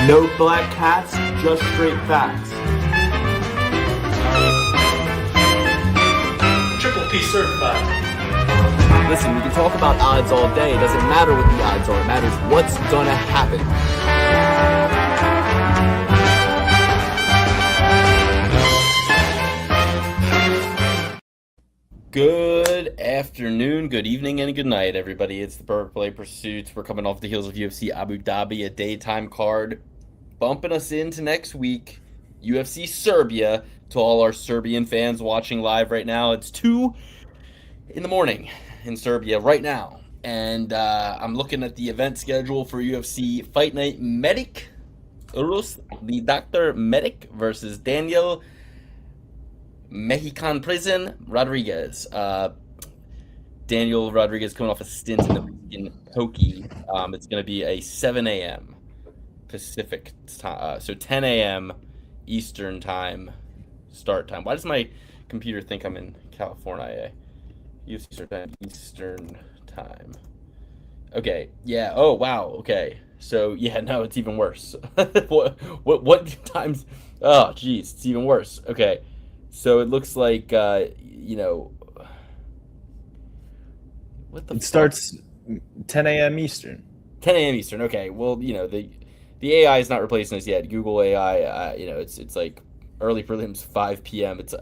No black cats, just straight facts. Triple P certified. Listen, we can talk about odds all day. It doesn't matter what the odds are. It matters what's gonna happen. Good afternoon, good evening, and good night, everybody. It's the Perfect Play Pursuits. We're coming off the heels of UFC Abu Dhabi, a daytime card, bumping us into next week. UFC Serbia. To all our Serbian fans watching live right now, it's 2 in the morning in Serbia right now. And I'm looking at the event schedule for UFC Fight Night Medic. Rus, the Dr. Medic versus Daniel Mexican Prison Rodriguez. Daniel Rodriguez coming off a stint in Pokey. It's going to be a 7 a.m. Pacific time, so 10 a.m. Eastern time start time. Why does my computer think I'm in California? Eastern time. Okay, yeah. Oh wow. Okay. So yeah, no, it's even worse. what times? Oh geez, it's even worse. Okay. So it looks like what the It starts 10 a.m. Eastern. 10 a.m. Eastern. Okay. Well, the AI is not replacing us yet. Google AI, it's like early prelims 5 p.m. It's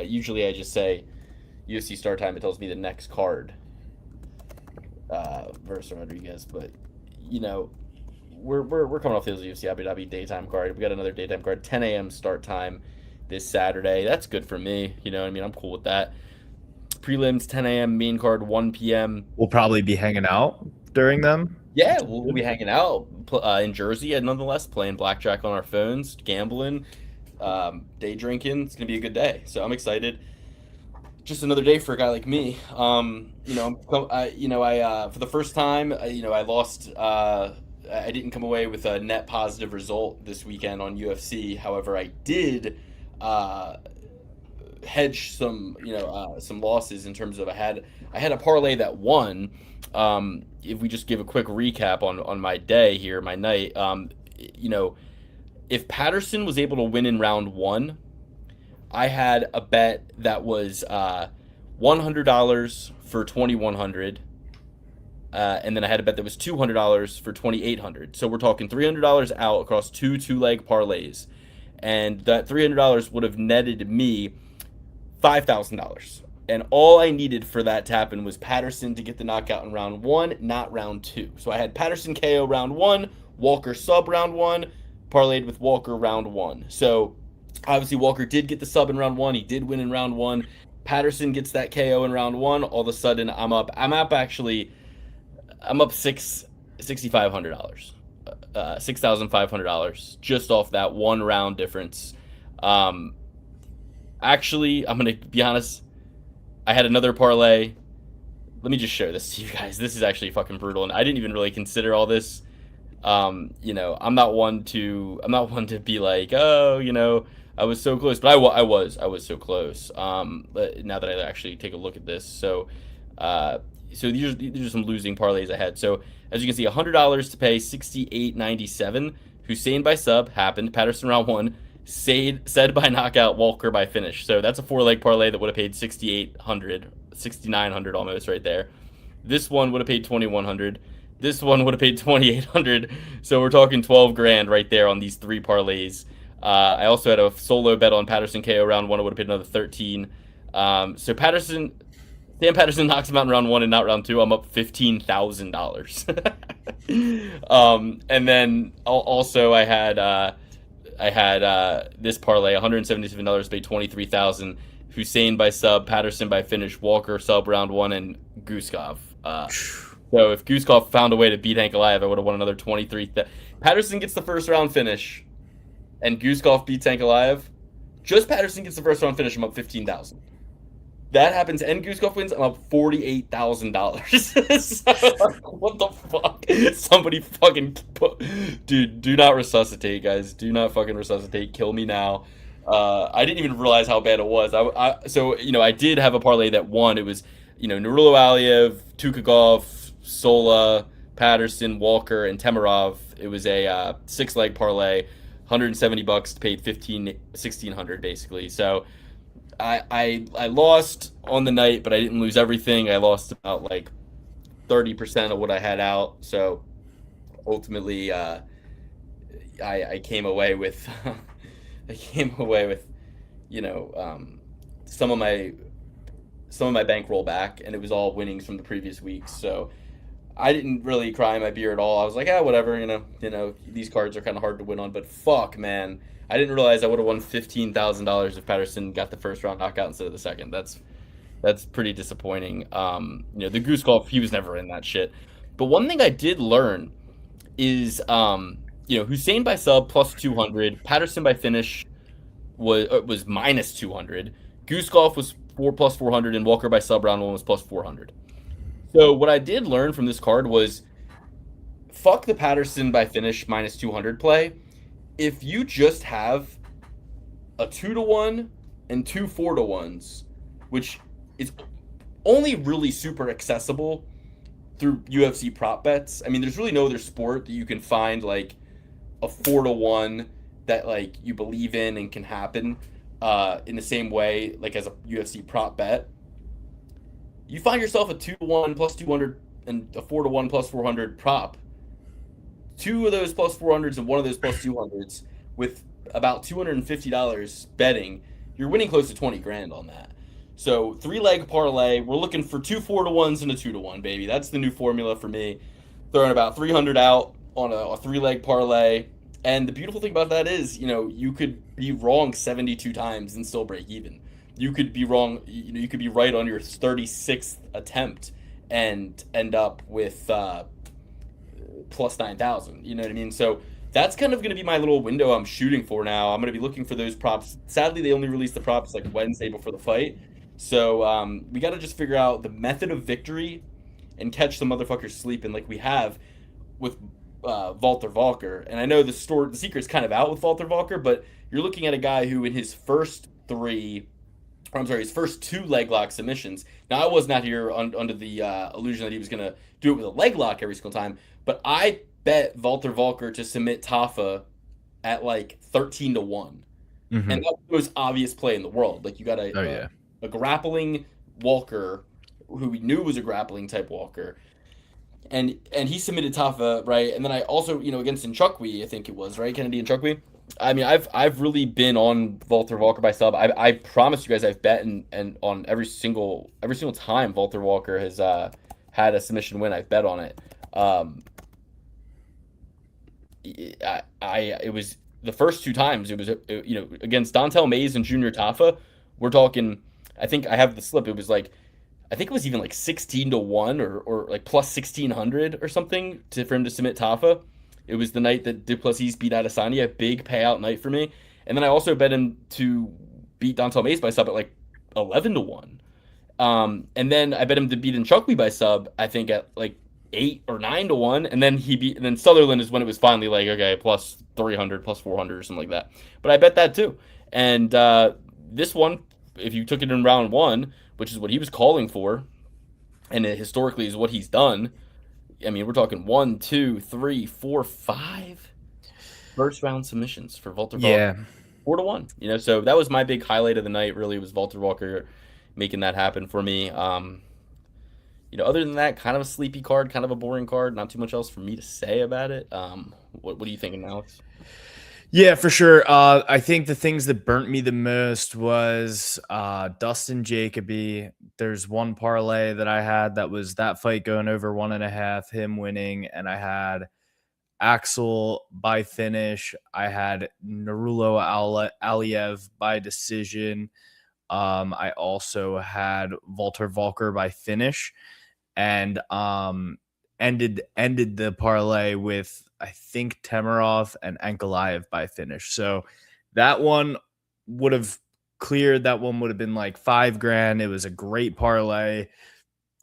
usually I just say UFC start time. It tells me the next card versus Rodriguez, but we're coming off the UFC Abu Dhabi daytime card. We got another daytime card, 10 a.m. start time this Saturday. That's good for me. I'm cool with that. Prelims 10 a.m. main card 1 p.m. We'll probably be hanging out during them. Yeah, we'll be hanging out in Jersey, and nonetheless playing blackjack on our phones, gambling, day drinking. It's gonna be a good day, so I'm excited. Just another day for a guy like me. For the first time, I lost. I didn't come away with a net positive result this weekend on UFC. However, I did hedge some losses in terms of I had a parlay that won. If we just give a quick recap on my day here, my night, if Patterson was able to win in round 1, I had a bet that was $100 for $2,100, and then I had a bet that was $200 for $2,800. So we're talking $300 out across two-leg parlays, and that $300 would have netted me $5,000. And all I needed for that to happen was Patterson to get the knockout in round 1, not round 2. So I had Patterson KO round 1, Walker sub round 1, parlayed with Walker round 1. So obviously Walker did get the sub in round 1. He did win in round 1. Patterson gets that KO in round 1. All of a sudden I'm up $6,500. $6,500 just off that one round difference. Actually, I'm going to be honest. I had another parlay. Let me just show this to you guys. This is actually fucking brutal, and I didn't even really consider all this. I'm not one to be like, I was so close, but I was so close. But now that I actually take a look at this, so these are some losing parlays I had. So as you can see, $100 to pay $68.97. Hussein by sub happened. Patterson round 1. Said by knockout, Walker by finish. So that's a 4-leg parlay that would have paid $6,900 almost right there. This one would have paid $2,100. This one would have paid $2,800. So we're talking $12,000 right there on these 3 parlays. I also had a solo bet on Patterson KO round 1. It would have paid another $13,000. So Sam Patterson knocks him out in round 1 and not round 2. I'm up $15,000. And then also I had this parlay, $177 paid $23,000. Hussein by sub, Patterson by finish, Walker sub round 1, and Guskov. So if Guskov found a way to beat Hank Alive, I would have won another $23,000. Patterson gets the first round finish, and Guskov beats Hank Alive. Just Patterson gets the first round finish. I'm up $15,000. That happens, and Guskov wins. I'm up $48,000. So, what the fuck? Somebody fucking dude, do not resuscitate, guys. Do not fucking resuscitate. Kill me now. I didn't even realize how bad it was. I did have a parlay that won. It was, Nurullo Aliev, Tukagov, Sola, Patterson, Walker, and Temirov It was a 6-leg parlay, $170, paid 1,600 basically. So I lost on the night, but I didn't lose everything. I lost about like 30% of what I had out. So ultimately, I came away with I came away with you know some of my bankroll back, and it was all winnings from the previous weeks. So I didn't really cry in my beer at all. I was like, whatever, these cards are kind of hard to win on, but fuck, man, I didn't realize I would have won $15,000 if Patterson got the first round knockout instead of the second. That's pretty disappointing. The goose golf, he was never in that shit. But one thing I did learn is, Hussein by sub plus 200, Patterson by finish was minus 200, goose golf was plus 400, and Walker by sub round one was plus 400. So what I did learn from this card was fuck the Patterson by finish minus 200 play. If you just have a 2-to-1 and 2 4-to-1s, which is only really super accessible through UFC prop bets. I mean, there's really no other sport that you can find like a 4-to-1 that like you believe in and can happen in the same way like as a UFC prop bet. You find yourself a 2-to-1 plus 200 and a 4-to-1 plus 400 prop. 2 of those plus 400s and 1 of those plus 200s with about $250 betting, you're winning close to 20 grand on that. So 3-leg parlay, we're looking for 2 4-to-1s and a 2-to-1, baby. That's the new formula for me. Throwing about 300 out on a 3-leg parlay. And the beautiful thing about that is, you could be wrong 72 times and still break even. You could be wrong, you could be right on your 36th attempt and end up with plus 9,000. You know what I mean? So that's kind of going to be my little window I'm shooting for now. I'm going to be looking for those props. Sadly, they only released the props like Wednesday before the fight. So we got to just figure out the method of victory and catch the motherfuckers sleeping like we have with Walter Walker. And I know the secret's kind of out with Walter Walker, but you're looking at a guy who in his first his first 2 leg lock submissions. Now, I was not here under the illusion that he was going to do it with a leg lock every single time, but I bet Walter Walker to submit Tafa at like 13-to-1. Mm-hmm. And that was the most obvious play in the world. Like, you got a grappling Walker who we knew was a grappling type Walker. And he submitted Tafa, right? And then I also, against Nchukwi, I think it was, right? Kennedy Nchukwi. I mean, I've really been on Walter Walker by sub. I promise you guys, I've bet and on every single time Walter Walker has had a submission win, I've bet on it. It was the first 2 times. It was against Dontel Mays and Junior Tafa. We're talking. I think I have the slip. It was like, I think it was even like 16-to-1 or like plus 1,600 or something for him to submit Tafa. It was the night that Duplessis beat Adesanya, a big payout night for me. And then I also bet him to beat Dontel Mays by sub at like 11-to-1. And then I bet him to beat Nchukwi by sub, I think at like 8 or 9-to-1. And then Sutherland is when it was finally like, okay, plus 300, plus 400 or something like that. But I bet that too. And this one, if you took it in round 1, which is what he was calling for, and it historically is what he's done. I mean, we're talking 1, 2, 3, 4, 5 first round submissions for Walter Walker. Yeah. 4-to-1. So that was my big highlight of the night, really, was Walter Walker making that happen for me. Other than that, kind of a sleepy card, kind of a boring card, not too much else for me to say about it. What are you thinking, Alex? Yeah, for sure. I think the things that burnt me the most was Dustin Jacoby. There's one parlay that I had that was that fight going over 1.5, him winning, and I had Axel by finish. I had Narulo Aliev by decision. I also had Walter Walker by finish, and ended the parlay with, I think, Temerov and Ankalaev by finish. So that one would have cleared. That one would have been like $5,000. It was a great parlay.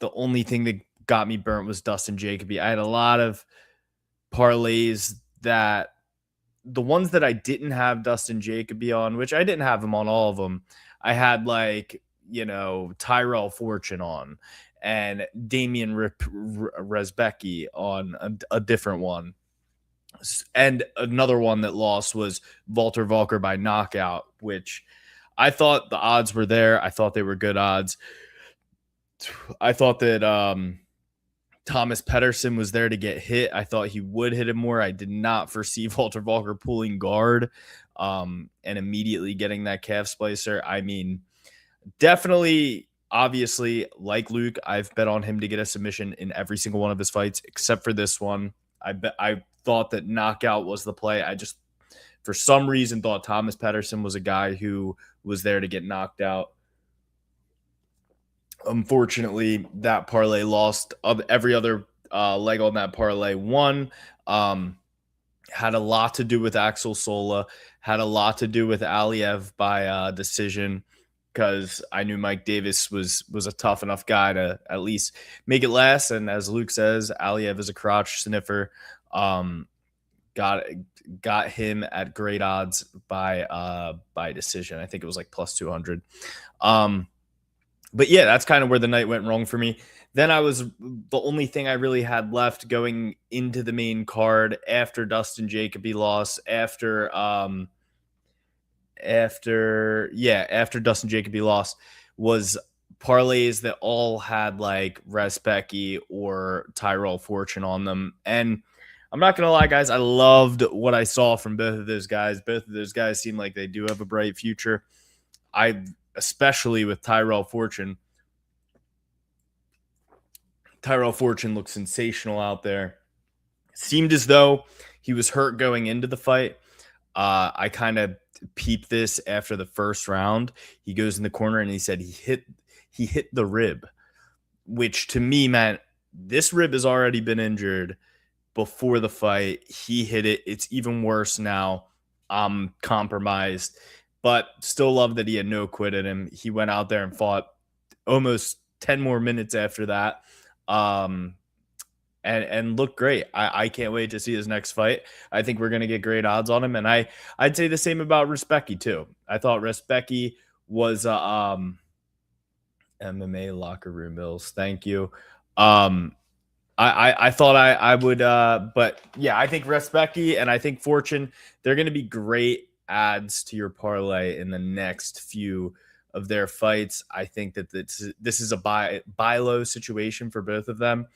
The only thing that got me burnt was Dustin Jacoby. I had a lot of parlays that the ones that I didn't have Dustin Jacoby on, which I didn't have him on all of them. I had like, Tyrell Fortune on and Damian Rezbecki on a different one. And another one that lost was Walter Volker by knockout, which I thought the odds were there. I thought they were good odds. I thought that Thomas Pedersen was there to get hit. I thought he would hit him more. I did not foresee Walter Volker pulling guard and immediately getting that calf splicer. I mean, definitely, obviously, like Luke, I've bet on him to get a submission in every single one of his fights, except for this one. I thought that knockout was the play. I just, for some reason, thought Thomas Pedersen was a guy who was there to get knocked out. Unfortunately, that parlay lost. Of every other leg on that parlay won. Had a lot to do with Axel Sola. Had a lot to do with Aliev by decision, because I knew Mike Davis was a tough enough guy to at least make it last. And as Luke says, Aliev is a crotch sniffer. Got him at great odds by decision. I think it was like plus 200. But yeah, that's kind of where the night went wrong for me. Then the only thing I really had left going into the main card after Dustin Jacoby loss, after Dustin Jacoby loss, was parlays that all had like Respecki or Tyrell Fortune on them. And I'm not going to lie, guys, I loved what I saw from both of those guys. Both of those guys seem like they do have a bright future. Especially with Tyrell Fortune. Tyrell Fortune looked sensational out there. Seemed as though he was hurt going into the fight. I kind of peeped this after the first round. He goes in the corner and he said he hit the rib, which to me meant this rib has already been injured before the fight. He hit it. It's even worse now. I'm compromised. But still love that he had no quit in him. He went out there and fought almost 10 more minutes after that. And looked great. I can't wait to see his next fight. I think we're going to get great odds on him. And I'd say the same about Respecki too. I thought Respecki was MMA locker room bills. Thank you. I thought I would, but yeah, I think Respecki and I think Fortune, they're going to be great adds to your parlay in the next few of their fights. I think that this is a buy low situation for both of them.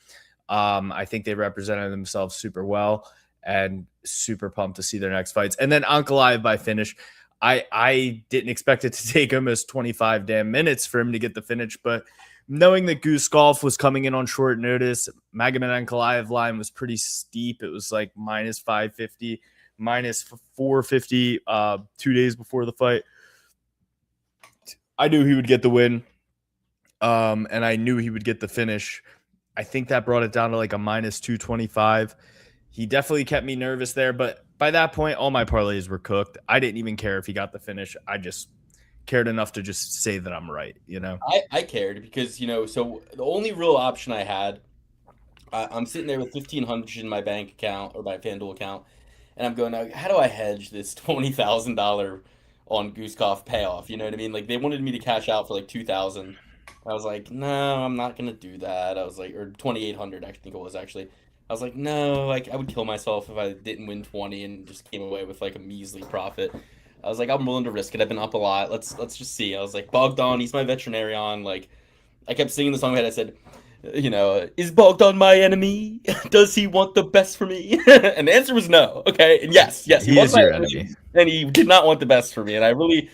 I think they represented themselves super well and super pumped to see their next fights. And then Ankalaev by finish. I didn't expect it to take almost 25 damn minutes for him to get the finish, but knowing that Goose Golf was coming in on short notice, Magomed Ankalaev line was pretty steep. It was like minus 550, minus 450 2 days before the fight. I knew he would get the win, and I knew he would get the finish. I think that brought it down to like a minus 225. He definitely kept me nervous there, but by that point, all my parlays were cooked. I didn't even care if he got the finish. I just cared enough to just say that I'm right, you know? I cared because, so the only real option I had, I'm sitting there with $1,500 in my bank account or my FanDuel account, and I'm going, how do I hedge this $20,000 on Goosecoff payoff? You know what I mean? Like, they wanted me to cash out for like $2,000. I was like, no, I'm not gonna do that. I was like, or 2,800, I think it was actually. I was like, no, like I would kill myself if I didn't win 20 and just came away with like a measly profit. I was like, I'm willing to risk it. I've been up a lot. Let's just see. I was like, Bogdan, he's my veterinarian. Like, I kept singing the song that I said, is Bogdan my enemy? Does he want the best for me? And the answer was no. Okay, and yes, he is your enemy, and he did not want the best for me. And I really,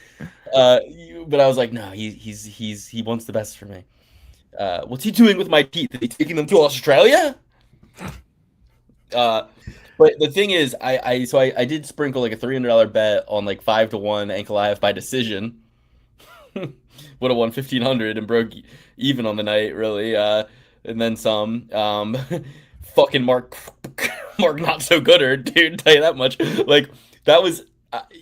but I was like, no, he wants the best for me. What's he doing with my teeth? Is he taking them to Australia? But the thing is, I did sprinkle like a $300 bet on like 5-1 Ankalaev by decision. Would have won $1,500 and broke even on the night, really. And then some. Fucking Mark not so gooder, dude. Tell you that much. Like that was,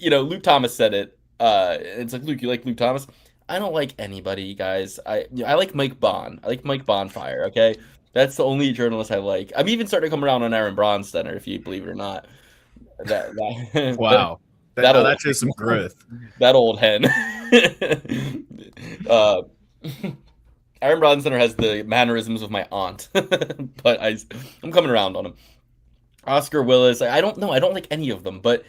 Luke Thomas said it. It's like, Luke, you like Luke Thomas? I don't like anybody, guys. I like Mike Bond. I like Mike Bonfire. Okay. That's the only journalist I like. I'm even starting to come around on Aaron Bronsteiner, if you believe it or not. Wow. That shows some growth. That old hen. Aaron Bronsteiner has the mannerisms of my aunt, but I'm coming around on him. Oscar Willis. I don't know. I don't like any of them, but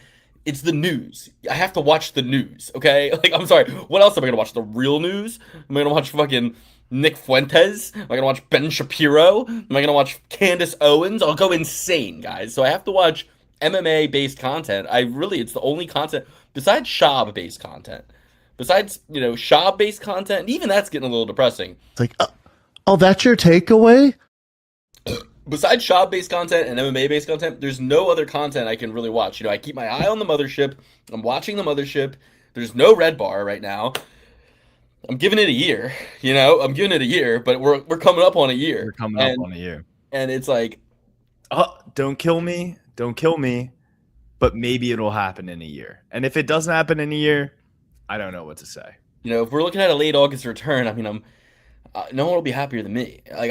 it's the news. I have to watch the news, okay? Like, I'm sorry. What else am I gonna watch? The real news? Am I gonna watch fucking Nick Fuentes? Am I gonna watch Ben Shapiro? Am I gonna watch Candace Owens? I'll go insane, guys. So I have to watch MMA based content. It's the only content besides Shab based content. Besides, Shab based content, even that's getting a little depressing. It's like, oh, that's your takeaway? Besides shop-based content and MMA-based content, there's no other content I can really watch. I keep my eye on the mothership. I'm watching the mothership. There's no red bar right now. I'm giving it a year. I'm giving it a year, but we're coming up on a year. We're coming up on a year. And it's like, don't kill me. Don't kill me. But maybe it'll happen in a year. And if it doesn't happen in a year, I don't know what to say. If we're looking at a late August return, I mean, no one will be happier than me. Like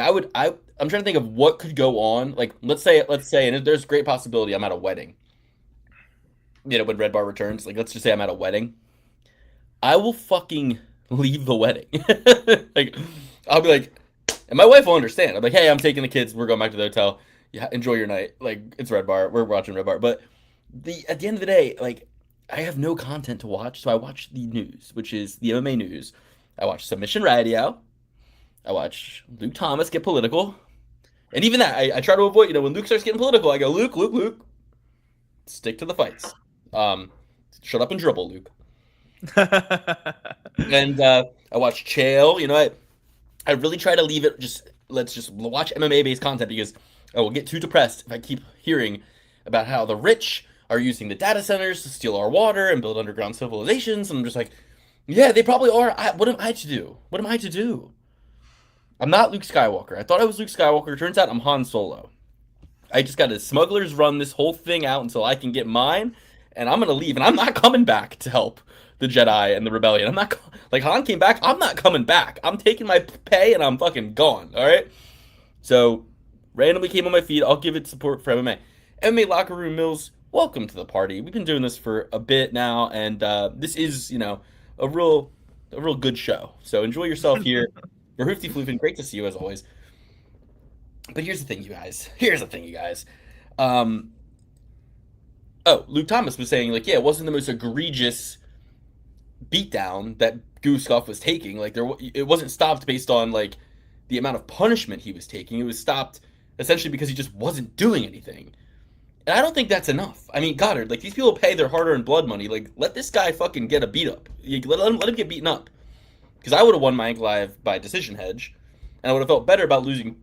I'm trying to think of what could go on. Like let's say, and there's a great possibility I'm at a wedding. When Red Bar returns, like let's just say I'm at a wedding, I will fucking leave the wedding. Like I'll be like, and my wife will understand. I'm like, hey, I'm taking the kids. We're going back to the hotel. Yeah, enjoy your night. Like it's Red Bar. We're watching Red Bar. But at the end of the day, like I have no content to watch, so I watch the news, which is the MMA news. I watch Submission Radio. I watch Luke Thomas get political. And even that, I try to avoid, when Luke starts getting political, I go, Luke, stick to the fights. Shut up and dribble, Luke. And I watch Chael. I really try to leave it let's just watch MMA-based content because I will get too depressed if I keep hearing about how the rich are using the data centers to steal our water and build underground civilizations. And I'm just like, yeah, they probably are. What am I to do? What am I to do? I'm not Luke Skywalker. I thought I was Luke Skywalker. Turns out I'm Han Solo. I just got to smugglers run this whole thing out until I can get mine, and I'm going to leave. And I'm not coming back to help the Jedi and the Rebellion. I'm not, like Han came back. I'm not coming back. I'm taking my pay and I'm fucking gone. All right? So, randomly came on my feed. I'll give it support for MMA. MMA Locker Room Mills, welcome to the party. We've been doing this for a bit now, and this is, a real good show. So enjoy yourself here. You're Hoofty Floofin, great to see you as always. But here's the thing, you guys. Luke Thomas was saying, like, yeah, it wasn't the most egregious beatdown that Goosecoff was taking. Like, it wasn't stopped based on, like, the amount of punishment he was taking. It was stopped essentially because he just wasn't doing anything. And I don't think that's enough. I mean, Goddard, like, these people pay their hard-earned blood money. Like, let this guy fucking get a beat up. Let him get beaten up. Because I would have won my Ankle Live by decision hedge, and I would have felt better about losing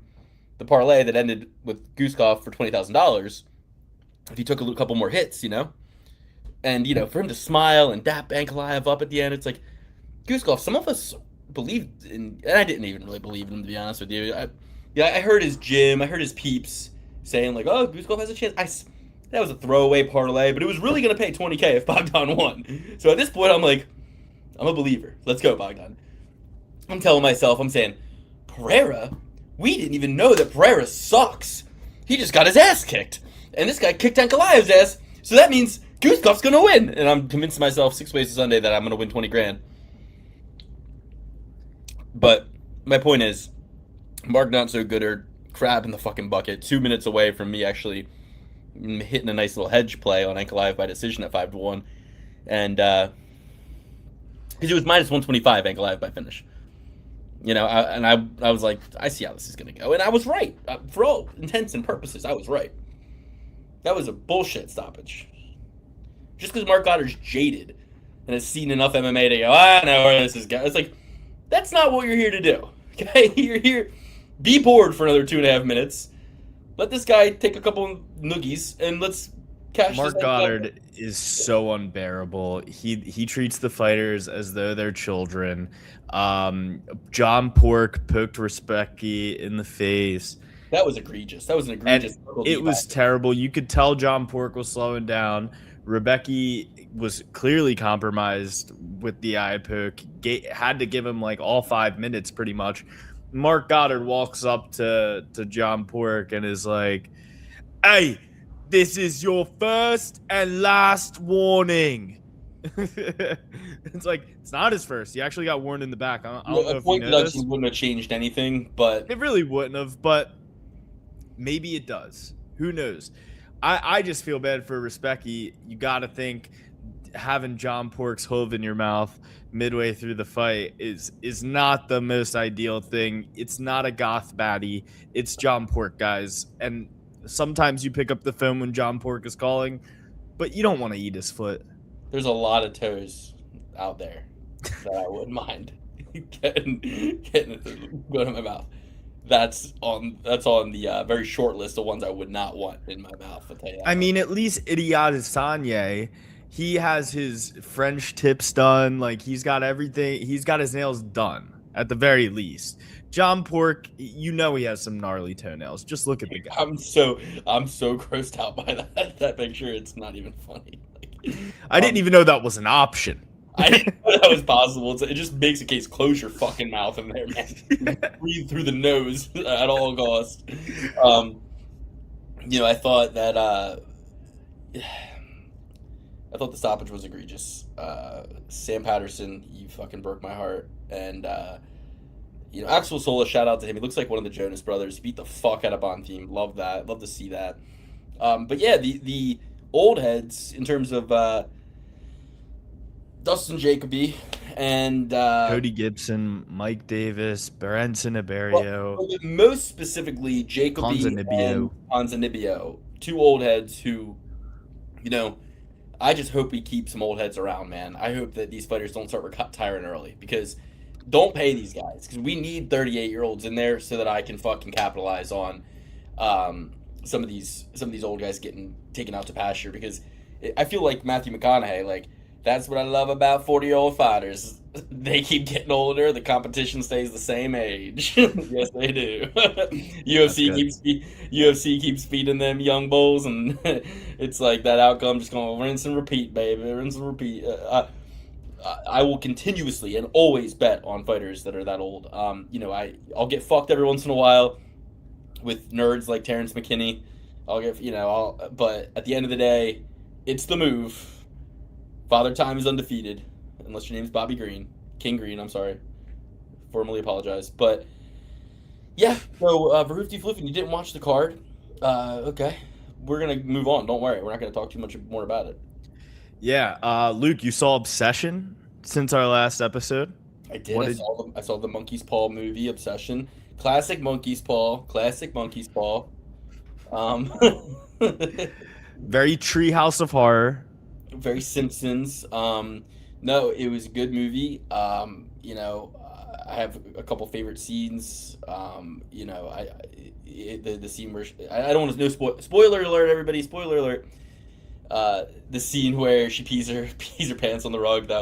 the parlay that ended with Goosecoff for $20,000 if he took a couple more hits, And, for him to smile and dap Ankle Live up at the end, it's like, Goosecoff, some of us believed in, and I didn't even really believe in him, to be honest with you. I heard his gym, I heard his peeps saying, like, oh, Goosecoff has a chance. That was a throwaway parlay, but it was really going to pay $20K if Bogdan won. So at this point, I'm like, I'm a believer. Let's go, Bogdan. I'm telling myself, I'm saying, Pereira? We didn't even know that Pereira sucks. He just got his ass kicked. And this guy kicked Ankalaev's ass, so that means Goosecoff's going to win. And I'm convincing myself 6 ways to Sunday that I'm going to win 20 grand. But my point is, Mark Not So Gooder, crab in the fucking bucket, 2 minutes away from me actually hitting a nice little hedge play on Ankalaev by decision at 5-1. And, because it was minus 125 Ankalaev by finish. I was like, I see how this is going to go. And I was right. For all intents and purposes, I was right. That was a bullshit stoppage. Just because Mark Goddard's jaded and has seen enough MMA to go, I know where this is going. It's like, that's not what you're here to do. Okay? You're here, be bored for another 2.5 minutes. Let this guy take a couple noogies and let's cash Mark Goddard is so unbearable. He treats the fighters as though they're children. John Pork poked Respecki in the face. That was egregious. That was an egregious. It was terrible. You could tell John Pork was slowing down. Rebecki was clearly compromised with the eye poke. Had to give him like all 5 minutes pretty much. Mark Goddard walks up to John Pork and is like, hey, this is your first and last warning. It's like, it's not his first. He actually got warned in the back. I don't know if you know this. Wouldn't have changed anything, but it really wouldn't have, but maybe it does. Who knows? I just feel bad for Respecki. You got to think having John Pork's hoof in your mouth midway through the fight is not the most ideal thing. It's not a goth baddie. It's John Pork, guys. And sometimes you pick up the phone when John Pork is calling, but you don't want to eat his foot. There's a lot of toes out there that I wouldn't mind getting going in my mouth. That's on the very short list of ones I would not want in my mouth. I'll tell you that. I mean, at least Idiot Sanye, he has his French tips done. Like, he's got everything. He's got his nails done at the very least. John Pork, you know he has some gnarly toenails. Just look at the guy. I'm so grossed out by that picture. It's not even funny. Like, I didn't even know that was an option. I didn't know that was possible. It just makes a case. Close your fucking mouth in there, man. Breathe through the nose at all costs. I thought that I thought the stoppage was egregious. Sam Patterson, you fucking broke my heart. And Axel Sola, shout out to him. He looks like one of the Jonas Brothers. He beat the fuck out of Bond Team. Love that. Love to see that. But yeah, the old heads in terms of Dustin Jacoby and Cody Gibson, Mike Davis, Berenson Iberio. Well, most specifically, Jacoby and Ponzinibbio, two old heads who, I just hope we keep some old heads around, man. I hope that these fighters don't start retiring early, because don't pay these guys, because we need 38-year-olds in there so that I can fucking capitalize on some of these old guys getting taken out to pasture, because I feel like Matthew McConaughey, like, that's what I love about 40-year-old fighters. They keep getting older. The competition stays the same age. Yes, they do. UFC keeps feeding them young bulls, and it's like that outcome just going to rinse and repeat, baby. Rinse and repeat. I will continuously and always bet on fighters that are that old. I'll get fucked every once in a while with nerds like Terrence McKinney. But at the end of the day, it's the move. Father Time is undefeated, unless your name's Bobby Green. King Green, I'm sorry. Formally apologize. But, yeah, so Varufti Fliffin, you didn't watch the card. Okay. We're going to move on. Don't worry. We're not going to talk too much more about it. Yeah. Luke, you saw Obsession since our last episode? I did. I saw the Monkey's Paw movie, Obsession. Classic Monkey's Paw. Very Treehouse of Horror. Very Simpsons. No, it was a good movie. I have a couple favorite scenes. The scene where I don't want to know spoiler alert, everybody. Spoiler alert. The scene where she pees her pants on the rug. That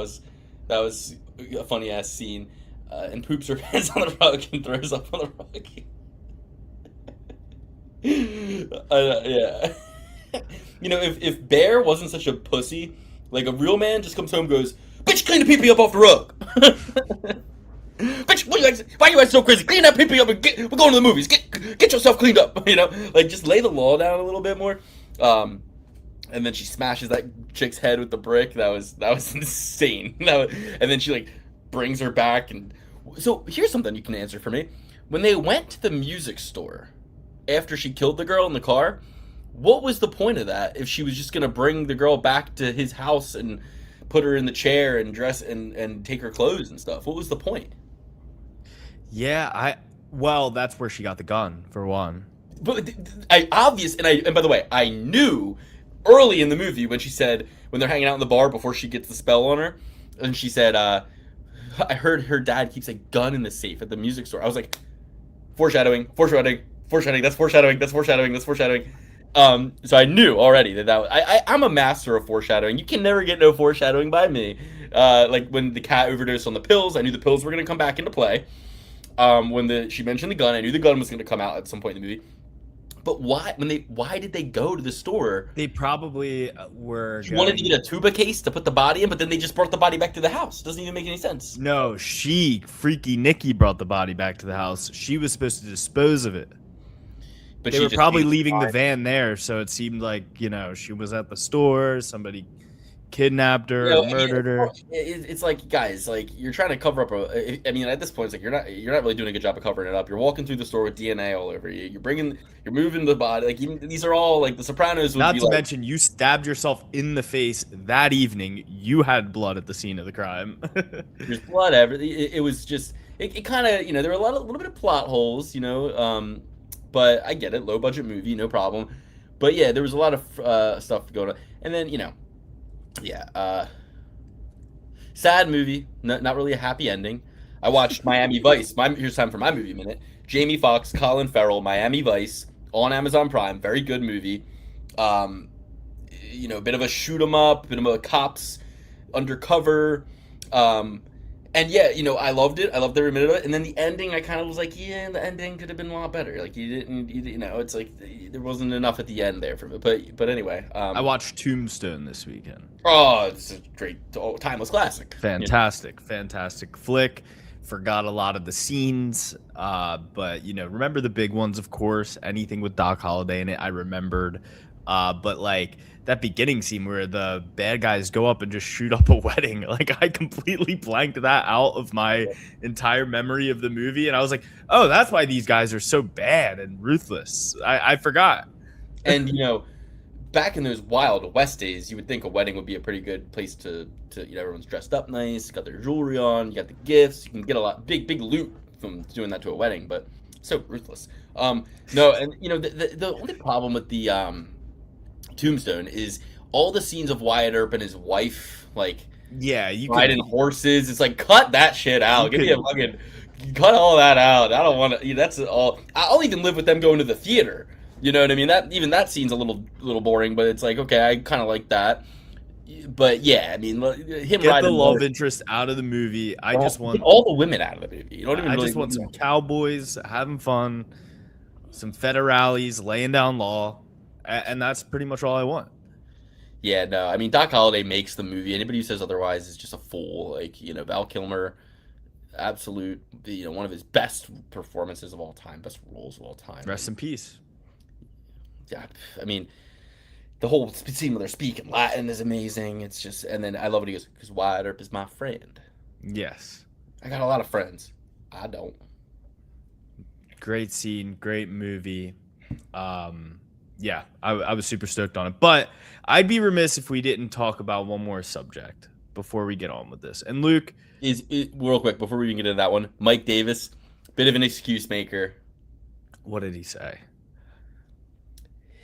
was a funny ass scene. And poops her pants on the rug and throws up on the rug. Yeah. If Bear wasn't such a pussy, like a real man just comes home and goes, "Bitch, clean the pee-pee up off the rug." "Bitch, why are you so crazy? Clean that pee-pee up and we're going to the movies. Get yourself cleaned up." Just lay the law down a little bit more. And then she smashes that chick's head with the brick. That was insane. And then she brings her back. And so here's something you can answer for me. When they went to the music store after she killed the girl in the car, what was the point of that if she was just going to bring the girl back to his house and put her in the chair and dress and take her clothes and stuff? What was the point? Yeah, that's where she got the gun, for one. But and by the way, I knew early in the movie when they're hanging out in the bar before she gets the spell on her, and she said, I heard her dad keeps a gun in the safe at the music store. I was like, foreshadowing, that's foreshadowing. So I knew already that I'm a master of foreshadowing. You can never get no foreshadowing by me. Like when the cat overdosed on the pills, I knew the pills were going to come back into play. When she mentioned the gun, I knew the gun was going to come out at some point in the movie. But why did they go to the store? They probably were. She wanted to get a tuba case to put the body in, but then they just brought the body back to the house. Doesn't even make any sense. No, Freaky Nikki brought the body back to the house. She was supposed to dispose of it. But they were probably leaving the van there, so it seemed like, she was at the store. Somebody kidnapped her, You know, murdered her. it's like, guys, like you're trying to cover up I mean, at this point, it's like you're not really doing a good job of covering it up. You're walking through the store with DNA all over you. You're moving the body. Like these are all like The Sopranos would Not be to like. mention, you stabbed yourself in the face that evening. You had blood at the scene of the crime. There's blood everything. It was just it kind of, you know, there were a little bit of plot holes, you know, but I get it, low budget movie, no problem. But yeah, there was a lot of stuff going on, and then, you know, yeah, sad movie, not really a happy ending. I watched Miami Vice. Here's time for my movie minute. Jamie Foxx, Colin Farrell, Miami Vice on Amazon Prime. Very good movie. You know, a bit of a shoot 'em up, bit of a cops undercover. And yeah, you know, I loved it. I loved every minute of it. And then the ending, I kind of was like, yeah, the ending could have been a lot better. Like you know, it's like there wasn't enough at the end there for me. But anyway, I watched Tombstone this weekend. Oh, it's a great, timeless classic. Fantastic, fantastic flick. Forgot a lot of the scenes, but you know, remember the big ones, of course. Anything with Doc Holliday in it, I remembered. But like that beginning scene where the bad guys go up and just shoot up a wedding, like I completely blanked that out of my entire memory of the movie, and I was like, oh, that's why these guys are so bad and ruthless. I forgot. And you know, back in those Wild West days, you would think a wedding would be a pretty good place to you know, everyone's dressed up nice, got their jewelry on, you got the gifts, you can get a lot big loot from doing that to a wedding, but so ruthless. No, and you know, the only problem with the Tombstone is all the scenes of Wyatt Earp and his wife, like, Yeah, you riding horses. It's like, cut that shit out. You Give me a fucking, cut all that out. I don't want to. That's all. I'll even live with them going to the theater. You know what I mean? That scene's a little boring, but it's like, okay, I kind of like that. But yeah, I mean, him get riding the love horse- interest out of the movie. I just want get all the women out of the movie. You don't even. I really, just want some cowboys having fun, some federales laying down law, and that's pretty much all I want. Yeah, no, I mean, Doc Holliday makes the movie. Anybody who says otherwise is just a fool. Like, you know, Val Kilmer, absolute, you know, one of his best performances of all time, best roles of all time. Rest in peace. Yeah, I mean, the whole scene where they're speaking Latin is amazing. It's just, and then I love it. He goes, because Wyatt Earp is my friend. Yes. I got a lot of friends. I don't. Great scene, great movie. Yeah, I was super stoked on it. But I'd be remiss if we didn't talk about one more subject before we get on with this. And Luke, Real quick, before we even get into that one, Mike Davis, bit of an excuse maker. what did he say?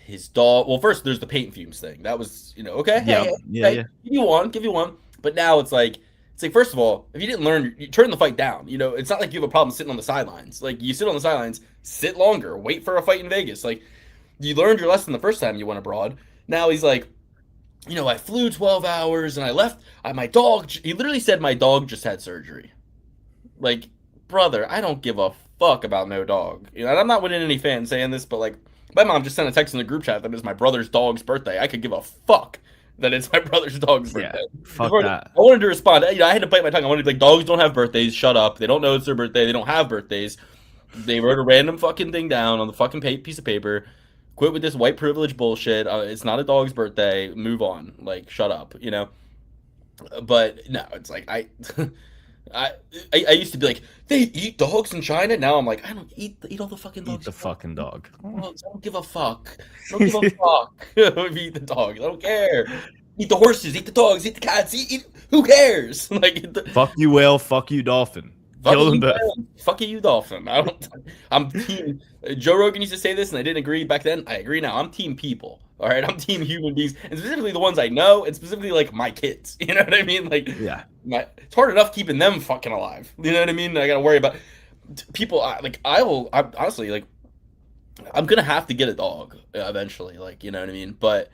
His dog. Well, first there's the paint fumes thing. That was, you know, okay. Yeah, hey, yeah, okay, yeah. Give you one. But now it's like first of all, if you didn't learn, you turn the fight down. You know, it's not like you have a problem sitting on the sidelines. Like, you sit on the sidelines, sit longer, wait for a fight in Vegas. Like, you learned your lesson the first time you went abroad. Now he's like, you know, I flew 12 hours and I left. My dog. He literally said my dog just had surgery. Like, brother, I don't give a fuck about no dog. You know, and I'm not winning any fans saying this, but like, my mom just sent a text in the group chat that it's my brother's dog's birthday. I could give a fuck that it's my brother's dog's birthday. Fuck that. I wanted to respond. You know, I had to bite my tongue. I wanted to be like, dogs don't have birthdays. Shut up. They don't know it's their birthday. They don't have birthdays. They wrote a random fucking thing down on the fucking piece of paper. Quit with this white privilege bullshit. It's not a dog's birthday. Move on. Like, shut up. You know. But no, it's like I used to be like, they eat dogs in China. Now I'm like, I don't eat all the fucking dogs. Eat the fucking dog. I don't give a fuck. I don't give a fuck. Eat the dogs. I don't care. Eat the horses. Eat the dogs. Eat the cats. Eat who cares? Like, Fuck you, whale. Fuck you, dolphin. Kill them both. Fuck you, dolphin. I'm team. Joe Rogan used to say this, and I didn't agree back then. I agree now. I'm team people. All right, I'm team human beings, and specifically the ones I know, and specifically like my kids. You know what I mean? Like, Yeah. It's hard enough keeping them fucking alive. You know what I mean? I gotta worry about people. I'm honestly, like, I'm gonna have to get a dog eventually. Like, you know what I mean? But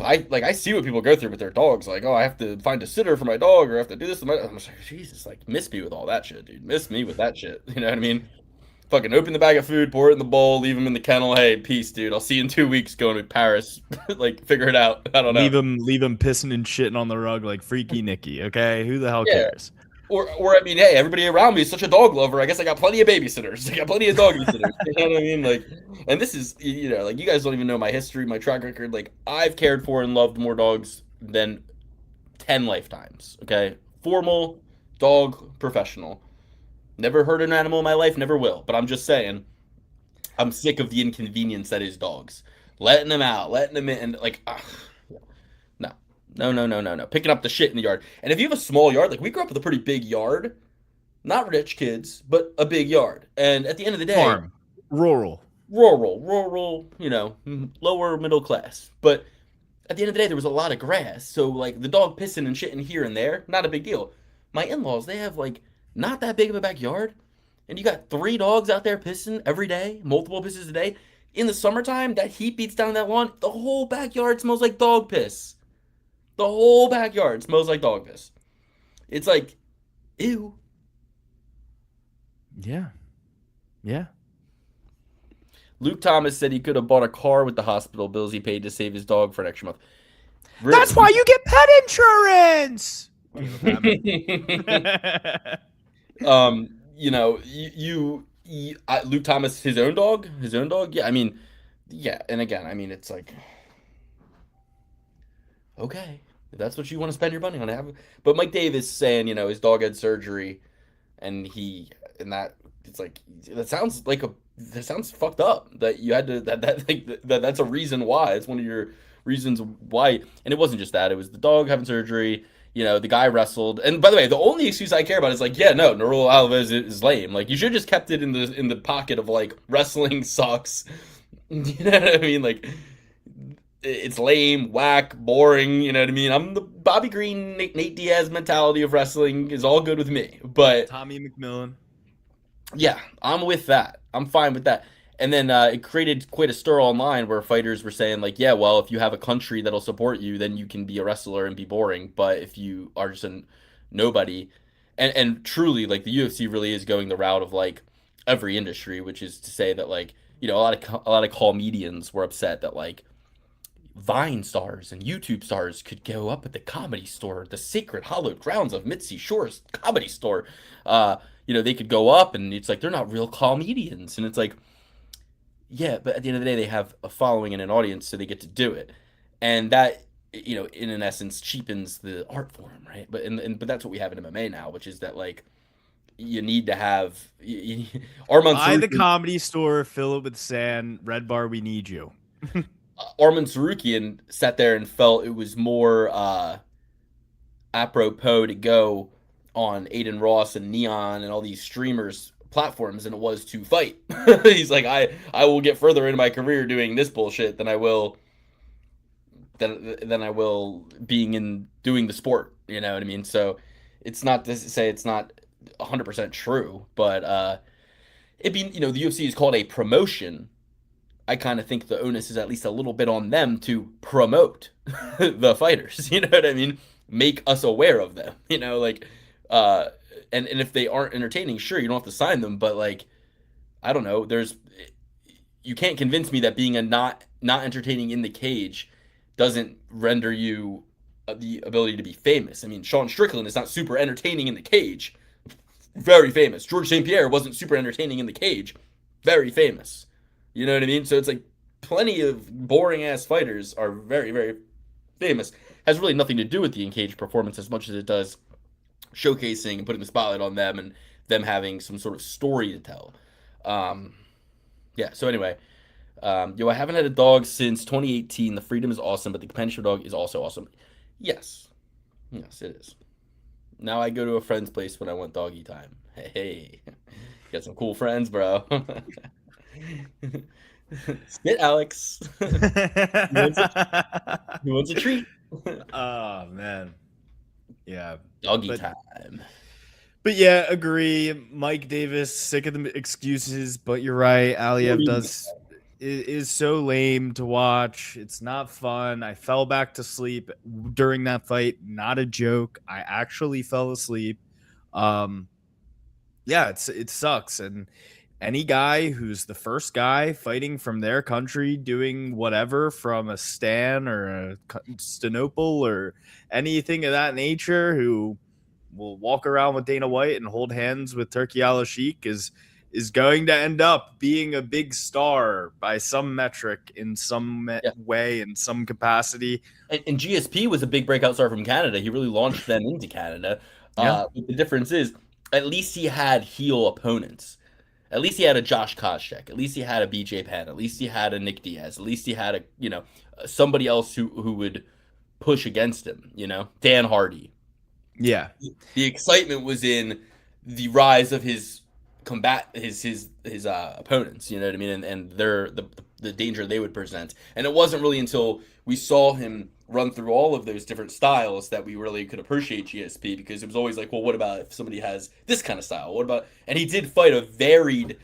I see what people go through with their dogs. Like, oh, I have to find a sitter for my dog, or I have to do this. I'm just like, Jesus, like, miss me with all that shit, dude. Miss me with that shit. You know what I mean? Fucking open the bag of food, pour it in the bowl, leave him in the kennel. Hey, peace, dude. I'll see you in 2 weeks going to Paris. Like, figure it out. I don't know. Leave him pissing and shitting on the rug like Freaky Nicky. Okay, who the hell Yeah. cares? Or I mean, hey, everybody around me is such a dog lover. I guess I got plenty of babysitters. I got plenty of doggy sitters. You know what I mean? Like, and this is, you know, like, you guys don't even know my history, my track record. Like, I've cared for and loved more dogs than 10 lifetimes. Okay, formal dog professional. Never hurt an animal in my life, never will. But I'm just saying, I'm sick of the inconvenience that is dogs. Letting them out, letting them in, and like, ugh, no, no. Picking up the shit in the yard. And if you have a small yard, like we grew up with a pretty big yard, not rich kids, but a big yard. And at the end of the day, Farm, rural, lower middle class. But at the end of the day, there was a lot of grass. So like the dog pissing and shitting here and there, not a big deal. My in-laws, they have like not that big of a backyard. And you got 3 dogs out there pissing every day, multiple pisses a day. In the summertime, that heat beats down that lawn. The whole backyard smells like dog piss. The whole backyard smells like dog piss. It's like, ew. yeah. Luke Thomas said he could have bought a car with the hospital bills he paid to save his dog for an extra month. That's why you get pet insurance. Luke Thomas, his own dog. Yeah, I mean, yeah, and again, I mean, it's like, okay, if that's what you want to spend your money on. But Mike Davis saying, his dog had surgery, and that it's like that sounds fucked up. That you had to that's a reason why. It's one of your reasons why, and it wasn't just that. It was the dog having surgery. The guy wrestled, and by the way, the only excuse I care about is like, yeah, no, Nurul Alves is lame. Like, you should have just kept it in the pocket of like wrestling sucks. You know what I mean? Like, it's lame, whack, boring. You know what I mean? I'm the Bobby Green, Nate Diaz mentality of wrestling is all good with me, but Tommy McMillan. Yeah, I'm with that. I'm fine with that. And then it created quite a stir online where fighters were saying like, yeah, well, if you have a country that'll support you, then you can be a wrestler and be boring. But if you are just a nobody, and truly, like, the UFC really is going the route of like every industry, which is to say that like, a lot of comedians were upset that like Vine stars and YouTube stars could go up at the Comedy Store, the sacred hallowed grounds of Mitzi Shore's Comedy Store. They could go up, and it's like they're not real comedians, and it's like, yeah, but at the end of the day, they have a following and an audience, so they get to do it, and that, in an essence, cheapens the art form, right? But that's what we have in MMA now, which is that like you need to have Arman Buy the Comedy Store, fill it with sand. Red Bar, we need you. Arman Sarukian sat there and felt it was more apropos to go on Aiden Ross and Neon and all these streamers platforms than it was to fight. He's like, I will get further into my career doing this bullshit than I will doing the sport. You know what I mean? So it's not to say it's not 100% true, but the UFC is called a promotion. I kind of think the onus is at least a little bit on them to promote the fighters. You know what I mean? Make us aware of them. And if they aren't entertaining, sure, you don't have to sign them. But like, I don't know. You can't convince me that being a not entertaining in the cage doesn't render you the ability to be famous. I mean, Sean Strickland is not super entertaining in the cage. Very famous. George St. Pierre wasn't super entertaining in the cage. Very famous. You know what I mean? So it's like plenty of boring ass fighters are very, very famous. Has really nothing to do with the in-cage performance as much as it does showcasing and putting the spotlight on them and them having some sort of story to tell. So anyway, I haven't had a dog since 2018. The freedom is awesome, but the companionship dog is also awesome. Yes, it is. Now I go to a friend's place when I want doggy time. Hey, got some cool friends, bro. Sit, Alex. Who wants a treat? Oh man, yeah, doggy time. But yeah, agree. Mike Davis, sick of the excuses, but you're right. Aliev is so lame to watch. It's not fun. I fell back to sleep during that fight. Not a joke. I actually fell asleep. It sucks. And any guy who's the first guy fighting from their country, doing whatever from a Stan or a Constantinople or anything of that nature, who will walk around with Dana White and hold hands with Turki Al-Sheikh is is going to end up being a big star by some metric in some way, in some capacity. And GSP was a big breakout star from Canada. He really launched them into Canada. Yeah. But the difference is, at least he had heel opponents. At least he had a Josh Koscheck. At least he had a BJ Penn. At least he had a Nick Diaz. At least he had somebody else who would push against him. Dan Hardy. Yeah. The excitement was in the rise of his opponents. You know what I mean, and the danger they would present. And it wasn't really until we saw him run through all of those different styles that we really could appreciate GSP, because it was always like, well, what about if somebody has this kind of style? What about? And he did fight a varied,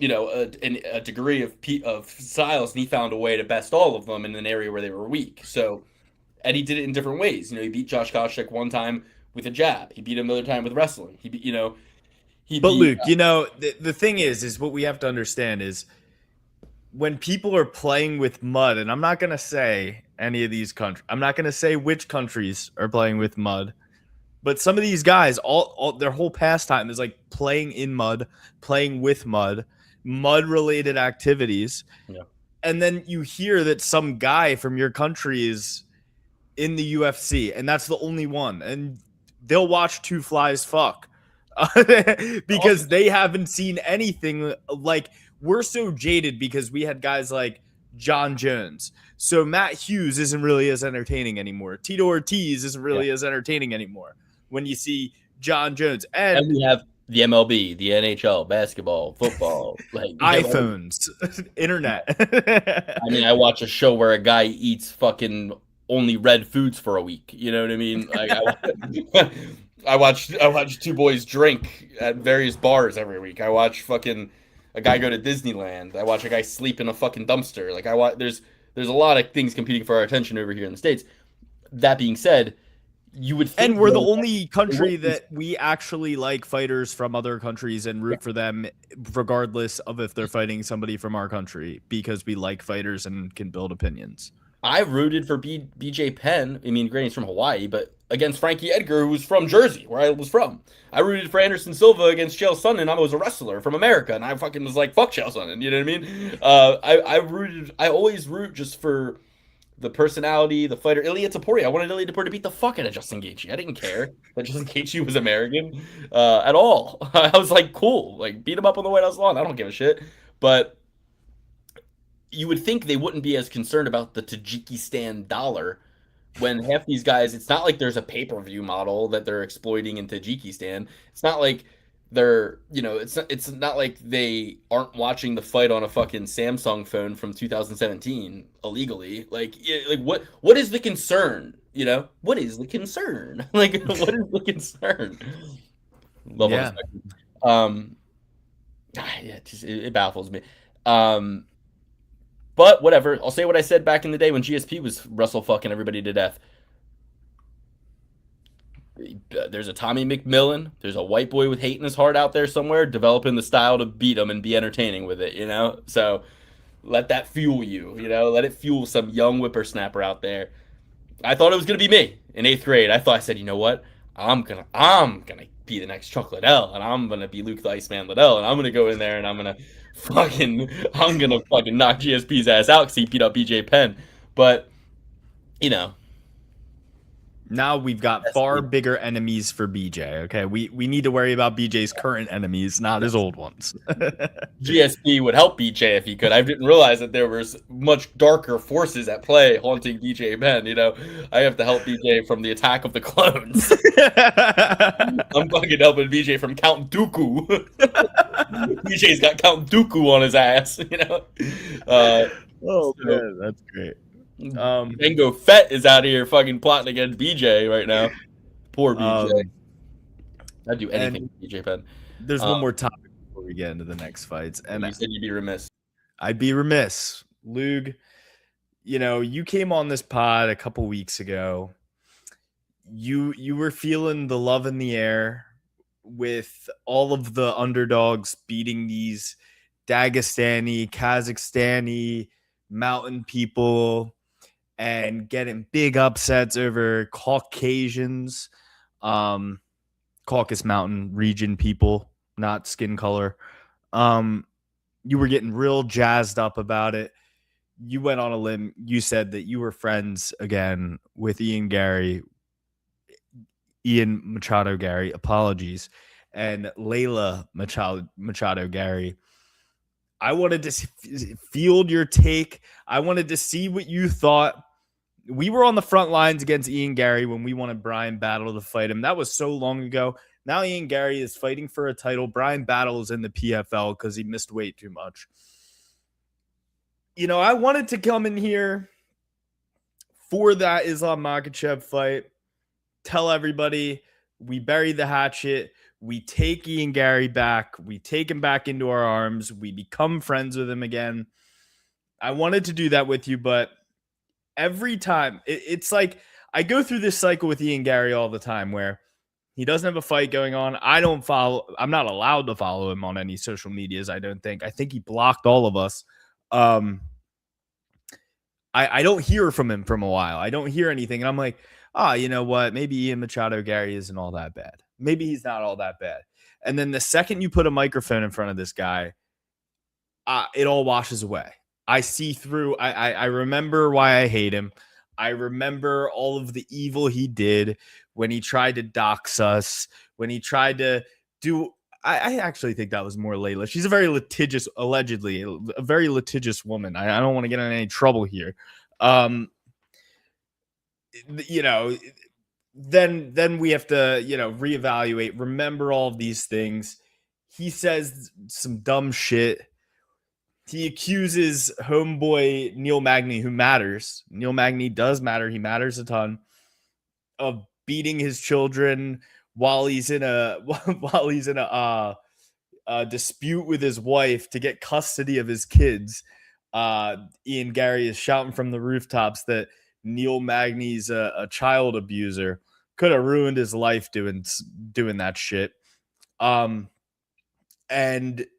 a degree of styles, and he found a way to best all of them in an area where they were weak. So, and he did it in different ways. He beat Josh Koscheck one time with a jab. He beat him another time with wrestling. Luke, the thing is what we have to understand is when people are playing with mud, and I'm not going to say any of these countries, I'm not going to say which countries are playing with mud, but some of these guys, all their whole pastime is like playing in mud, playing with mud related activities. Yeah. And then you hear that some guy from your country is in the UFC, and that's the only one. And they'll watch two flies fuck because they haven't seen anything. Like, we're so jaded because we had guys like John Jones. So Matt Hughes isn't really as entertaining anymore. Tito Ortiz isn't really as entertaining anymore when you see John Jones. And we have the MLB, the NHL, basketball, football, like iPhones, internet. I mean, I watch a show where a guy eats fucking only red foods for a week. You know what I mean? Like, I watch two boys drink at various bars every week. I watch fucking a guy go to Disneyland. I watch a guy sleep in a fucking dumpster. Like, there's a lot of things competing for our attention over here in the States. That being said, you would think, and we're the only country that we actually like fighters from other countries and root for them regardless of if they're fighting somebody from our country, because we like fighters and can build opinions. I rooted for BJ Penn. I mean, granted, he's from Hawaii, but against Frankie Edgar, who was from Jersey, where I was from. I rooted for Anderson Silva against Chael Sonnen. I was a wrestler from America, and I fucking was like, fuck Chael Sonnen. You know what I mean? I always root just for the personality, the fighter. Ilia Topuria. I wanted Ilia Topuria to beat the fuck out of Justin Gaethje. I didn't care that Justin Gaethje was American at all. I was like, cool. Like, beat him up on the White House lawn. I don't give a shit. But you would think they wouldn't be as concerned about the Tajikistan dollar when half these guys, it's not like there's a pay-per-view model that they're exploiting in Tajikistan. It's not like they're, it's not like they aren't watching the fight on a fucking Samsung phone from 2017 illegally. Like what is the concern? What is the concern? Like, what is the concern? Yeah. It baffles me. But whatever. I'll say what I said back in the day when GSP was wrestle fucking everybody to death. There's a Tommy McMillan. There's a white boy with hate in his heart out there somewhere developing the style to beat him and be entertaining with it, So let that fuel you, Let it fuel some young whippersnapper out there. I thought it was going to be me in 8th grade. I said, you know what? I'm gonna be the next Chuck Liddell, and I'm gonna be Luke the Iceman Liddell, and I'm gonna go in there and I'm gonna fucking knock GSP's ass out because he beat up BJ Penn. But now we've got far bigger enemies for BJ. Okay, we need to worry about BJ's current enemies, not his old ones. GSP would help BJ if he could. I didn't realize that there was much darker forces at play haunting BJ Penn. I have to help BJ from the attack of the clones. I'm fucking helping BJ from Count Dooku. BJ's got Count Dooku on his ass. Man, that's great. Django Fett is out here fucking plotting against BJ right now. Poor BJ. I'd do anything for BJ Penn. There's one more topic before we get into the next fights. And you said you'd be remiss. I'd be remiss. Lug, you came on this pod a couple weeks ago. You were feeling the love in the air with all of the underdogs beating these Dagestani, Kazakhstani, mountain people and getting big upsets over Caucasians, Caucasus Mountain region people, not skin color. You were getting real jazzed up about it. You went on a limb. You said that you were friends again with Ian Machado Gary, apologies, and Layla Machado Gary. I wanted to field your take. I wanted to see what you thought. We were on the front lines against Ian Gary when we wanted Brian Battle to fight him. That was so long ago. Now Ian Gary is fighting for a title. Brian Battle is in the PFL because he missed weight too much. I wanted to come in here for that Islam Makhachev fight, tell everybody we bury the hatchet, we take Ian Gary back, we take him back into our arms, we become friends with him again. I wanted to do that with you, but every time, it's like I go through this cycle with Ian Gary all the time where he doesn't have a fight going on. I'm not allowed to follow him on any social medias, I don't think. I think he blocked all of us. I don't hear from him from a while. I don't hear anything. And I'm like, you know what? Maybe Ian Machado Gary isn't all that bad. Maybe he's not all that bad. And then the second you put a microphone in front of this guy, it all washes away. I see through. I remember why I hate him. I remember all of the evil he did when he tried to dox us, when he tried to do. I actually think that was more Layla. She's a very litigious, allegedly, a very litigious woman. I don't want to get in any trouble here. Then we have to, reevaluate, remember all of these things. He says some dumb shit. He accuses homeboy Neil Magny, who matters. Neil Magny does matter. He matters a ton, of beating his children while he's in a dispute with his wife to get custody of his kids. Ian Gary is shouting from the rooftops that Neil Magny's a child abuser. Could have ruined his life doing that shit. And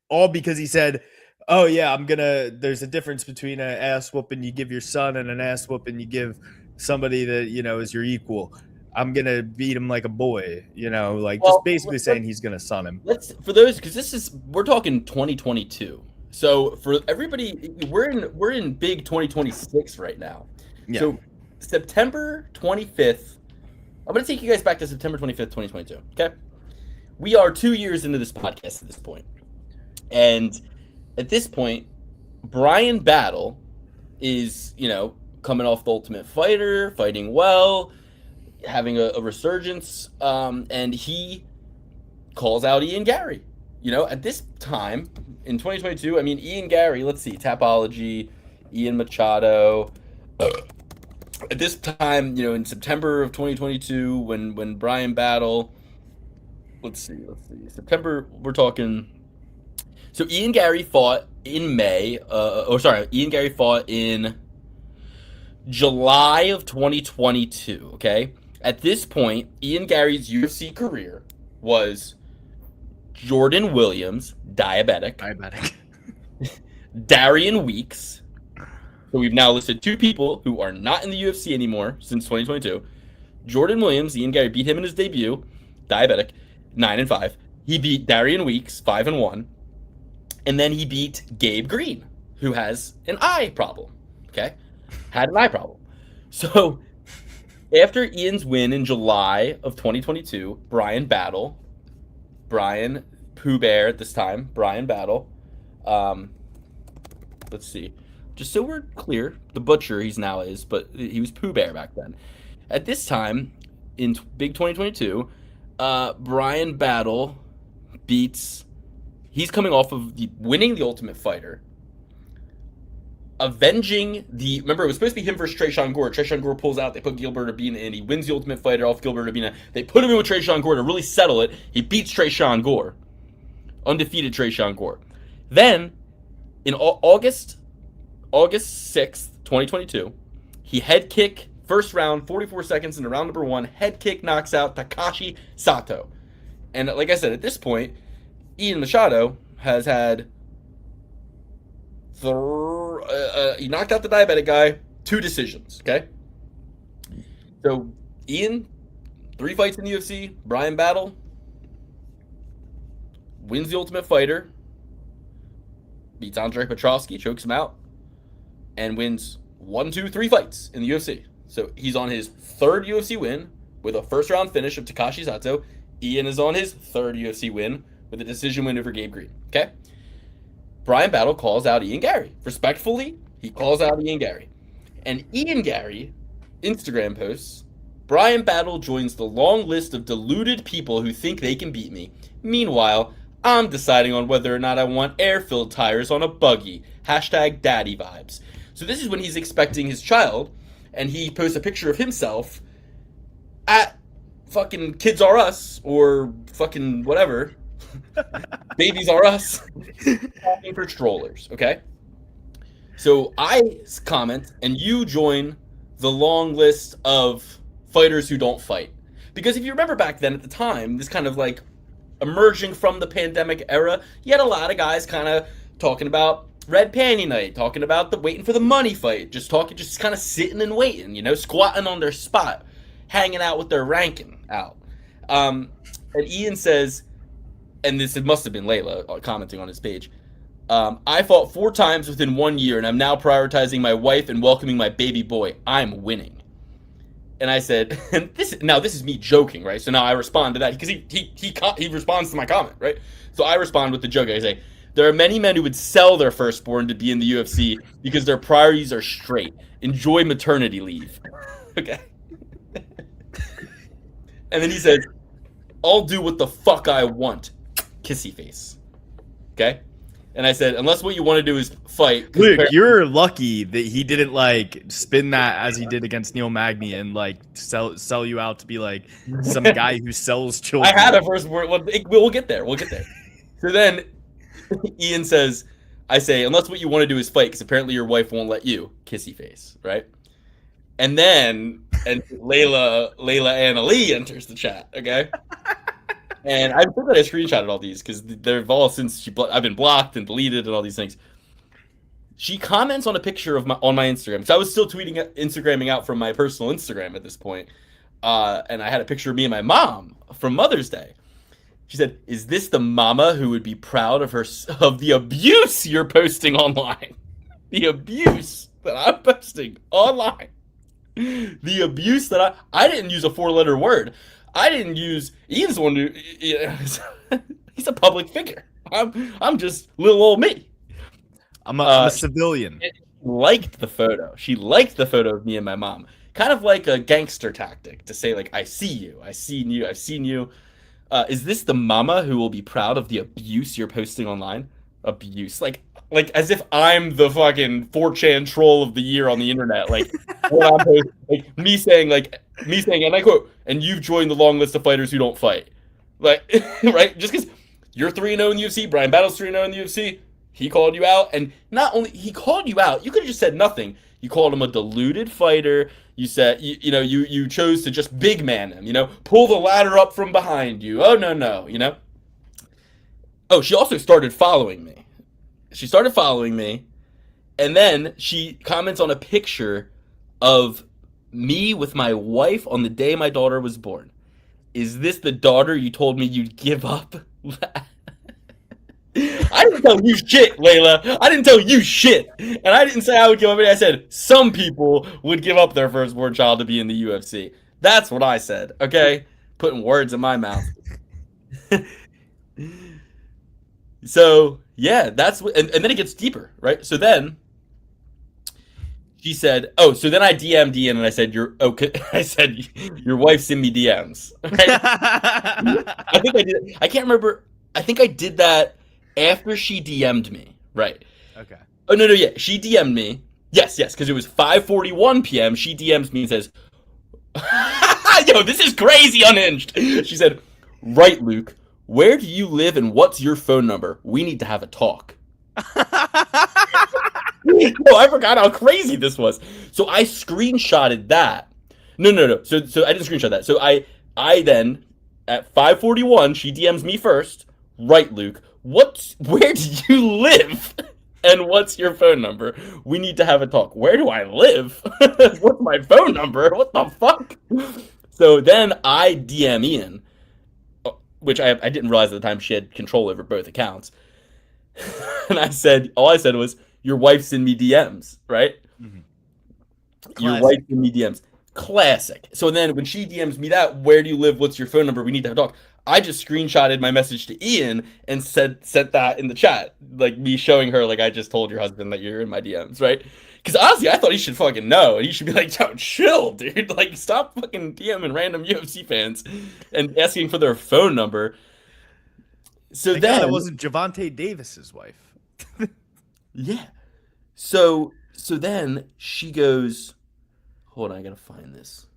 all because he said, oh yeah, there's a difference between an ass whooping you give your son and an ass whooping you give somebody that, is your equal. I'm going to beat him like a boy, just basically saying he's going to son him. Because we're talking 2022. So for everybody, we're in big 2026 right now. Yeah. So September 25th, I'm going to take you guys back to September 25th, 2022. Okay. We are 2 years into this podcast at this point. And at this point, Brian Battle is, coming off the Ultimate Fighter, fighting well, having a resurgence, and he calls out Ian Gary. At this time in 2022, Ian Gary, let's see, Tapology, Ian Machado. At this time, in September of 2022, when Brian Battle, let's see, September, we're talking. So Ian Gary fought in Ian Gary fought in July of 2022, okay? At this point, Ian Gary's UFC career was Jordan Williams, diabetic. Darian Weeks. So we've now listed two people who are not in the UFC anymore since 2022. Jordan Williams, Ian Gary beat him in his debut, diabetic, 9-5. He beat Darian Weeks, 5-1. And then he beat Gabe Green, who has an eye problem, okay? Had an eye problem. So after Ian's win in July of 2022, Brian Pooh Bear at this time, Brian Battle. Let's see. Just so we're clear, the Butcher he's now is, but he was Pooh Bear back then. At this time, in big 2022, Brian Battle beats... He's coming off of winning the Ultimate Fighter, avenging remember, it was supposed to be him versus Tresean Gore. Tresean Gore pulls out, they put Gilbert Urbina in, he wins the Ultimate Fighter off Gilbert Urbina. They put him in with Tresean Gore to really settle it. He beats Tresean Gore. Undefeated Tresean Gore. Then, in August 6th, 2022, he head kick, first round, 44 seconds into round number 1, head kick knocks out Takashi Sato. And like I said, at this point, Ian Machado has had he knocked out the diabetic guy, 2 decisions, okay? So, Ian, 3 fights in the UFC, Brian Battle wins the Ultimate Fighter, beats Andre Petroski, chokes him out, and wins 1, 2, 3 fights in the UFC. So he's on his 3rd UFC win with a first-round finish of Takashi Sato. Ian is on his 3rd UFC win with a decision win over Gabe Green. Okay? Brian Battle calls out Ian Gary. Respectfully, he calls out Ian Gary. And Ian Gary, Instagram posts, Brian Battle joins the long list of deluded people who think they can beat me. Meanwhile, I'm deciding on whether or not I want air-filled tires on a buggy. Hashtag daddy vibes. So this is when he's expecting his child, and he posts a picture of himself at fucking Kids R Us, or fucking whatever. Babies R Us. Talking for strollers, okay? So I comment, and you join the long list of fighters who don't fight. Because if you remember back then at the time, this kind of like emerging from the pandemic era, you had a lot of guys kind of talking about red panty night, talking about the waiting for the money fight, just kind of sitting and waiting, squatting on their spot, hanging out with their ranking out. And Ian says, and this must have been Layla commenting on his page, I fought 4 times within 1 year, and I'm now prioritizing my wife and welcoming my baby boy. I'm winning. And I said, and this is me joking, right? So now I respond to that because he responds to my comment, right? So I respond with the joke. I say, there are many men who would sell their firstborn to be in the UFC because their priorities are straight. Enjoy maternity leave. Okay. And then he says, I'll do what the fuck I want. Kissy face. Okay? And I said, unless what you want to do is fight. Luke, you're lucky that he didn't spin that as he did against Neil Magny and sell you out to be like some guy who sells children. I had a first word. We'll get there. So then Ian says, I say, unless what you want to do is fight, because apparently your wife won't let you. Kissy face, right? And then Layla Anna Lee enters the chat, okay? And I think that I screenshotted all these because they've all since I've been blocked and deleted and all these things. She comments on a picture of on my Instagram. because I was still Instagramming out from my personal Instagram at this point. And I had a picture of me and my mom from Mother's Day. She said, "Is this the mama who would be proud of the abuse you're posting online? The abuse that I'm posting online. The abuse that I didn't use a 4-letter word. I didn't use Ian's one. He's a public figure. I'm just little old me. I'm a civilian." She liked the photo. She liked the photo of me and my mom. Kind of like a gangster tactic to say, I see you. I've seen you. Is this the mama who will be proud of the abuse you're posting online? Abuse. Like as if I'm the fucking 4chan troll of the year on the internet. Me saying, and I quote, and you've joined the long list of fighters who don't fight. Right? Just because you're 3-0 in the UFC, Brian Battle's 3-0 in the UFC, he called you out. And not only he called you out, you could have just said nothing. You called him a deluded fighter. You said, you chose to just big man him, pull the ladder up from behind you. Oh, no, Oh, she also started following me. And then she comments on a picture of me with my wife on the day my daughter was born. Is this the daughter you told me you'd give up? I didn't tell you shit, Layla. I didn't tell you shit. And I didn't say I would give up. I said some people would give up their firstborn child to be in the UFC. That's what I said, okay? Putting words in my mouth. So, yeah, that's what, and then it gets deeper, right? So then she said, so then I DM'd Ian and I said, your wife sent me DMs. Right? I think I did. I can't remember. I think I did that after she DM'd me. Right. Okay. Oh, no, yeah. She DM'd me. Yes, because it was 5:41 p.m. She DMs me and says, yo, this is crazy unhinged. She said, right, Luke, where do you live and what's your phone number? We need to have a talk. No, I forgot how crazy this was. So I screenshotted that. No. So I didn't screenshot that. So I then at 5:41, she DMs me first. Right, Luke. Where do you live? And what's your phone number? We need to have a talk. Where do I live? What's my phone number? What the fuck? So then I DM Ian, which I didn't realize at the time she had control over both accounts. And all I said was, your wife's in me DMs, right? Your Classic. wife's in me DMs. Classic. So then when she DMs me that, where do you live? What's your phone number? We need to have a talk. I just screenshotted my message to Ian and sent that in the chat, like me showing her, like, I just told your husband that you're in my DMs, right? Because honestly, I thought he should fucking know, and he should be like, "Yo, chill, dude. Like, stop fucking DMing random UFC fans and asking for their phone number." So Thank God then it wasn't Javante Davis's wife. yeah. So then she goes, hold on, I gotta find this.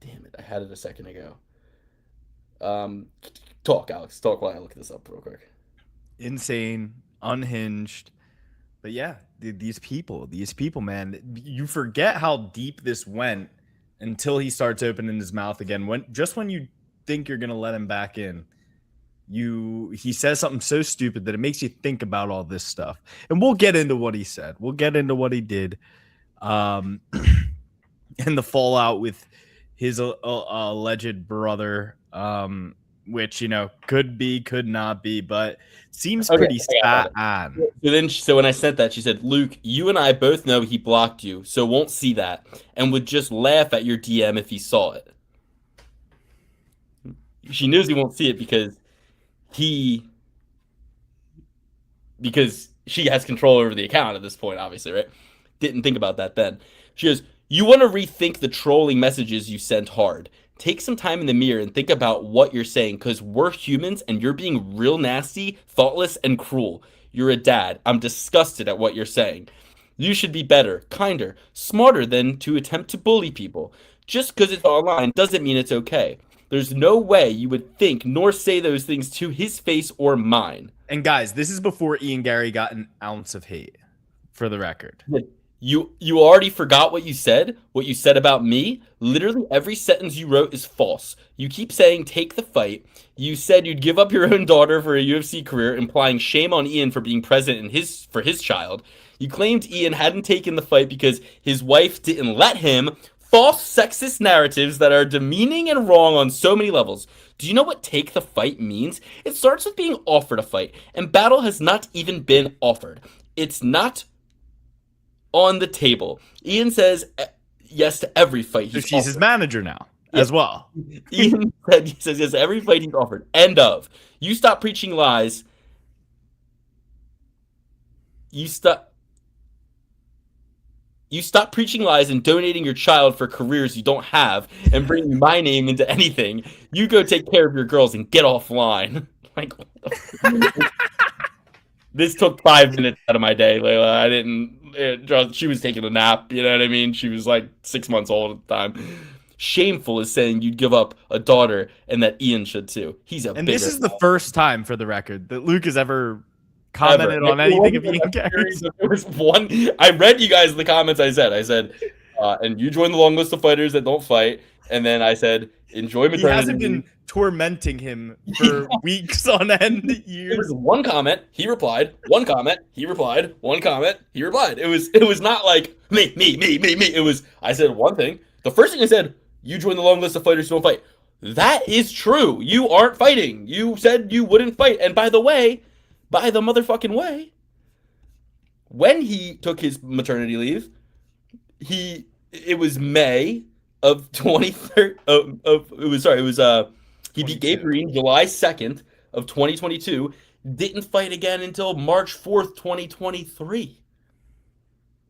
Damn it, I had it a second ago. Talk, Alex. Talk while I look this up real quick. Insane, unhinged. But yeah, these people, man, you forget how deep this went until he starts opening his mouth again. When you think you're gonna let him back in, he says something so stupid that it makes you think about all this stuff. And we'll get into what he said. We'll get into what he did, and the fallout with his alleged brother, which could be, could not be, but seems pretty spot on. So when I sent that, she said, "Luke, you and I both know he blocked you, so won't see that, and would just laugh at your DM if he saw it." She knows he won't see it because she has control over the account at this point, obviously, right? Didn't think about that then. She goes, "You want to rethink the trolling messages you sent hard. Take some time in the mirror and think about what you're saying, because we're humans and you're being real nasty, thoughtless, and cruel. You're a dad. I'm disgusted at what you're saying. You should be better, kinder, smarter than to attempt to bully people. Just because it's online doesn't mean it's okay. There's no way you would think nor say those things to his face or mine." And guys, this is before Ian Gary got an ounce of hate, for the record. You already forgot what you said about me? Literally every sentence you wrote is false. You keep saying take the fight. You said you'd give up your own daughter for a UFC career, implying shame on Ian for being present for his child. You claimed Ian hadn't taken the fight because his wife didn't let him. False sexist narratives that are demeaning and wrong on so many levels. Do you know what take the fight means? It starts with being offered a fight, and battle has not even been offered. It's not on the table. Ian says yes to every fight. She's his manager now, as well. Ian says yes to every fight he's offered. End of. You stop preaching lies. You stop preaching lies and donating your child for careers you don't have and bringing my name into anything. You go take care of your girls and get offline. Like, this took 5 minutes out of my day, Layla. She was taking a nap, you know what I mean? She was like 6 months old at the time. Shameful is saying you'd give up a daughter and that Ian should too. And this is the first time, for the record, that Luke has ever commented on anything of Ian Gary's. There was one. I read you guys the comments. I said, and you join the long list of fighters that don't fight. And then I said, enjoy maternity. He hasn't been tormenting him for weeks on end, years. There was one comment. He replied. One comment. He replied. One comment. He replied. It was not like me. It was. I said one thing. The first thing I said, you join the long list of fighters who don't fight. That is true. You aren't fighting. You said you wouldn't fight. And by the motherfucking way, when he took his maternity leave, it was May of 23rd he beat Gabe Green July 2nd of 2022, didn't fight again until March 4th, 2023.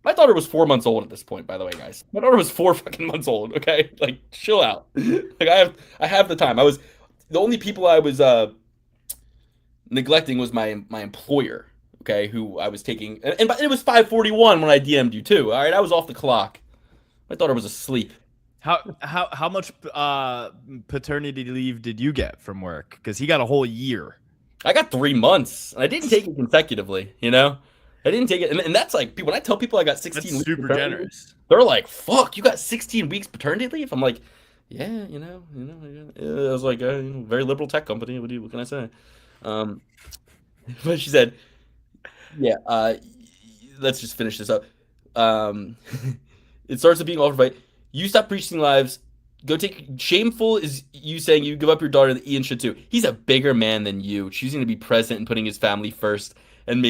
My daughter was 4 months old at this point, by the way, guys. My daughter was 4 fucking months old, okay? Like, chill out. Like, I have the time. The only people I was neglecting was my employer, okay, who I was taking, and it was 5:41 when I DM'd you too. All right, I was off the clock. My daughter was asleep. How much paternity leave did you get from work? Because he got a whole year. I got 3 months, and I didn't take it consecutively. I didn't take it, and that's like, when I tell people I got 16 That's weeks, super generous. They're like, "Fuck, you got 16 weeks paternity leave?" I'm like, "Yeah, I was like, very liberal tech company. What can I say?" But she said, "Yeah, let's just finish this up." It starts with being offered by, you stop preaching lies Go take shameful is you saying you give up your daughter that Ian should too. He's a bigger man than you, choosing to be present and putting his family first and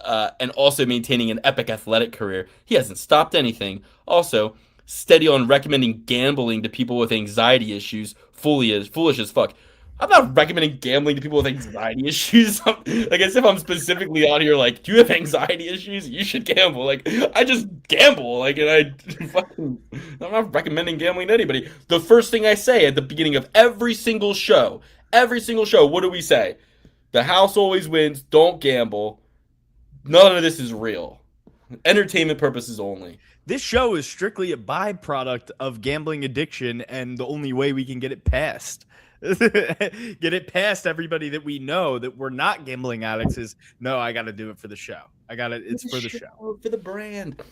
and also maintaining an epic athletic career. He hasn't stopped anything. Also, steady on recommending gambling to people with anxiety issues. Foolish as fuck. I'm not recommending gambling to people with anxiety issues. Like as if I'm specifically out here like, do you have anxiety issues? You should gamble. Like I just gamble. Like and I'm not recommending gambling to anybody. The first thing I say at the beginning of every single show, what do we say? The house always wins. Don't gamble. None of this is real. Entertainment purposes only. This show is strictly a byproduct of gambling addiction, and the only way we can get it past. Get it past everybody that we know that we're not gambling addicts is no, I got to do it for the show. It's for the show. For the brand.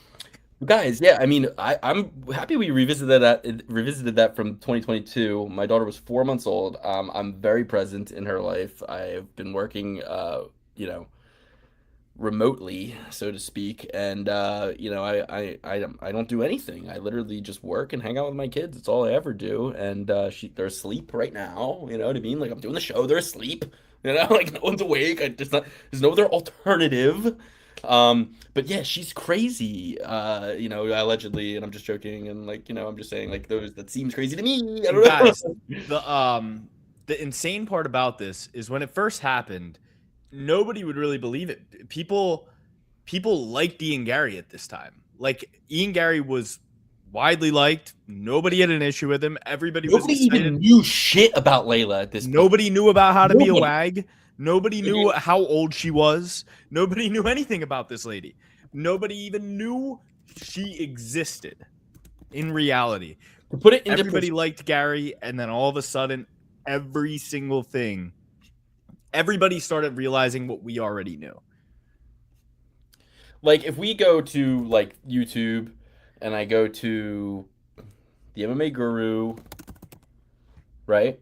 Guys, yeah, I mean, I'm happy we revisited that from 2022. My daughter was 4 months old. I'm very present in her life. I've been working, remotely, so to speak, and I don't do anything. I literally just work and hang out with my kids. It's all I ever do. And they're asleep right now. You know what I mean? Like I'm doing the show, they're asleep. You know, like no one's awake. There's no other alternative. But yeah, she's crazy. Allegedly, and I'm just joking, and I'm just saying that seems crazy to me. I don't know. Guys, the insane part about this is when it first happened, nobody would really believe it. People liked Ian Gary at this time. Like Ian Gary was widely liked. Nobody had an issue with him. Nobody even knew shit about Layla at this point. Nobody knew about how to be a wag. Nobody knew how old she was. Nobody knew anything about this lady. Nobody even knew she existed in reality. To put it into everybody liked Gary, and then all of a sudden, every single thing, everybody started realizing what we already knew. Like if we go to like YouTube and I go to the MMA Guru, right?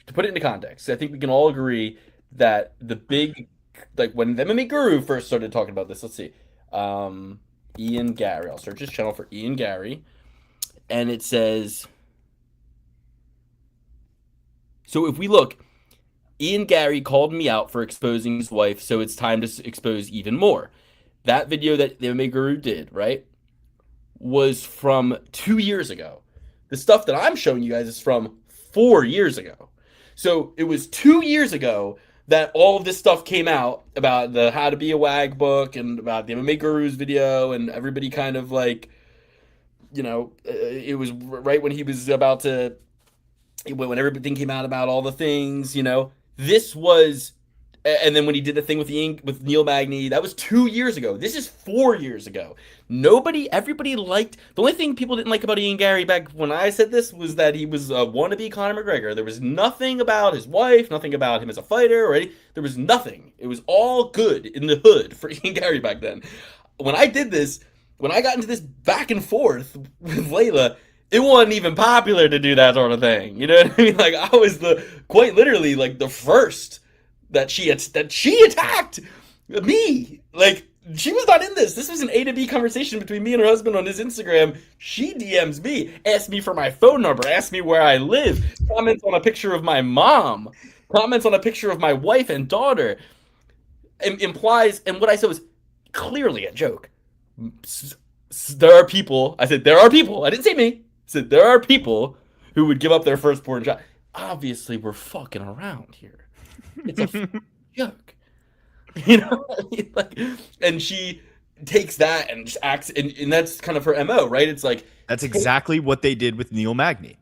To put it into context, I think we can all agree that the big, like when the MMA Guru first started talking about this, let's see, Ian Gary. I'll search his channel for Ian Gary, and it says. So if we look, Ian Gary called me out for exposing his wife, so it's time to expose even more. That video that the MMA Guru did, right, was from 2 years ago. The stuff that I'm showing you guys is from 4 years ago. So it was 2 years ago that all of this stuff came out about the How to Be a Wag book and about the MMA Guru's video, and everybody kind of like, it was right when he was about to, when everything came out about all the things, this was, and then when he did the thing with Neil Magny, that was 2 years ago. This is 4 years ago. Everybody liked, the only thing people didn't like about Ian Gary back when I said this was that he was a wannabe Conor McGregor. There was nothing about his wife, nothing about him as a fighter, there was nothing. It was all good in the hood for Ian Gary back then. When I did this, when I got into this back and forth with Layla, it wasn't even popular to do that sort of thing. You know what I mean? Like I was quite literally like the first that she attacked me. Like she was not in this. This was an A to B conversation between me and her husband on his Instagram. She DMs me, asked me for my phone number, asked me where I live, comments on a picture of my mom, comments on a picture of my wife and daughter, implies, and what I said was clearly a joke. There are people, I said, there are people, I didn't say me, I said, there are people who would give up their firstborn child. Obviously, we're fucking around here. It's a joke. And she takes that and just acts, and that's kind of her MO, right? It's like that's exactly what they did with Neil Magny.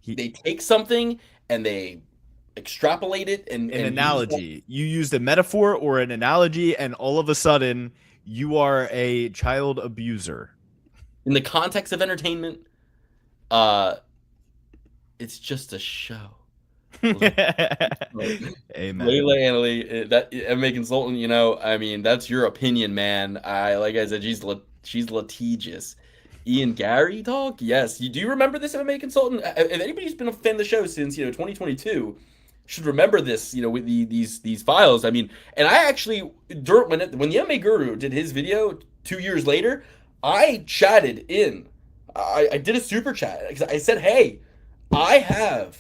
They take something and they extrapolate it and an analogy. You used a metaphor or an analogy, and all of a sudden you are a child abuser. In the context of entertainment, it's just a show. Amen. Layla Annalie, that MMA consultant, I mean, that's your opinion, man. Like I said, she's litigious. Ian Gary talk? Yes. Do you remember this MMA consultant? If anybody's been a fan of the show since 2022, should remember this, with these files. I mean, and I actually when the MMA Guru did his video 2 years later, I chatted in I did a super chat. I said, hey, I have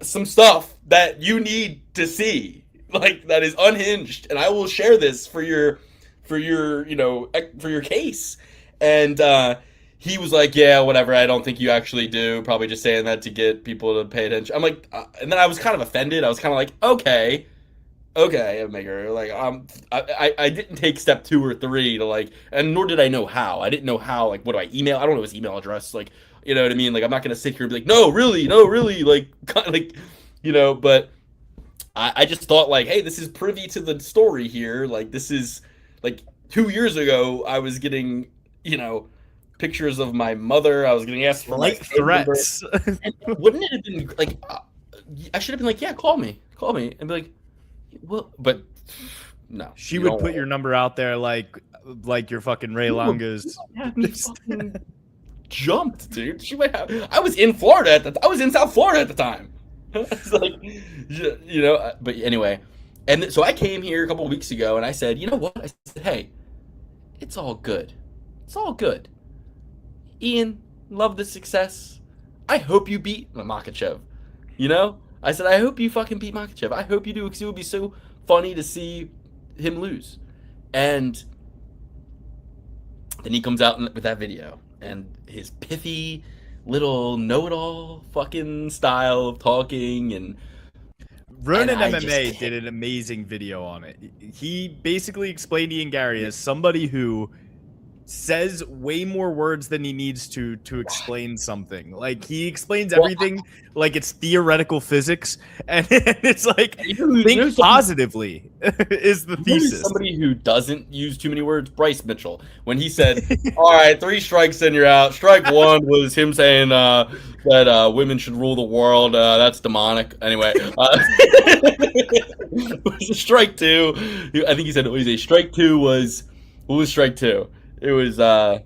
some stuff that you need to see, like that is unhinged, and I will share this for your for your case. And he was like, yeah, whatever. I don't think you actually do. Probably just saying that to get people to pay attention. I'm like, and then I was kind of offended. I was kind of like, okay, maker. Like, I didn't take step 2 or 3 to like, and nor did I know how. I didn't know how. Like, what do I email? I don't know his email address. Like, you know what I mean? Like, I'm not gonna sit here and be like, no, really, like, like, But I just thought like, hey, this is privy to the story here. Like, this is like 2 years ago. I was getting, pictures of my mother. I was getting asked for light threats. And wouldn't it have been like, I should have been like, yeah, call me, and be like, well, but no. She would put your number out there like your fucking Ray Longo's. Jumped, dude. She might have. I was in Florida I was in South Florida at the time. It's like, But anyway, and so I came here a couple of weeks ago, and I said, you know what? I said, hey, it's all good. It's all good. Ian, love the success. I hope you beat Makhachev. I said, I hope you fucking beat Makhachev. I hope you do, because it would be so funny to see him lose. And then he comes out with that video, and his pithy little know-it-all fucking style of talking, and Ronin MMA did an amazing video on it. He basically explained Ian Gary as somebody who says way more words than he needs to explain something. Like, he explains everything like it's theoretical physics, and it's like, think positively is the thesis. Somebody who doesn't use too many words, Bryce Mitchell, when he said, all right, 3 strikes and you're out. Strike 1 was him saying that women should rule the world. That's demonic. Anyway, strike 2, I think he said, strike 2 was, what was strike 2? It was, but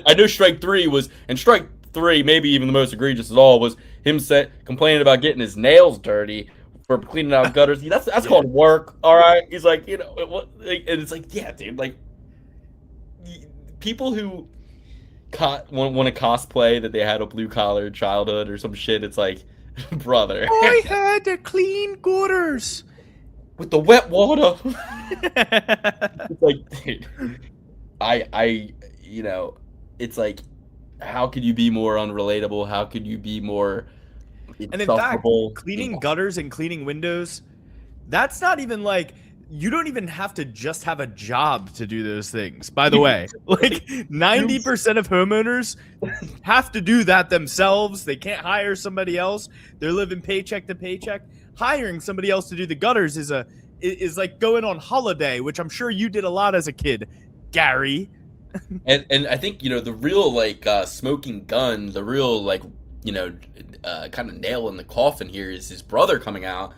I know strike 3 was, and strike 3, maybe even the most egregious of all, was him complaining about getting his nails dirty for cleaning out gutters. That's called work, all right? He's like, and it's like, yeah, dude, like, people who want to cosplay that they had a blue-collar childhood or some shit, it's like, brother. I had to clean gutters. With the wet water. It's like, dude. It's like, how could you be more unrelatable? How could you be more insufferable? And in fact, cleaning gutters and cleaning windows, that's not even like, you don't even have to just have a job to do those things. By the way, like 90% of homeowners have to do that themselves. They can't hire somebody else. They're living paycheck to paycheck. Hiring somebody else to do the gutters is like going on holiday, which I'm sure you did a lot as a kid, Gary. and I think, the real, like, smoking gun, the real, like, kind of nail in the coffin here is his brother coming out,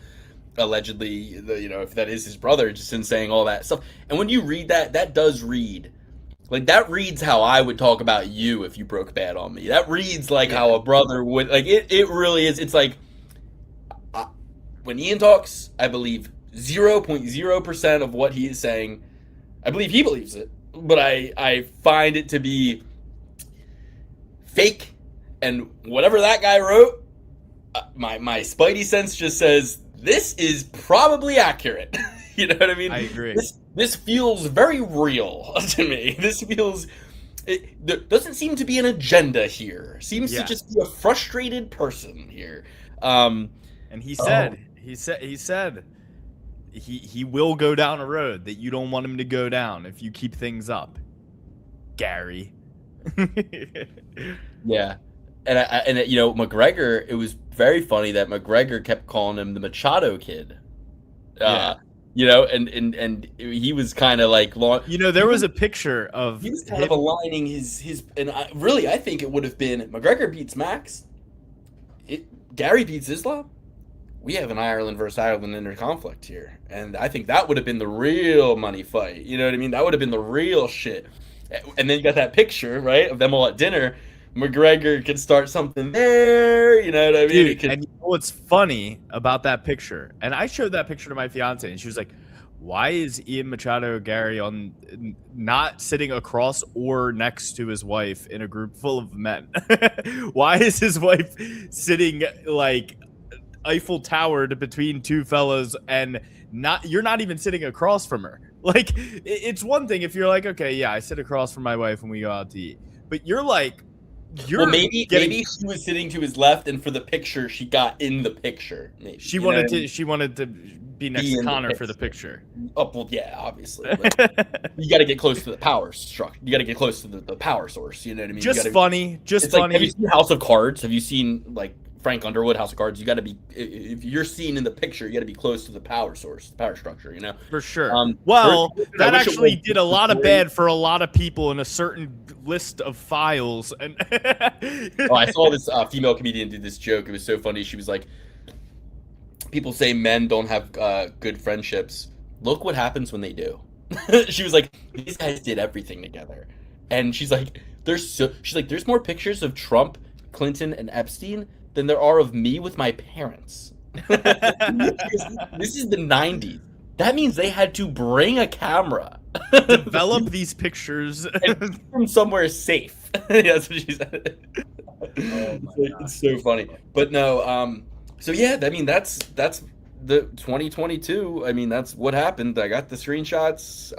allegedly, if that is his brother, just in saying all that stuff. And when you read that does read, like, that reads how I would talk about you if you broke bad on me. That reads like how a brother would, like, it really is. It's like, when Ian talks, I believe 0.0% of what he is saying. I believe he believes it. But I find it to be fake, and whatever that guy wrote, my spidey sense just says this is probably accurate. You know what I mean? I agree. This feels very real to me. This feels, there doesn't seem to be an agenda here. Seems to just be a frustrated person here. And he said he will go down a road that you don't want him to go down if you keep things up, Gary. Yeah. And McGregor, it was very funny that McGregor kept calling him the Machado kid. And he was kind of like, there was a picture of he was kind of aligning his and I think it would have been McGregor beats Max, Gary beats Islam. We have an Ireland versus Ireland interconflict here. And I think that would have been the real money fight. You know what I mean? That would have been the real shit. And then you got that picture, right, of them all at dinner. McGregor could start something there. You know what I mean? Dude, and what's funny about that picture, and I showed that picture to my fiance, and she was like, why is Ian Machado Gary not sitting across or next to his wife in a group full of men? Why is his wife sitting like Eiffel Towered between two fellas and you're not even sitting across from her? Like, it's one thing if you're like, okay, yeah, I sit across from my wife when we go out to eat, but you're like, well, maybe she was sitting to his left, and for the picture, she got in the picture. Maybe. She wanted to be next to Connor for the picture. Oh, well, yeah, obviously. You got to get close to the power structure. You got to get close to the power source. You know what I mean? Just funny. Like, have you seen House of Cards? Have you seen like Frank Underwood, House of Cards? You got to be, if you're seen in the picture, you got to be close to the power source, the power structure. You know, for sure. That actually did a lot of bad for a lot of people in a certain list of files. And I saw this female comedian do this joke. It was so funny. She was like, people say men don't have good friendships. Look what happens when they do. She was like, these guys did everything together. And she's like, there's more pictures of Trump, Clinton, and Epstein than there are of me with my parents. This is the 90s. That means they had to bring a camera. Develop these pictures. And from somewhere safe. Yeah, that's what she said. It's so funny. But no, so yeah, I mean that's the 2022. I mean that's what happened. I got the screenshots.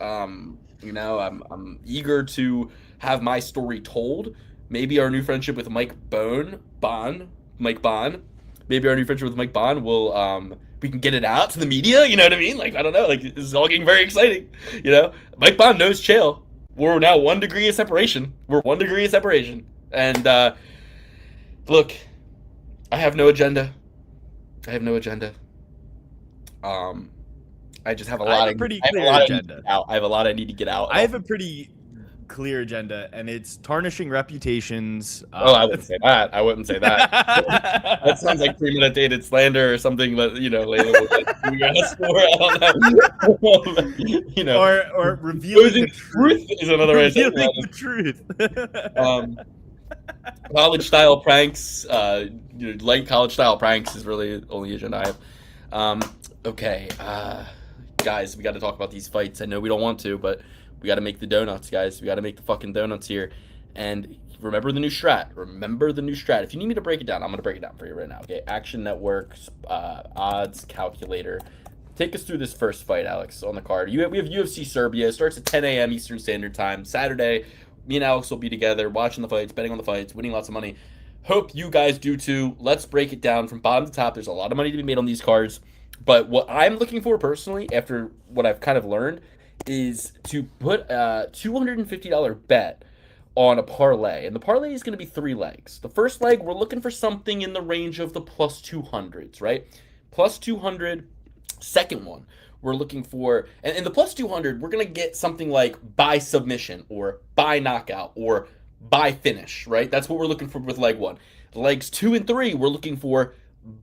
You know, I'm eager to have my story told. Maybe our new friendship with Mike Bond. Maybe our new friendship with Mike Bond will we can get it out to the media. You know what I mean? Like I don't know. Like this is all getting very exciting. You know, Mike Bond knows Chael. We're now 1 degree of separation. And look, I have no agenda. I just have a lot of pretty clear agenda. I have a lot I need to get out. I have a pretty clear agenda, and it's tarnishing reputations. I wouldn't say that. That sounds like premeditated slander or something that, you know, Layla would ask for. I don't know. You know, or revealing the truth is another way of saying the truth. College style pranks, light college style pranks is really the only agenda I have. Okay, guys, we got to talk about these fights. I know we don't want to, but we got to make the donuts, guys. We got to make the fucking donuts here. And remember the new strat. If you need me to break it down, I'm going to break it down for you right now. Okay, Action Network's odds calculator. Take us through this first fight, Alex, on the card. We have UFC Serbia. It starts at 10 a.m. Eastern Standard Time. Saturday, me and Alex will be together, watching the fights, betting on the fights, winning lots of money. Hope you guys do too. Let's break it down from bottom to top. There's a lot of money to be made on these cards. But what I'm looking for personally, after what I've kind of learned, is to put a $250 bet on a parlay. And the parlay is going to be 3 legs. The first leg, we're looking for something in the range of the plus 200s, right? Plus 200. Second one, we're looking for, and in the plus 200, we're going to get something like by submission or by knockout or by finish, right? That's what we're looking for with leg 1. Legs 2 and 3, we're looking for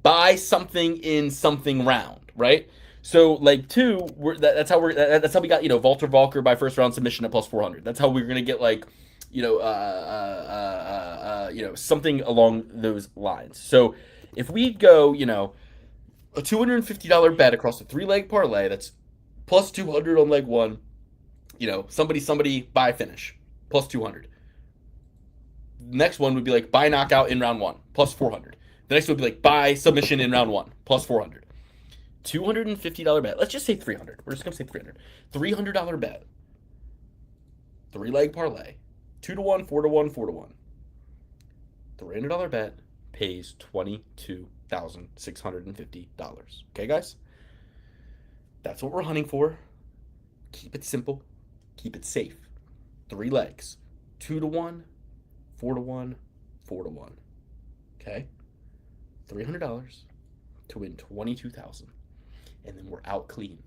by something in something round, right? So leg 2, that's how we got, Walter Volker by first round submission at plus 400. That's how we're gonna get something along those lines. So if we go, a $250 bet across a 3-leg parlay, that's plus 200 on leg 1. Somebody by finish plus 200. Next one would be like by knockout in round 1 plus 400. The next one would be like by submission in round 1 plus 400. $250 bet. Let's just say 300. We're just going to say 300. $300 bet. 3-leg parlay. 2-1, 4-1, 4-1. $300 bet pays $22,650. Okay, guys? That's what we're hunting for. Keep it simple. Keep it safe. 3 legs. 2-1, 4-1, 4-1. Okay? $300 to win $22,000. And then we're out clean.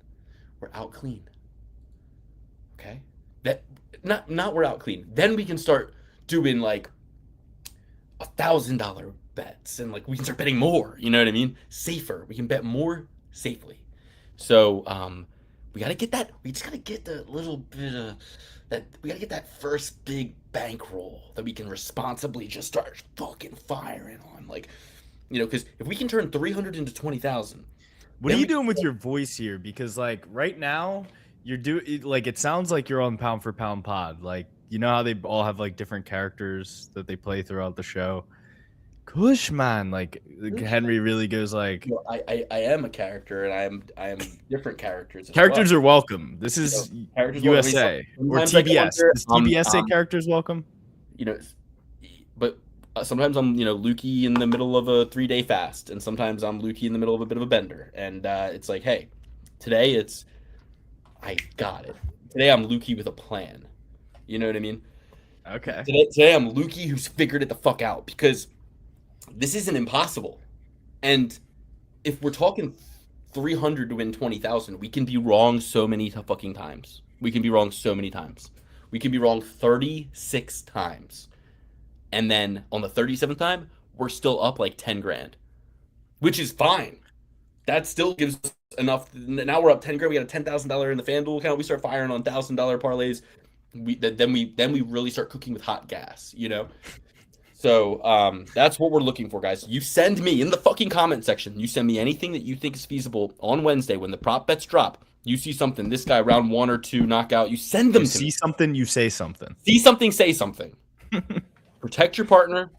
Okay? That not we're out clean. Then we can start doing like $1,000 bets and like we can start betting more. You know what I mean? Safer. We can bet more safely. So we gotta get that. We just gotta get the little bit of that. We gotta get that first big bankroll that we can responsibly just start fucking firing on. Like, because if we can turn 300 into 20,000. What are you doing with your voice here? Because like right now, you're doing like it sounds like you're on Pound for Pound Pod. Like you know how they all have like different characters that they play throughout the show. Cushman, like Henry really goes like You know, I am a character, and I am different characters. As characters well. are welcome. This is Characters USA or sometimes I go TBS. under, Does TBS say characters welcome? You know, but sometimes I'm Lukey in the middle of a 3-day fast, and sometimes I'm Lukey in the middle of a bit of a bender, and it's like, hey, today I got it. Today I'm Lukey with a plan. You know what I mean? Okay. Today I'm Lukey who's figured it the fuck out, because this isn't impossible. And if we're talking 300 to win 20,000, we can be wrong so many fucking times. We can be wrong so many times. We can be wrong 36 times. And then on the 37th time, we're still up like 10 grand, which is fine. That still gives us enough. Now we're up 10 grand. We got a $10,000 in the FanDuel account. We start firing on $1,000 parlays. Then we really start cooking with hot gas, you know? So that's what we're looking for, guys. You send me in the fucking comment section. You send me anything that you think is feasible on Wednesday when the prop bets drop. You see something, this guy round 1 or 2 knockout. You send them to me. See something, you say something. See something, say something. Protect your partner.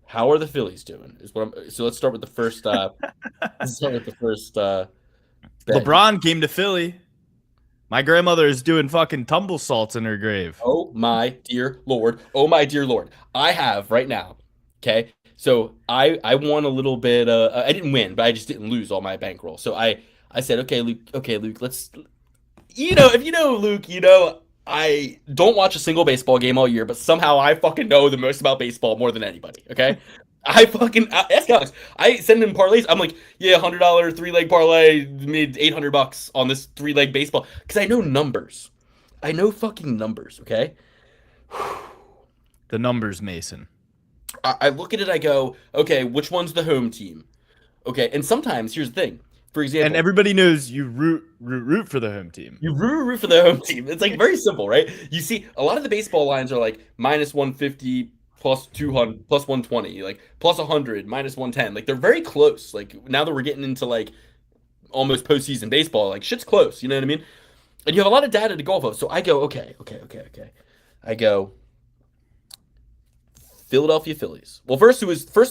How are the Phillies doing? So let's start with the first. Bet. LeBron came to Philly. My grandmother is doing fucking tumble salts in her grave. Oh my dear Lord. Oh my dear Lord. I have right now. Okay. So I won a little bit. I didn't win, but I just didn't lose all my bankroll. So I said, okay, Luke, let's. If you know Luke, I don't watch a single baseball game all year, but somehow I fucking know the most about baseball more than anybody. Okay. Ask Alex. I send him parlays. I'm like, yeah, $100 3-leg parlay, made $800 on this 3-leg baseball, because I know numbers. I know fucking numbers. Okay. The numbers, Mason. I look at it. I go, okay, which one's the home team? Okay, and sometimes here's the thing. For example, and everybody knows you root for the home team. You root for the home team. It's like very simple, right? You see, a lot of the baseball lines are like -150. Plus 200, plus 120, like plus 100, -110. Like they're very close. Like now that we're getting into like almost postseason baseball, like shit's close. You know what I mean? And you have a lot of data to go off of. So I go, okay. I go Philadelphia Phillies. Well, first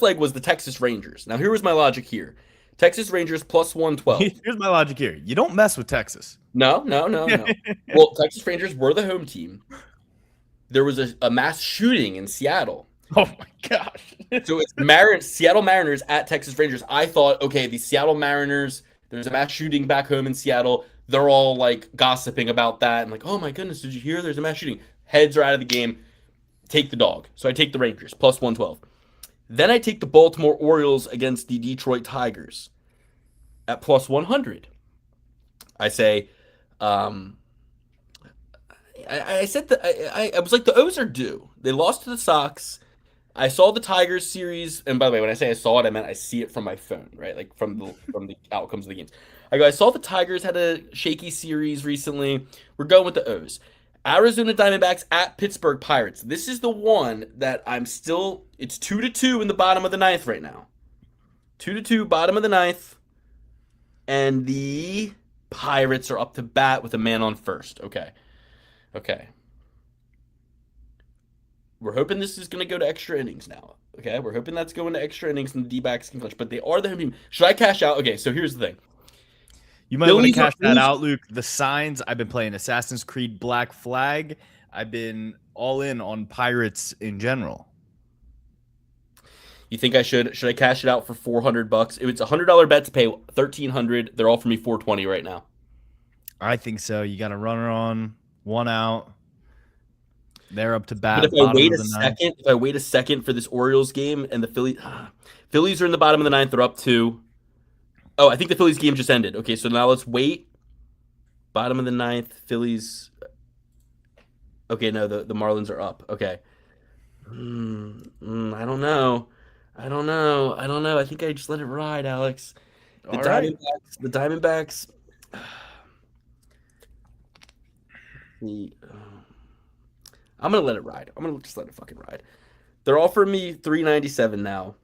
leg was the Texas Rangers. Now here was my logic here. Texas Rangers plus 112. Here's my logic here. You don't mess with Texas. No. Well, Texas Rangers were the home team. There was a mass shooting in Seattle. Oh my gosh. So it's Seattle Mariners at Texas Rangers. I thought, okay, the Seattle Mariners, there's a mass shooting back home in Seattle. They're all like gossiping about that. And like, oh my goodness, did you hear there's a mass shooting? Heads are out of the game. Take the dog. So I take the Rangers, plus 112. Then I take the Baltimore Orioles against the Detroit Tigers at plus 100. I say, I said that I was like, the O's are due. They lost to the Sox. I saw the Tigers series, and by the way, when I say I saw it, I meant I see it from my phone, right? Like from the outcomes of the games. I saw the Tigers had a shaky series recently. We're going with the O's. Arizona Diamondbacks at Pittsburgh Pirates. This is the one that it's 2-2 in the bottom of the ninth right now. 2-2, bottom of the ninth. And the Pirates are up to bat with a man on first. Okay. We're hoping this is going to go to extra innings now. Okay. We're hoping that's going to extra innings and the D-backs can clutch. But they are the home team. Should I cash out? Okay, so here's the thing. You might want to cash that out, Luke. The signs, I've been playing Assassin's Creed Black Flag. I've been all in on Pirates in general. You think I should I cash it out for $400? If it's a $100 bet to pay $1,300, they're all for me $420 right now. I think so. You got a runner on, 1 out. They're up to bat. But if I wait a second for this Orioles game and the Phillies are in the bottom of the ninth, they're up 2. Oh, I think the Phillies game just ended. Okay, so now let's wait. Bottom of the ninth, Phillies. Okay, no, the Marlins are up. Okay. I don't know. I think I just let it ride, Alex. The Diamondbacks. I'm gonna let it ride. I'm gonna just let it fucking ride. They're offering me $397 now.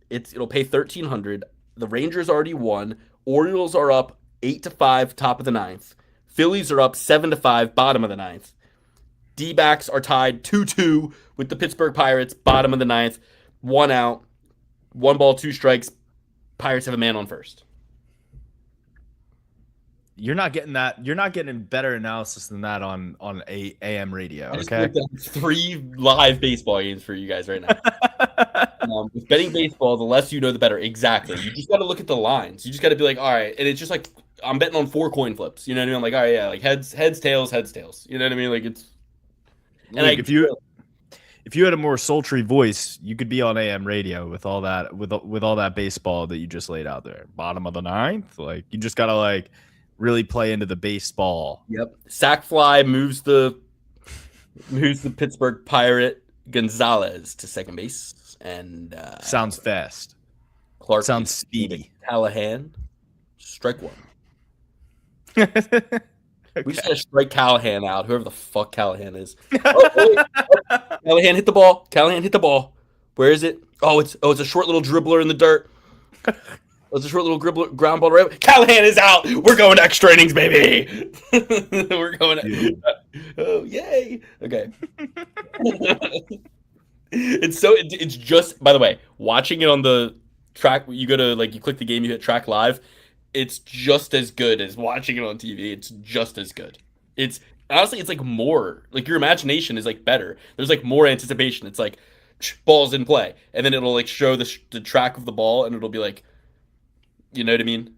It'll pay $1,300. The Rangers already won. Orioles are up 8-5, top of the ninth. Phillies are up 7-5, bottom of the ninth. D-backs are tied 2-2 with the Pittsburgh Pirates, bottom of the ninth. 1 out, 1 ball, 2 strikes. Pirates have a man on first. You're not getting that. You're not getting better analysis than that on AM radio. Okay. 3 live baseball games for you guys right now. With betting baseball, the less you know, the better. Exactly. You just got to look at the lines. You just got to be like, all right. And it's just like, I'm betting on 4 coin flips. You know what I mean? I'm like, all right, yeah, like heads, tails. You know what I mean? Like it's. And Luke, if you had a more sultry voice, you could be on AM radio with all that with all that baseball that you just laid out there. Bottom of the ninth, like you just gotta like really play into the baseball. Yep. Sack fly moves the Pittsburgh Pirate Gonzalez to second base, and sounds fast. Clark sounds speedy. Callahan, strike 1. We just gotta strike Callahan out, whoever the fuck Callahan is. Callahan hit the ball. Where is it? Oh, it's a short little dribbler in the dirt. It's a short little ground ball. Right. Callahan is out. We're going to extra innings, baby. We're going. Oh, yay! Okay. It's just. By the way, watching it on the track, you go to you click the game, you hit track live. It's just as good as watching it on TV. It's just as good. It's honestly, it's more your imagination is better. There's more anticipation. It's ball's in play, and then it'll show the track of the ball, and it'll be you know what I mean?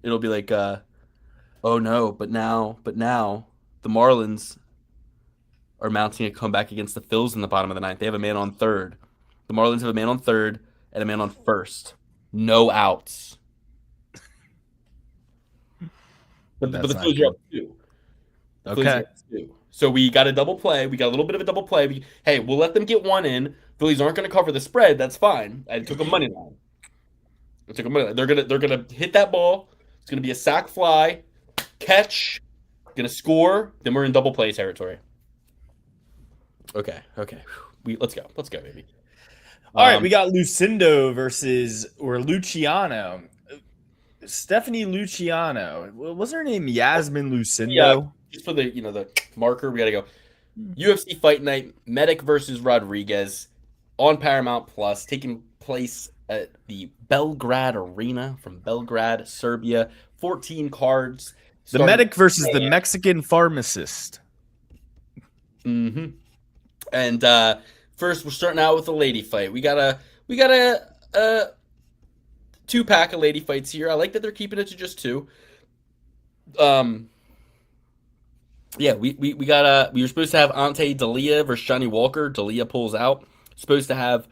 It'll be oh no, but now the Marlins are mounting a comeback against the Phils in the bottom of the ninth. They have a man on third. The Marlins have a man on third and a man on first. No outs. But the Phillies are up 2. Okay. So we got a double play. We got a little bit of a double play. We'll let them get 1 in. Phillies aren't going to cover the spread. That's fine. I took a money line. They're gonna hit that ball. It's gonna be a sack fly, catch, gonna score. Then we're in double play territory. Okay. Let's go, baby. All right, we got Luciano versus Luciano. Stephanie Luciano. Was her name Yasmin Lucindo? Yeah, just for the marker, we gotta go. UFC Fight Night, Medic versus Rodriguez on Paramount Plus, taking place at the Belgrade Arena from Belgrade, Serbia. 14 cards. The Medic versus the Mexican pharmacist. Mm-hmm. And first, we're starting out with a lady fight. We got a 2-pack of lady fights here. I like that they're keeping it to just 2. Yeah, we were supposed to have Ante Dalia versus Johnny Walker. Dalia pulls out. Supposed to have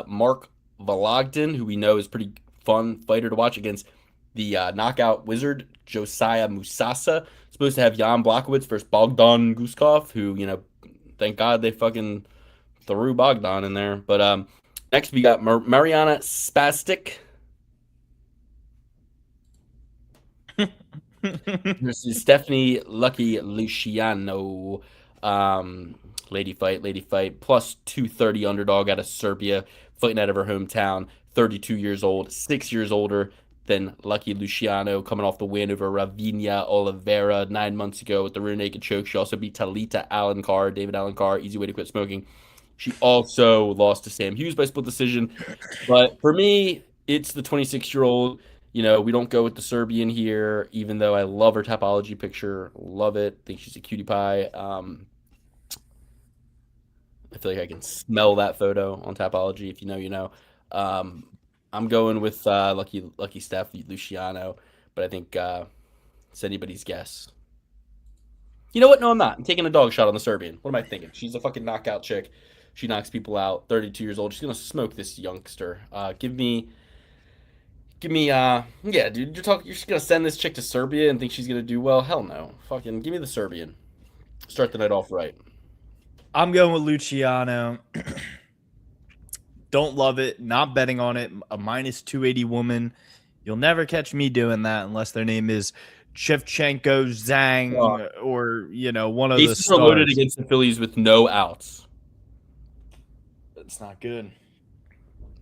Mark Vologden, who we know is pretty fun fighter to watch, against the knockout wizard Josiah Musasa. Supposed to have Jan Blachowicz versus Bogdan Guskov, who thank God they fucking threw Bogdan in there. But next we got Mariana Spastic versus Stephanie Lucky Luciano. Lady fight, plus 230 underdog out of Serbia, fighting out of her hometown, 32 years old, 6 years older than Lucky Luciano, coming off the win over Ravinia Oliveira 9 months ago with the rear naked choke. She also beat David Alencar, easy way to quit smoking. She also lost to Sam Hughes by split decision. But for me, it's the 26-year-old. We don't go with the Serbian here, even though I love her Tapology picture. Love it. Think she's a cutie pie. I feel like I can smell that photo on Tapology. If you know, you know. I'm going with Lucky Steph Luciano, but I think it's anybody's guess. You know what? No, I'm not. I'm taking a dog shot on the Serbian. What am I thinking? She's a fucking knockout chick. She knocks people out. 32 years old. She's gonna smoke this youngster. Give me. Yeah, dude. You're just gonna send this chick to Serbia and think she's gonna do well? Hell no. Fucking give me the Serbian. Start the night off right. I'm going with Luciano. Don't love it. Not betting on it. A minus 280 woman. You'll never catch me doing that unless their name is Shevchenko, Zhang, or one of the stars. Loaded against the Phillies with no outs. That's not good.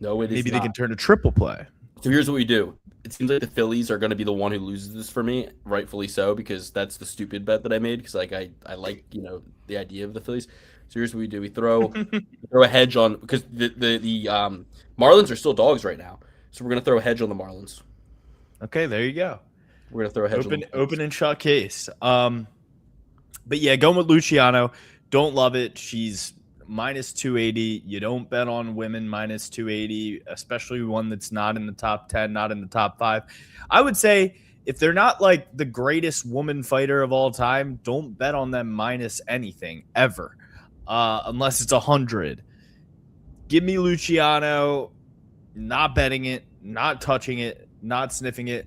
No, it is Maybe not. They can turn a triple play. So here's what we do. It seems like the Phillies are going to be the one who loses this for me, rightfully so, because that's the stupid bet that I made. Because like I like the idea of the Phillies. So here's what we do: we throw a hedge on because the Marlins are still dogs right now. So we're gonna throw a hedge on the Marlins. Okay, there you go. We're gonna throw a hedge on the Marlins. Open and shut case. But yeah, going with Luciano. Don't love it. She's minus 280. You don't bet on women minus 280, especially one that's not in the top 10, not in the top 5. I would say if they're not like the greatest woman fighter of all time, don't bet on them minus anything ever, unless it's 100. Give me Luciano, not betting it, not touching it, not sniffing it.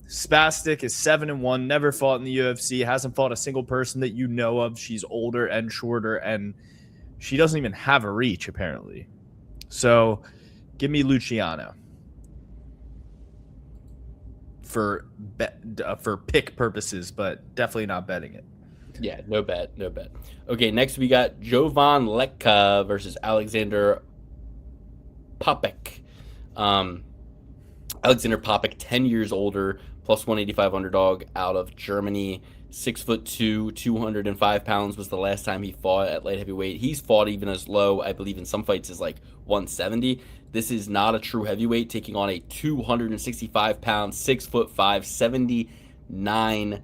Spastic is 7-1, never fought in the UFC, hasn't fought a single person that you know of. She's older and shorter, and she doesn't even have a reach, apparently. So give me Luciano for pick purposes, but definitely not betting it. Yeah, no bet. Okay, next we got Jovan Letka versus Alexander Popek. Alexander Popek, 10 years older, plus 185 underdog out of Germany. 6'2", 205 pounds was the last time he fought at light heavyweight. He's fought even as low, I believe, in some fights as like 170. This is not a true heavyweight, taking on a 265 pound, 6'5", 79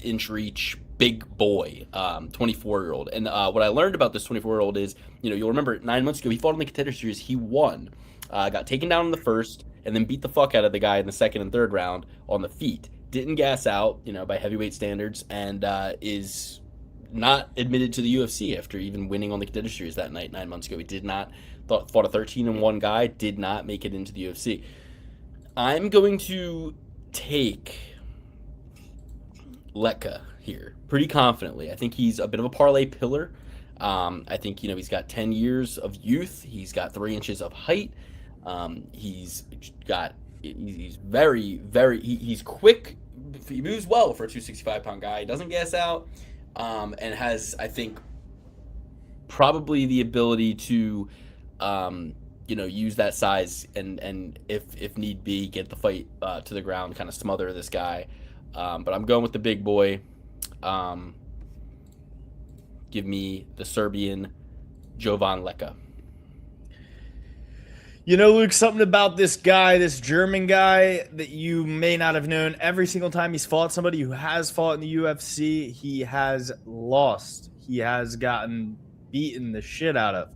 inch reach big boy, 24-year-old. And what I learned about this 24-year-old is, you'll remember 9 months ago he fought in the Contender Series. He won. Got taken down in the first and then beat the fuck out of the guy in the second and third round on the feet. Didn't gas out, by heavyweight standards, and is not admitted to the UFC after even winning on the Contender Series that night 9 months ago. He did not fought a 13-1 guy, did not make it into the UFC. I'm going to take Letka here pretty confidently. I think he's a bit of a parlay pillar. I think he's got 10 years of youth. He's got 3 inches of height. He's quick. He moves well for a 265-pound guy. He doesn't gas out, and has, I think, probably the ability to, use that size and if need be, get the fight to the ground, kind of smother this guy. But I'm going with the big boy. Give me the Serbian Jovan Letka. Luke, something about this guy, this German guy that you may not have known. Every single time he's fought somebody who has fought in the UFC, he has lost. He has gotten beaten the shit out of.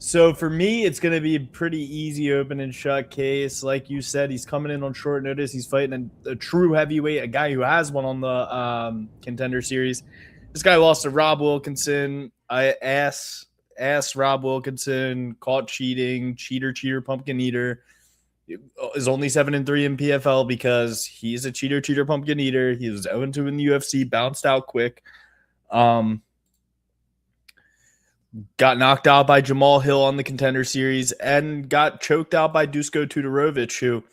So for me, it's going to be a pretty easy open and shut case. Like you said, he's coming in on short notice. He's fighting a true heavyweight, a guy who has won on the Contender Series. This guy lost to Rob Wilkinson. I asked Rob Wilkinson, caught cheating, cheater, pumpkin eater. Is only 7-3 in PFL because he's a cheater, pumpkin eater. He was 0-2 in the UFC, bounced out quick. Got knocked out by Jamal Hill on the Contender Series and got choked out by Dusko Tudorovic, who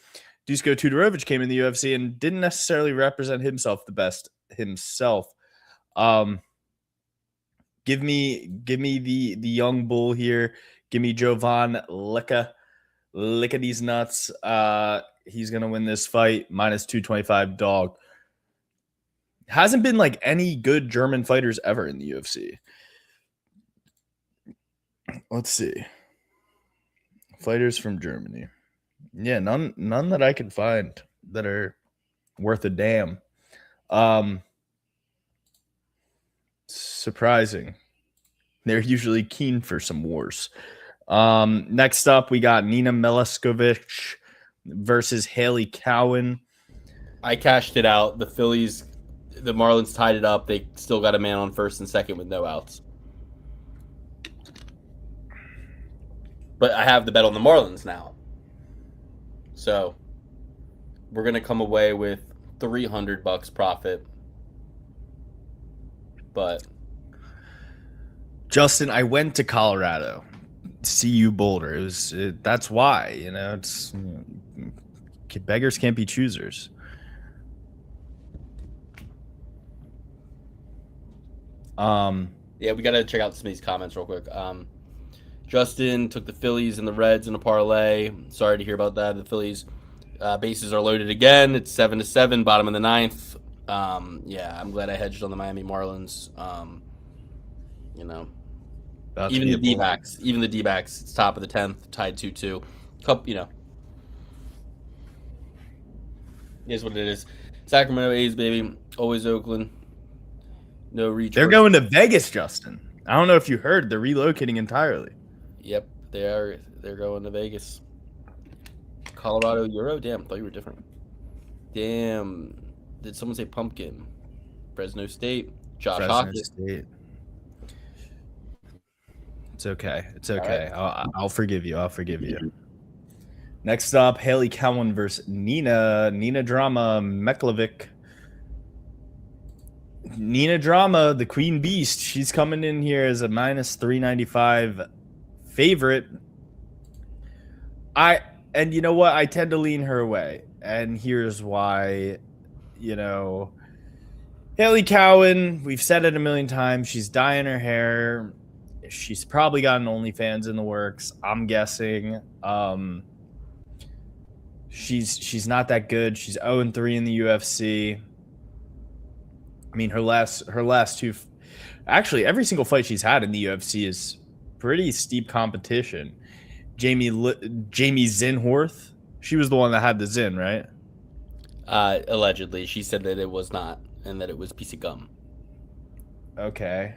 Dusko Tudorovic came in the UFC and didn't necessarily represent himself the best himself. Give me the young bull here. Give me Jovan Letka. Lick at these nuts. He's gonna win this fight. Minus 225 dog. Hasn't been like any good German fighters ever in the UFC. Let's see. Fighters from Germany. Yeah, none that I can find that are worth a damn. Surprising. They're usually keen for some wars. Next up, we got Nina Meleskovic versus Haley Cowan. I cashed it out. The Marlins tied it up. They still got a man on first and second with no outs. But I have the bet on the Marlins now. So we're going to come away with $300 profit. But Justin, I went to Colorado. CU Boulder. That's why, it's beggars can't be choosers. Yeah, we got to check out some of these comments real quick. Justin took the Phillies and the Reds in a parlay. Sorry to hear about that. The Phillies bases are loaded again. It's 7-7, bottom of the ninth. Yeah, I'm glad I hedged on the Miami Marlins. Even the D-backs, it's top of the 10th, tied 2-2. Cup, is what it is. Sacramento A's, baby. Always Oakland. No reach. They're going to Vegas, Justin. I don't know if you heard. They're relocating entirely. Yep, they are. They're going to Vegas. Colorado Euro? Damn, thought you were different. Damn. Did someone say Pumpkin? Fresno State. Josh Hockett. State. It's okay. It's okay. Right. I'll forgive you. I'll forgive you. Next up, Haley Cowan versus Nina Drama Meklovic. Nina Drama, the Queen Beast. She's coming in here as a -395 favorite. And you know what? I tend to lean her way. And here's why. Haley Cowan, we've said it a million times. She's dyeing her hair. She's probably got an OnlyFans in the works, I'm guessing. She's not that good. She's 0-3 in the UFC. I mean, her last two, actually every single fight she's had in the UFC is pretty steep competition. Jamie Zinhorth, she was the one that had the Zin, right? Allegedly, she said that it was not, and that it was a piece of gum. Okay.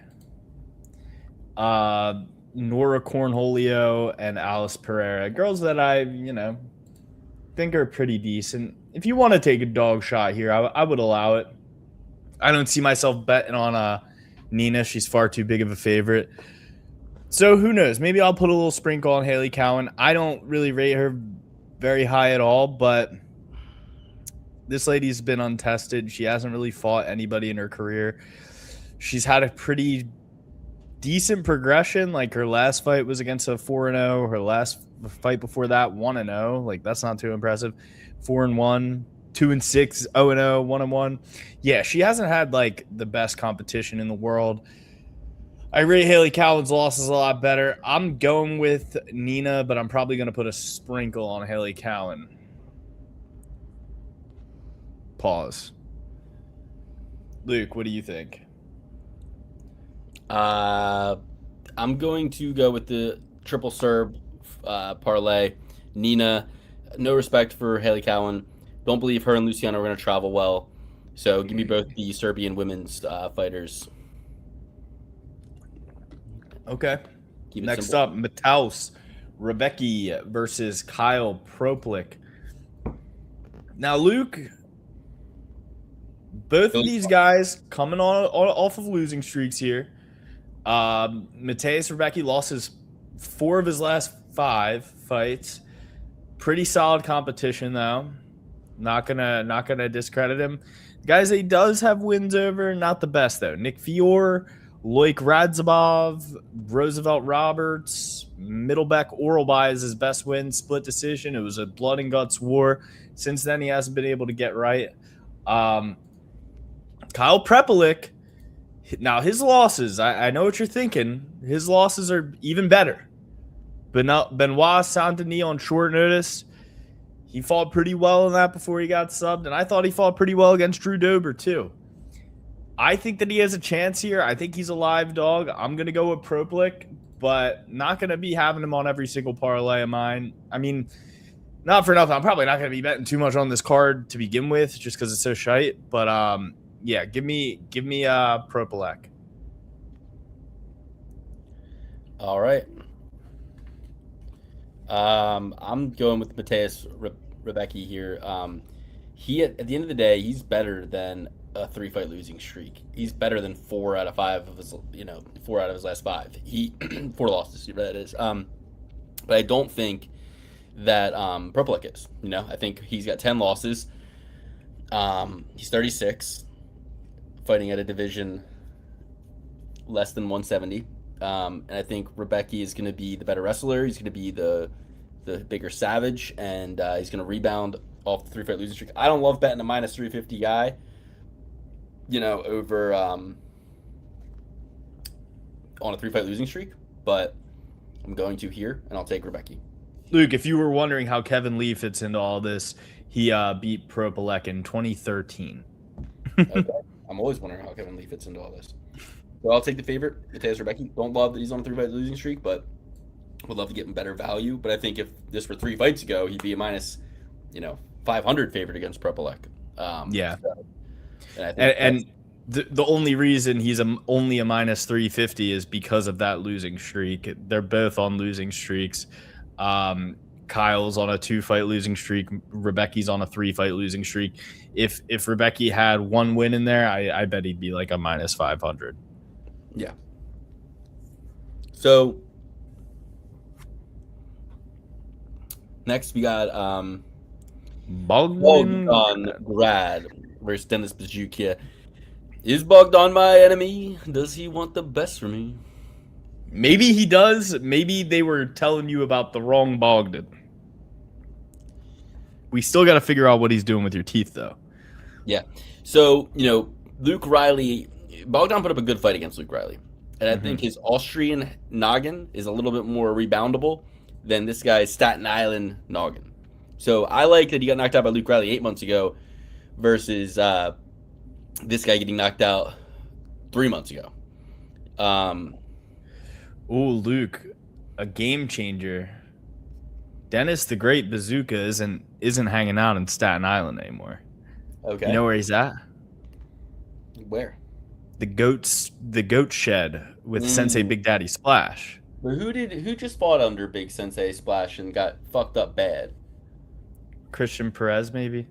Nora Cornholio and Alice Pereira, girls that I, think are pretty decent. If you want to take a dog shot here, I would allow it. I don't see myself betting on Nina. She's far too big of a favorite. So who knows? Maybe I'll put a little sprinkle on Haley Cowan. I don't really rate her very high at all, but this lady's been untested. She hasn't really fought anybody in her career. She's had a pretty decent progression. Like her last fight was against a 4-0. Her last fight before that, 1-0. Like that's not too impressive. 4-1, 2-6, 0-0, 1-1. Yeah, she hasn't had like the best competition in the world. I rate Haley Cowan's losses a lot better. I'm going with Nina, but I'm probably going to put a sprinkle on Haley Cowan. Pause. Luke, what do you think? I'm going to go with the triple Serb parlay. Nina, no respect for Haley Cowan. Don't believe her and Luciana are going to travel well. So give me both the Serbian women's fighters. Okay. Keep it Next simple. up, Mataus Rebecki versus Kyle Proplik. Now, Luke, both of these guys coming off of losing streaks here. Mataus Rebecki lost 4 of his last 5 fights. Pretty solid competition, though. Not gonna discredit him. The guys that he does have wins over, not the best though. Nick Fior, Loic Radzhabov, Roosevelt Roberts, Middlebeck Oralby is his best win, split decision. It was a blood and guts war. Since then, he hasn't been able to get right. Kyle Prepelic, now his losses, I know what you're thinking. His losses are even better. Benoit Saint-Denis on short notice. He fought pretty well in that before he got subbed, and I thought he fought pretty well against Drew Dober too. I think that he has a chance here. I think he's a live dog. I'm going to go with Proplik, but not going to be having him on every single parlay of mine. I mean, not for nothing. I'm probably not going to be betting too much on this card to begin with just because it's so shite. But, yeah, give me Propilek. All right. I'm going with Mataus Rebecki here. He at the end of the day, he's better than a 3-fight losing streak. He's better than 4 out of 5 of his, 4 out of his last 5. 4 losses, that is. But I don't think that Propilek is. I think he's got 10 losses. He's 36, fighting at a division less than 170. And I think Rebecki is going to be the better wrestler. He's going to be the bigger savage, and he's going to rebound off the 3-fight losing streak. I don't love betting a minus 350 guy, over on a 3-fight losing streak, but I'm going to here, and I'll take Rebecca. Luke, if you were wondering how Kevin Lee fits into all this, he beat Propelek in 2013. Okay. I'm always wondering how Kevin Lee fits into all this. So I'll take the favorite, Mateus Rebecca. Don't love that he's on a 3-fight losing streak, but would love to get him better value. But I think if this were 3 fights ago, he'd be a minus, 500 favorite against Propelek. Yeah. So, and the only reason he's only a minus 350 is because of that losing streak. They're both on losing streaks. Kyle's on a 2-fight losing streak. Rebecca's on a 3-fight losing streak. If Rebecca had 1 win in there, I bet he'd be like a minus 500. Yeah. So next we got Bogdan Grad versus Denis Buzukja. Is Bogdan my enemy? Does he want the best for me? Maybe he does. Maybe they were telling you about the wrong Bogdan. We still got to figure out what he's doing with your teeth, though. Yeah. So, Luke Riley, Bogdan put up a good fight against Luke Riley. And I think his Austrian noggin is a little bit more reboundable than this guy's Staten Island noggin. So I like that he got knocked out by Luke Riley 8 months ago versus this guy getting knocked out 3 months ago. Luke, a game changer. Dennis the Great Bazooka isn't hanging out in Staten Island anymore. Okay. You know where he's at? Where? The goat shed with Sensei Big Daddy Splash. But who just fought under Big Sensei Splash and got fucked up bad? Christian Perez, maybe?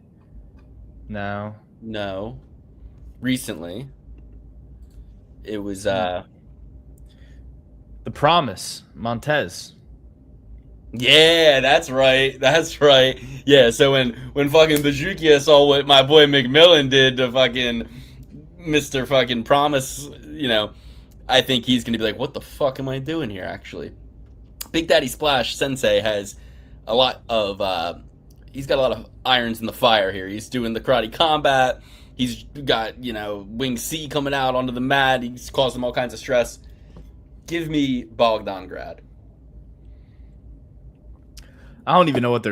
No. Recently. It was The Promise, Montez. Yeah, that's right. Yeah, so when fucking Buzukja saw what my boy McMillan did to fucking Mr. fucking Promise, I think he's going to be like, what the fuck am I doing here, actually? Big Daddy Splash Sensei has a lot of, he's got a lot of irons in the fire here. He's doing the karate combat. He's got, Wing C coming out onto the mat. He's causing all kinds of stress. Give me Bogdan Grad. I don't even know what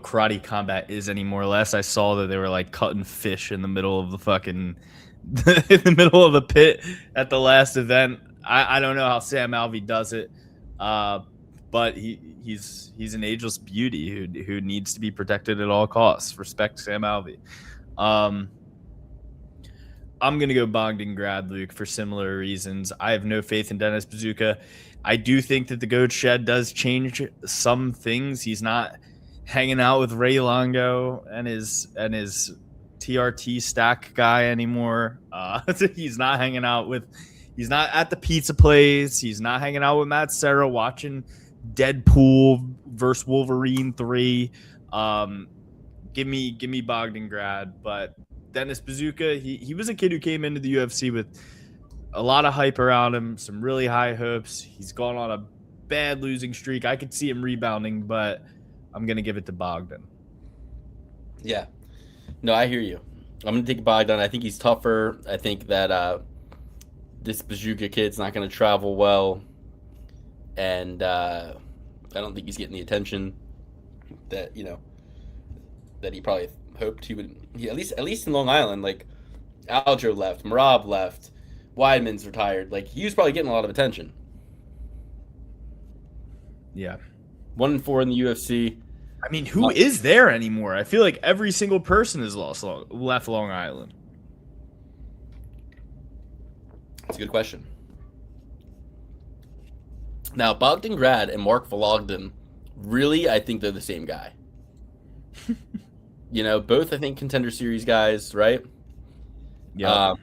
karate combat is anymore. Last I saw that they were like cutting fish in the middle of the fucking in the middle of the pit at the last event. I don't know how Sam Alvey does it, but he's an ageless beauty who needs to be protected at all costs. Respect Sam Alvey. I'm gonna go Bogdan Grad, Luke, for similar reasons. I have no faith in Denis Buzukja. I do think that the goat shed does change some things. He's not hanging out with Ray Longo and his TRT stack guy anymore. He's not at the pizza place. He's not hanging out with Matt Serra watching Deadpool versus Wolverine 3. Give me Bogdan Grad, but Denis Buzukja, he was a kid who came into the UFC with a lot of hype around him, some really high hopes. He's gone on a bad losing streak. I could see him rebounding, but I'm going to give it to Bogdan. Yeah. No, I hear you. I'm going to take Bogdan. I think he's tougher. I think that this Buzukja kid's not going to travel well. And I don't think he's getting the attention that, that he probably hoped he would. At least in Long Island, like Aljo left, Marab left, Weidman's retired. Like, he was probably getting a lot of attention. Yeah. 1-4 in the UFC. I mean, who is there anymore? I feel like every single person has left Long Island. That's a good question. Now, Bogdan Grad and Mark Vologden, really, I think they're the same guy. Both, I think, Contender Series guys, right? Yeah.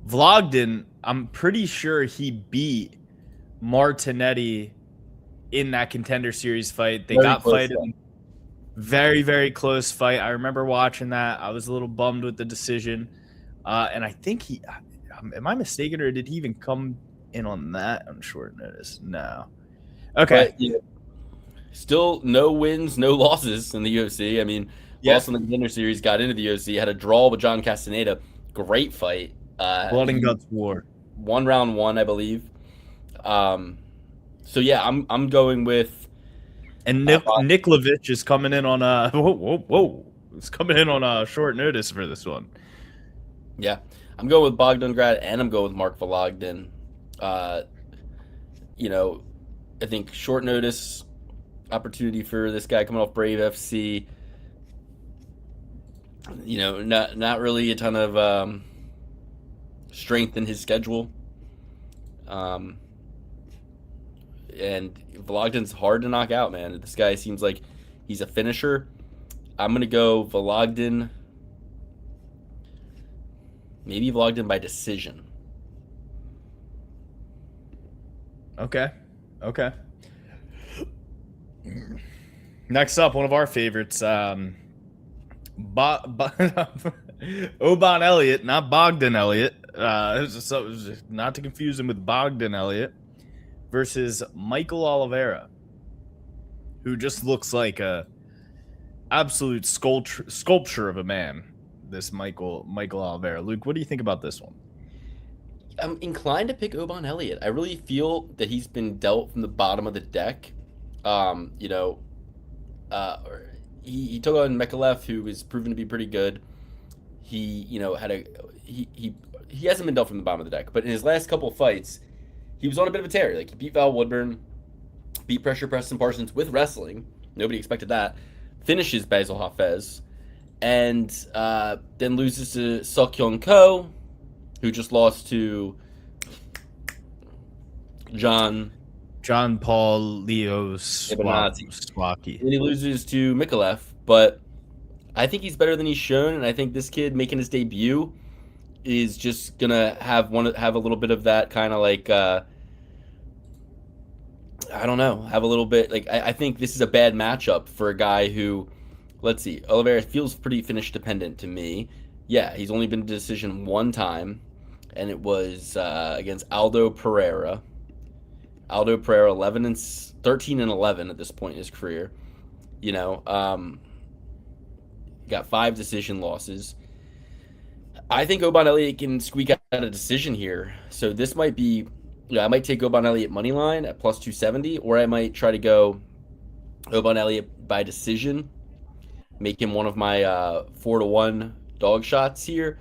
Vologden, I'm pretty sure he beat Martinetti in that Contender Series fight. They got fighted. Very, very close fight. I remember watching that. I was a little bummed with the decision. And I think am I mistaken, or did he even come in on that on short notice? No. Okay. But, still no wins, no losses in the UFC. I mean, lost in the Contender Series, got into the UFC, had a draw with John Castaneda. Great fight. Blood and Guts War. won round 1, I believe. So yeah, I'm going with. And Nick Levitch is coming in on a whoa. It's coming in on a short notice for this one. Yeah, I'm going with Bogdangrad, and I'm going with Mark Vologden. I think short notice opportunity for this guy coming off Brave FC. Not really a ton of strength in his schedule. And Vologden's hard to knock out, man. This guy seems like he's a finisher. I'm going to go Vologden. Maybe Vologden by decision. Okay. Next up, one of our favorites, Oban Elliott, not Bogdan Elliott. Not to confuse him with Bogdan Elliott, versus Michael Oliveira, who just looks like a absolute sculpture of a man. This Michael Oliveira. Luke, what do you think about this one? I'm inclined to pick Oban Elliott. I really feel that he's been dealt from the bottom of the deck. He took on Mekalev, who was proven to be pretty good. He hasn't been dealt from the bottom of the deck, but in his last couple of fights, he was on a bit of a tear. Like, he beat Val Woodburn, beat Pressure Preston Parsons with wrestling. Nobody expected that. Finishes Basil Hafez, and then loses to Seokyeong Ko, who just lost to John Paul Leo Swaki. And he loses to Mikolev, but I think he's better than he's shown, and I think this kid making his debut is just gonna have a little bit of that kind of like have a little bit like I think this is a bad matchup for a guy who, let's see, Oliveira feels pretty finish dependent to me. Yeah, he's only been to decision one time, and it was against Aldo Pereira. 13 and 11 at this point in his career. Got 5 decision losses. I think Oban Elliott can squeak out a decision here. So this might be, I might take Oban Elliott money line at plus 270, or I might try to go Oban Elliott by decision, make him one of my 4-1 dog shots here.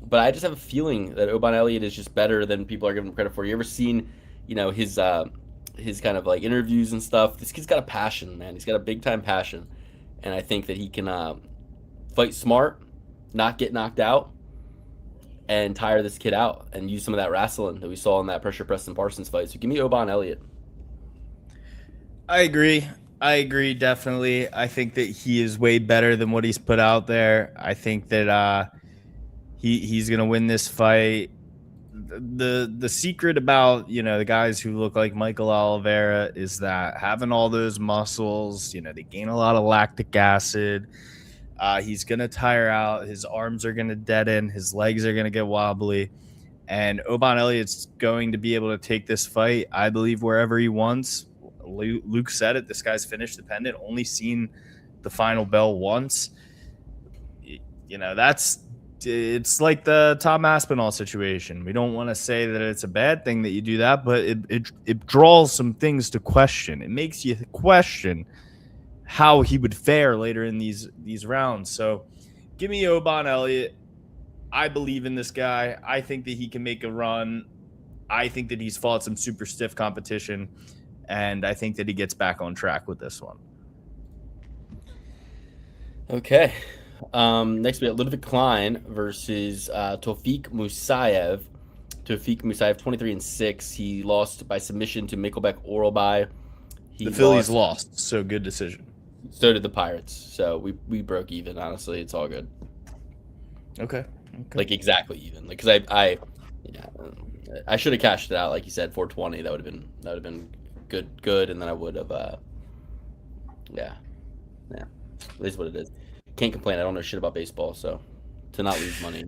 But I just have a feeling that Oban Elliott is just better than people are giving him credit for. You ever seen, his kind of like interviews and stuff? This kid's got a passion, man. He's got a big time passion, and I think that he can fight smart, not get knocked out, and tire this kid out, and use some of that wrestling that we saw in that Pressure Preston Parsons fight. So give me Oban Elliott. I agree, definitely. I think that he is way better than what he's put out there. I think that he's going to win this fight. The secret about, the guys who look like Michael Oliveira is that having all those muscles, they gain a lot of lactic acid. He's going to tire out. His arms are going to deaden. His legs are going to get wobbly. And Oban Elliott's going to be able to take this fight, I believe, wherever he wants. Luke said it. This guy's finish dependent. Only seen the final bell once. It's like the Tom Aspinall situation. We don't want to say that it's a bad thing that you do that, but it draws some things to question. It makes you question how he would fare later in these rounds. So give me Oban Elliott. I believe in this guy. I think that he can make a run. I think that he's fought some super stiff competition, and I think that he gets back on track with this one. Okay. Next we have Ludwig Klein versus Tofik Musayev. Tofik Musayev, 23-6. He lost by submission to Mikkelbeck Oralby. The Phillies lost, so good decision. So did the Pirates. So we broke even. Honestly, it's all good. Okay. Like exactly even. Like, because I should have cashed it out, like you said, 420. That would have been good, and then I would have. Yeah. It is what it is. Can't complain. I don't know shit about baseball, so to not lose money,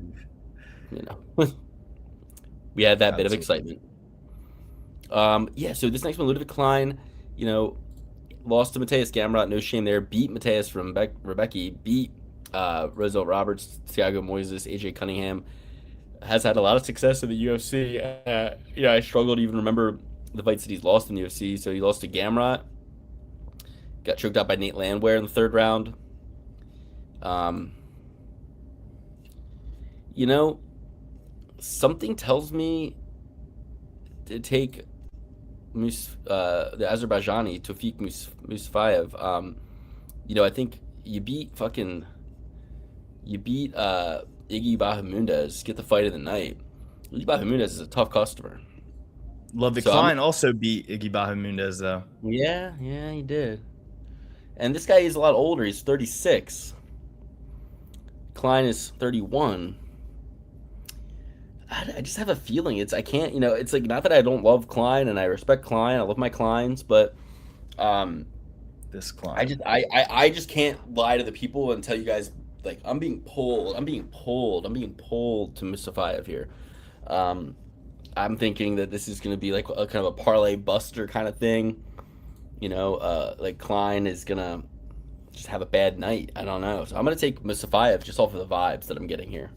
we had that bit of excitement. So this next one, Ludwig Klein, lost to Mateus Gamrot, no shame there. Beat Mateus from Rebecca, beat Roosevelt Roberts, Thiago Moises, AJ Cunningham. has had a lot of success in the UFC. I struggle to even remember the fights that he's lost in the UFC. So he lost to Gamrot, got choked out by Nate Landwehr in the third round. Um, you know, something tells me to take the Azerbaijani Tofik Musafayev. I think you beat Iggy Bahamundez, get the fight of the night. Iggy Bahamundez is a tough customer. Klein also beat Iggy Bahamundez, though. Yeah, he did. And this guy is a lot older. He's 36. Klein is 31. I just have a feeling it's like not that I don't love Klein and I respect Klein. I love my Kleins, but this Klein. I just can't lie to the people and tell you guys like I'm being pulled to Musafayev here. I'm thinking that this is going to be like a kind of a parlay buster kind of thing. Like Klein is going to just have a bad night. I don't know. So I'm going to take Musafayev just off of the vibes that I'm getting here.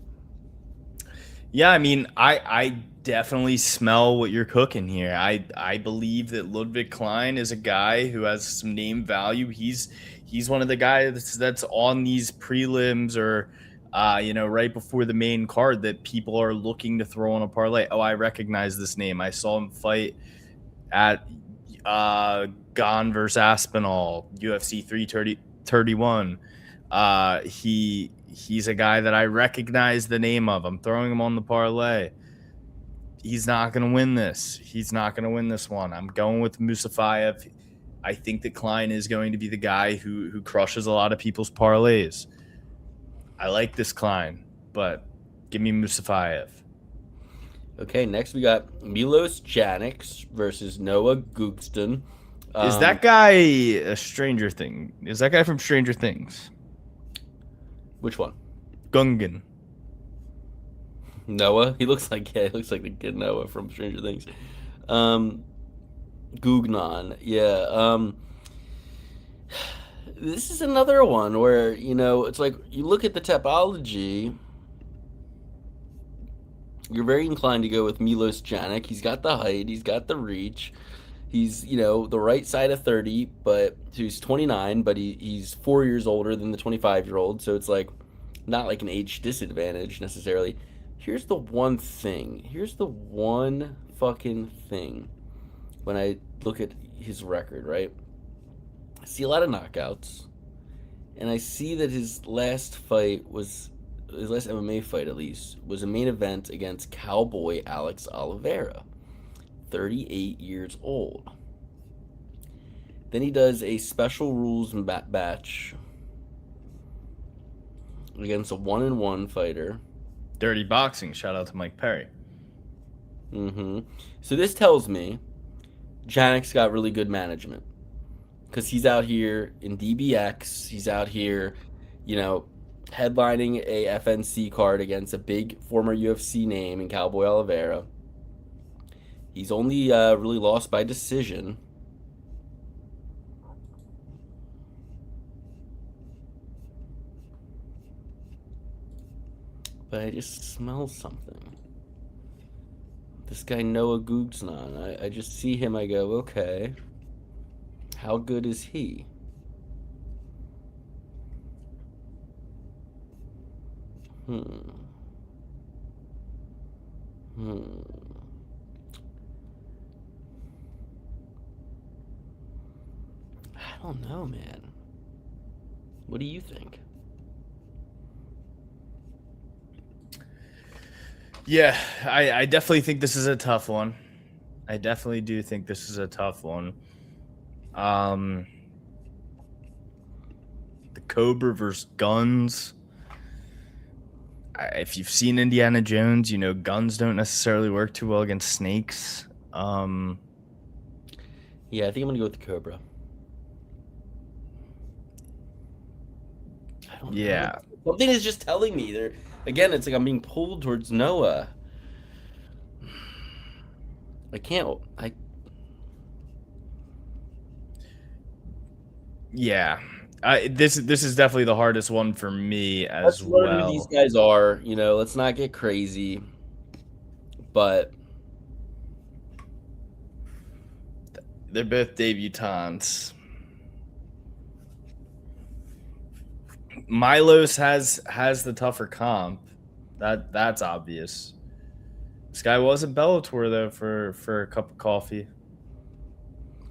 Yeah, I mean, I definitely smell what you're cooking here. I believe that Ludwig Klein is a guy who has some name value. He's one of the guys that's on these prelims or right before the main card that people are looking to throw on a parlay. Oh, I recognize this name. I saw him fight at Gane versus Aspinall, UFC 331. He's a guy that I recognize the name of. I'm throwing him on the parlay. He's not going to win this. He's not going to win this one. I'm going with Musafayev. I think that Klein is going to be the guy who crushes a lot of people's parlays. I like this Klein, but give me Musafayev. Okay, next we got Milos Janix versus Noah Googston. Is that guy a Stranger Thing? Is that guy from Stranger Things? Which one? Gungan. Noah? He looks like the kid Noah from Stranger Things. Gugnon. Yeah. This is another one where, it's like you look at the topology, you're very inclined to go with Milos Janik. He's got the height, he's got the reach. He's, the right side of 30, but he's 29, but he's 4 years older than the 25-year-old. So it's like not like an age disadvantage necessarily. Here's the one fucking thing when I look at his record, right? I see a lot of knockouts, and I see that his last MMA fight at least, was a main event against Cowboy Alex Oliveira, 38 years old. Then he does a special rules match against a 1-1 fighter. Dirty boxing. Shout out to Mike Perry. So this tells me Janik's got really good management, because he's out here in DBX. He's out here, headlining a FNC card against a big former UFC name in Cowboy Oliveira. He's only really lost by decision. But I just smell something. This guy Noah Googsnon. I just see him, I go, okay. How good is he? I don't know, man. What do you think? Yeah, I definitely think this is a tough one. I definitely do think this is a tough one. The Cobra versus Guns. If you've seen Indiana Jones, guns don't necessarily work too well against snakes. Yeah, I think I'm gonna go with the Cobra. I don't know. Something is just telling me there. Again, it's like I'm being pulled towards Noah. Yeah. This is definitely the hardest one for me as Let's learn well. who these guys are. Let's not get crazy. but They're both debutants. Milos has the tougher comp. That's obvious. This guy was in Bellator though for a cup of coffee.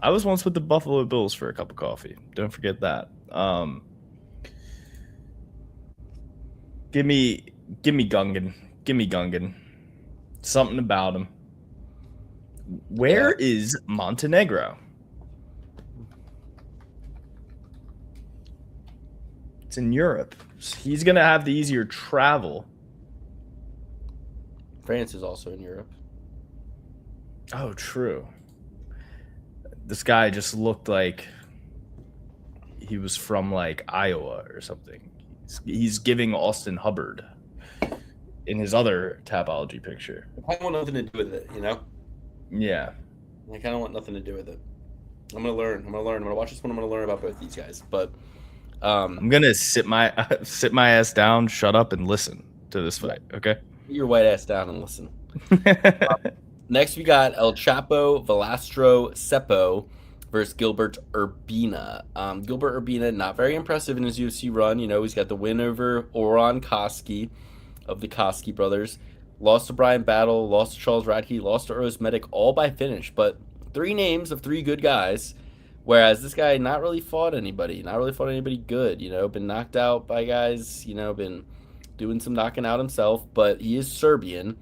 I was once with the Buffalo Bills for a cup of coffee. Don't forget that. Give me Gungan. Give me Gungan. Something about him. Where is Montenegro? It's in Europe. He's going to have the easier travel. France is also in Europe. Oh, true. This guy just looked like he was from like Iowa or something. He's giving Austin Hubbard in his other Tapology picture. I want nothing to do with it, you know? Yeah. I kind of want nothing to do with it. I'm going to learn. I'm going to watch this one. I'm going to learn about both these guys. But I'm going to sit my ass down, shut up, and listen to this fight, okay? Get your white ass down and listen. Next, we got El Chapo Velastro Cepo versus Gilbert Urbina. Gilbert Urbina, not very impressive in his UFC run. You know, he's got the win over Oran Koski of the Koski brothers. Lost to Brian Battle, lost to Charles Radke, lost to Eros Medic, all by finish. But 3 names of 3 good guys, whereas this guy not really fought anybody good, you know, been knocked out by guys, you know, been doing some knocking out himself, but he is Serbian.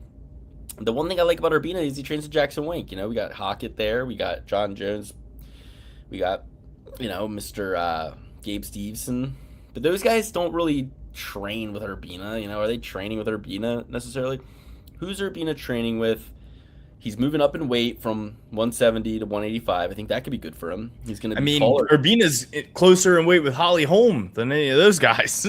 The one thing I like about Urbina is he trains with Jackson Wink. You know, we got Hockett there, we got John Jones, we got, you know, Mr. Gabe Stevenson. But those guys don't really train with Urbina. You know, are they training with Urbina necessarily? Who's Urbina training with? He's moving up in weight from 170 to 185. I think that could be good for him. He's going to be taller. Urbina's closer in weight with Holly Holm than any of those guys.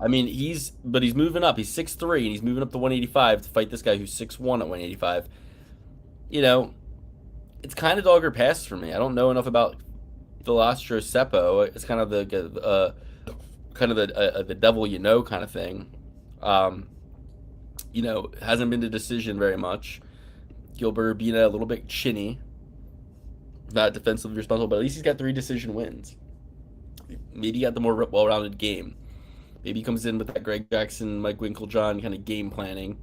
I mean, he's moving up. He's 6'3", and he's moving up to 185 to fight this guy who's 6'1" at 185. You know, it's kind of dog or pass for me. I don't know enough about Velastro Cepo. It's kind of the devil you know kind of thing. You know, hasn't been to decision very much. Gilbert Urbina a little bit chinny, not defensively responsible, but at least he's got 3 decision wins. Maybe he got the more well-rounded game. Maybe he comes in with that Greg Jackson, Mike Winklejohn kind of game planning.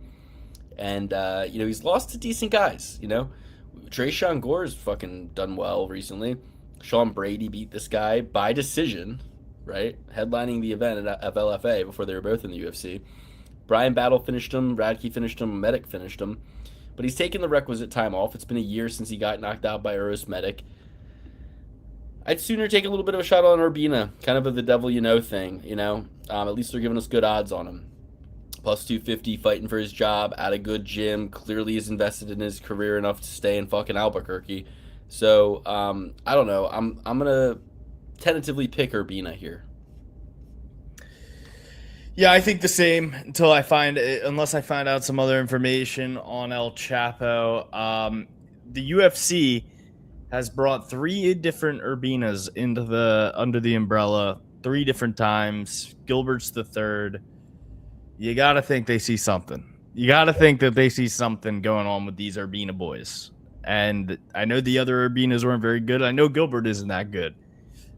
And, you know, he's lost to decent guys, you know. Trayshawn Gore's fucking done well recently. Sean Brady beat this guy by decision, right? Headlining the event at LFA before they were both in the UFC. Brian Battle finished him. Radke finished him. Medic finished him. But he's taken the requisite time off. It's been a year since he got knocked out by Eros Medic. I'd sooner take a little bit of a shot on Urbina, kind of the devil you know thing, you know. At least they're giving us good odds on him. Plus 250, fighting for his job, at a good gym, clearly is invested in his career enough to stay in fucking Albuquerque. So, I don't know. I'm going to tentatively pick Urbina here. Yeah, I think the same until unless I find out some other information on El Chapo. The UFC has brought 3 different Urbinas under the umbrella 3 different times. Gilbert's the 3rd. You got to think they see something. You got to think that they see something going on with these Urbina boys. And I know the other Urbinas weren't very good. I know Gilbert isn't that good.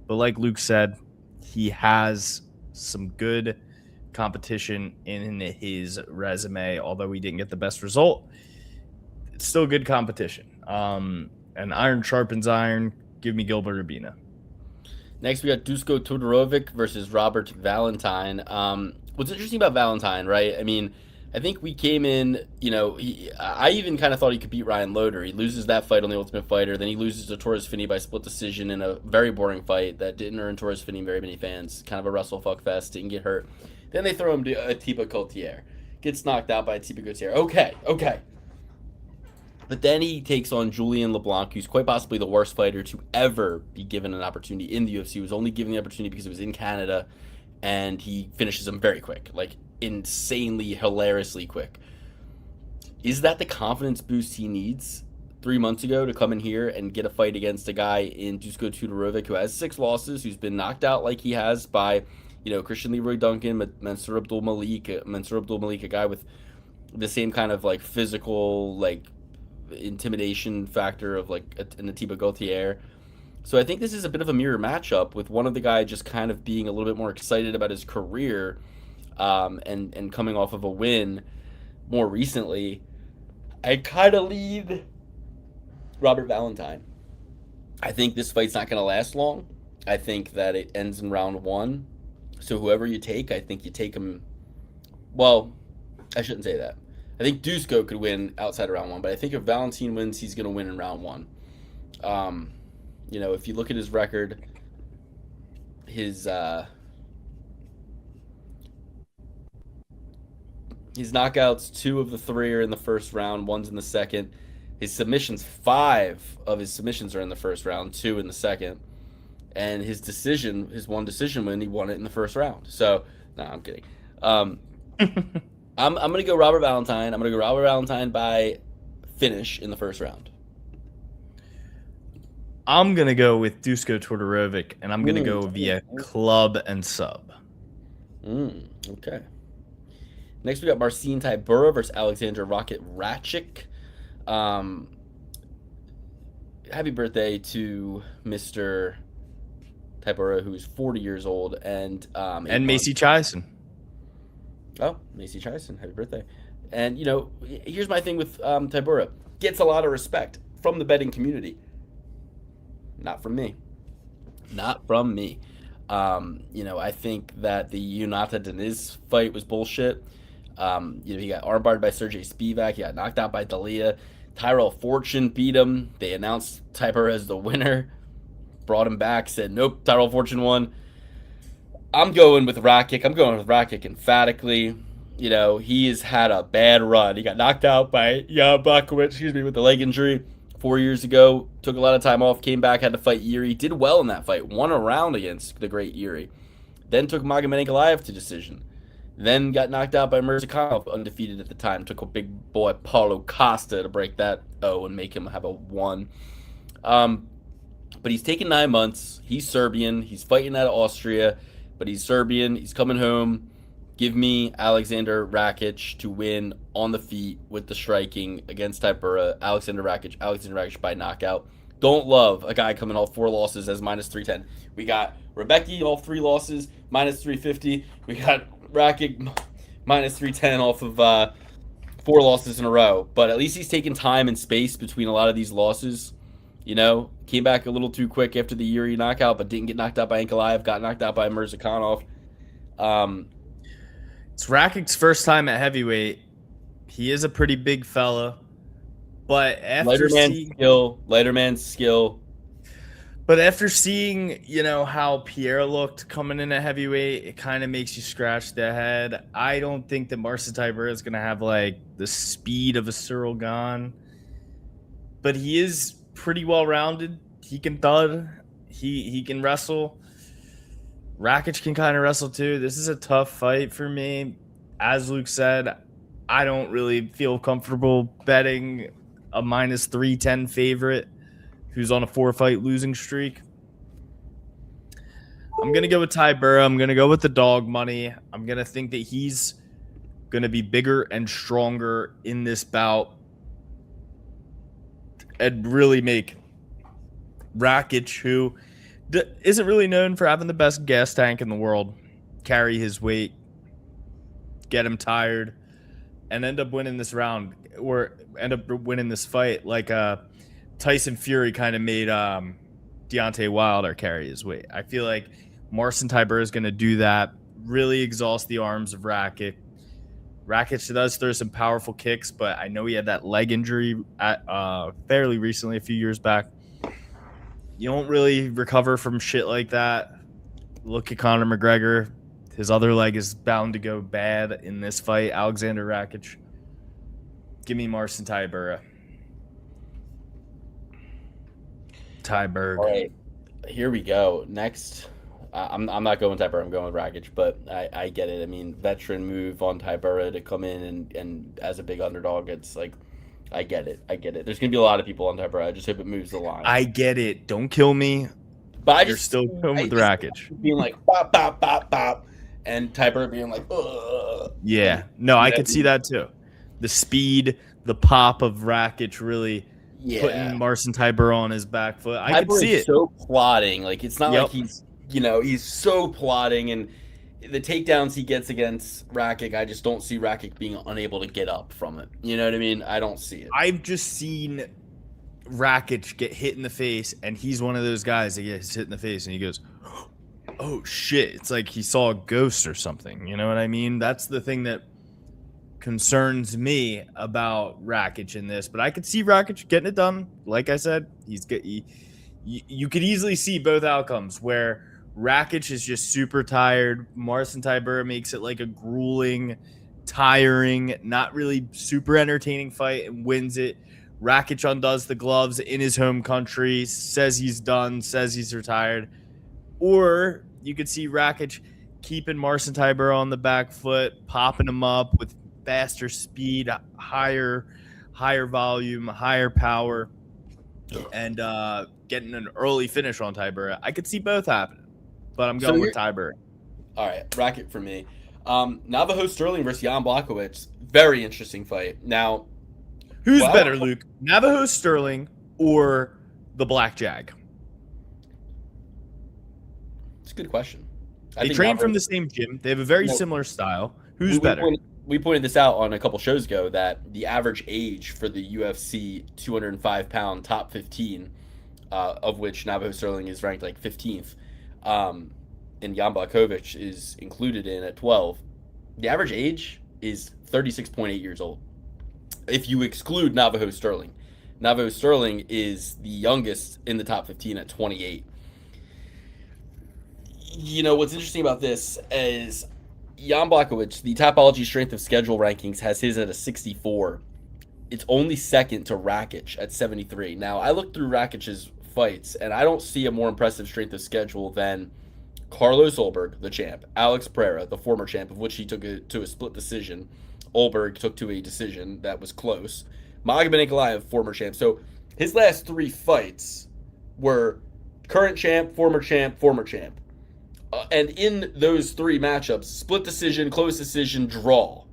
But like Luke said, he has some good competition in his resume. Although he didn't get the best result, it's still good competition. And iron sharpens iron. Give me Gilbert Urbina. Next, we got Dusko Todorovic versus Robert Valentine. What's interesting about Valentine, right? I mean, I think we came in, you know, I even kind of thought he could beat Ryan Loder. He loses that fight on the Ultimate Fighter. Then he loses to Torres Finney by split decision in a very boring fight that didn't earn Torres Finney very many fans. Kind of a wrestle fuck fest. Didn't get hurt. Then they throw him to Atiba Gautier. Gets knocked out by Atiba Gautier. Okay. But then he takes on Julian LeBlanc, who's quite possibly the worst fighter to ever be given an opportunity in the UFC. He was only given the opportunity because it was in Canada, and he finishes him very quick, like insanely, hilariously quick. Is that the confidence boost he needs 3 months ago to come in here and get a fight against a guy in Dusko Todorovic who has 6 losses, who's been knocked out like he has by, you know, Christian Leroy Duncan, Mansour Abdul Malik, a guy with the same kind of like physical like intimidation factor of like an Atiba Gauthier. So I think this is a bit of a mirror matchup with one of the guy just kind of being a little bit more excited about his career, and coming off of a win more recently. I kind of lead Robert Valentine. I think this fight's not going to last long. I think that it ends in round 1. So whoever you take, I think you take him. Well, I shouldn't say that. I think Dusko could win outside of round 1, but I think if Valentine wins, he's going to win in round 1. If you look at his record, his knockouts, 2 of the 3 are in the first round, 1's in the second. His submissions, 5 of his submissions are in the first round, 2 in the second. And his one decision win, he won it in the first round. So, I'm kidding. I'm going to go Robert Valentine. I'm going to go Robert Valentine by finish in the first round. I'm going to go with Dusko Todorovic, and I'm going to go via club and sub. Okay. Next, we got Marcin Tybura versus Alexander Rocket Ratchik. Happy birthday to Mr. Tybura, who's 40 years old. And Macy Chiasson. Oh, Macy Chiasson. Happy birthday. And, here's my thing with Tybura. Gets a lot of respect from the betting community. Not from me. I think that the Yunata Deniz fight was bullshit. He got armbarred by Sergey Spivak. He got knocked out by Dalia. Tyrell Fortune beat him. They announced Tybura as the winner. Brought him back. Said, nope, Tyrell Fortune won. I'm going with Rakic. I'm going with Rakic emphatically. He has had a bad run. He got knocked out by Jan Blachowicz, with the leg injury 4 years ago. Took a lot of time off, came back, had to fight Yuri. Did well in that fight. Won a round against the great Yuri. Then took Magomed Ankalaev to decision. Then got knocked out by Mirzakhanov, undefeated at the time. Took a big boy Paulo Costa to break that O and make him have a 1. But he's taken 9 months. He's Serbian. He's fighting out of Austria, but he's Serbian. He's coming home. Give me Alexander Rakic to win on the feet with the striking against Tybura. Alexander Rakic by knockout. Don't love a guy coming off 4 losses as minus 310. We got Rebecki off 3 losses, minus 350. We got Rakic minus 310 off of 4 losses in a row. But at least he's taken time and space between a lot of these losses. Came back a little too quick after the Yuri knockout, but didn't get knocked out by Ankalaev. Got knocked out by Mirzakhanov. It's Rakic's first time at heavyweight. He is a pretty big fella. But after lighter man's skill. But after seeing, how Pierre looked coming in at heavyweight, it kind of makes you scratch the head. I don't think that Marcin Tybura is going to have the speed of a Cyril Gane. But he is pretty well-rounded. He can thud. He can wrestle. Rakic can kind of wrestle too. This is a tough fight for me. As Luke said, I don't really feel comfortable betting a minus 310 favorite who's on a 4-fight losing streak. I'm going to go with Tybura. I'm going to go with the dog money. I'm going to think that he's going to be bigger and stronger in this bout and really make Rakic, who isn't really known for having the best gas tank in the world, carry his weight, get him tired, and end up winning this round or end up winning this fight like Tyson Fury kind of made Deontay Wilder carry his weight. I feel like Marcin Tybura is going to do that, really exhaust the arms of Rakic. Rakic does throw some powerful kicks, but I know he had that leg injury fairly recently, a few years back. You don't really recover from shit like that. Look at Conor McGregor. His other leg is bound to go bad in this fight. Alexander Rakic. Give me Marcin Tybura. Tyberg. All right, here we go. Next, I'm not going Tybura. I'm going with Rakic, but I get it. I mean, veteran move on Tybura to come in and as a big underdog. It's like, I get it. There's going to be a lot of people on Tybura. I just hope it moves the line. I get it. Don't kill me. But You're still going with Rakic. Being like, bop, bop, bop, bop. And Tybura being like, ugh. Yeah. No, I could see that too. the speed, the pop of Rakic really Yeah. putting Marcin Tybura on his back foot. I could Tybura see is it. so plotting. Like, it's not Yep. like he's so plotting, and the takedowns he gets against Rakic, I just don't see Rakic being unable to get up from it. You know what I mean? I don't see it. I've just seen Rakic get hit in the face, and he's one of those guys that gets hit in the face and he goes, oh shit. It's like he saw a ghost or something. You know what I mean? That's the thing that concerns me about Rakic in this. But I could see Rakic getting it done. Like I said, you could easily see both outcomes where Rakic is just super tired. Marcin Tybura makes it like a grueling, tiring, not really super entertaining fight and wins it. Rakic undoes the gloves in his home country, says he's done, says he's retired. Or you could see Rakic keeping Marcin Tybura on the back foot, popping him up with faster speed, higher volume, higher power, and getting an early finish on Tybura. I could see both happening, but I'm going with Tybura. All right, Rakic for me. Navajo Sterling versus Jan Blachowicz. Very interesting fight. Now, who's better, Luke? Navajo Sterling or the Black Jag? It's a good question. They train from the same gym. They have a very similar style. Who's better? We pointed this out on a couple shows ago that the average age for the UFC 205-pound top 15, of which Navajo Sterling is ranked like 15th, and Jan Blachowicz is included in at 12. The average age is 36.8 years old. If you exclude Navajo Sterling. Navajo Sterling is the youngest in the top 15 at 28. You know, what's interesting about this is Jan Blachowicz, the Tapology Strength of Schedule rankings, has his at a 64. It's only second to Rakic at 73. Now, I looked through Rakic's fights, and I don't see a more impressive strength of schedule than Carlos Ulberg, the champ, Alex Pereira, the former champ, of which he took to a split decision. Ulberg took to a decision that was close. Magomed Ankalaev, former champ. So his last 3 fights were current champ, former champ, former champ. And in those 3 matchups, split decision, close decision, draw.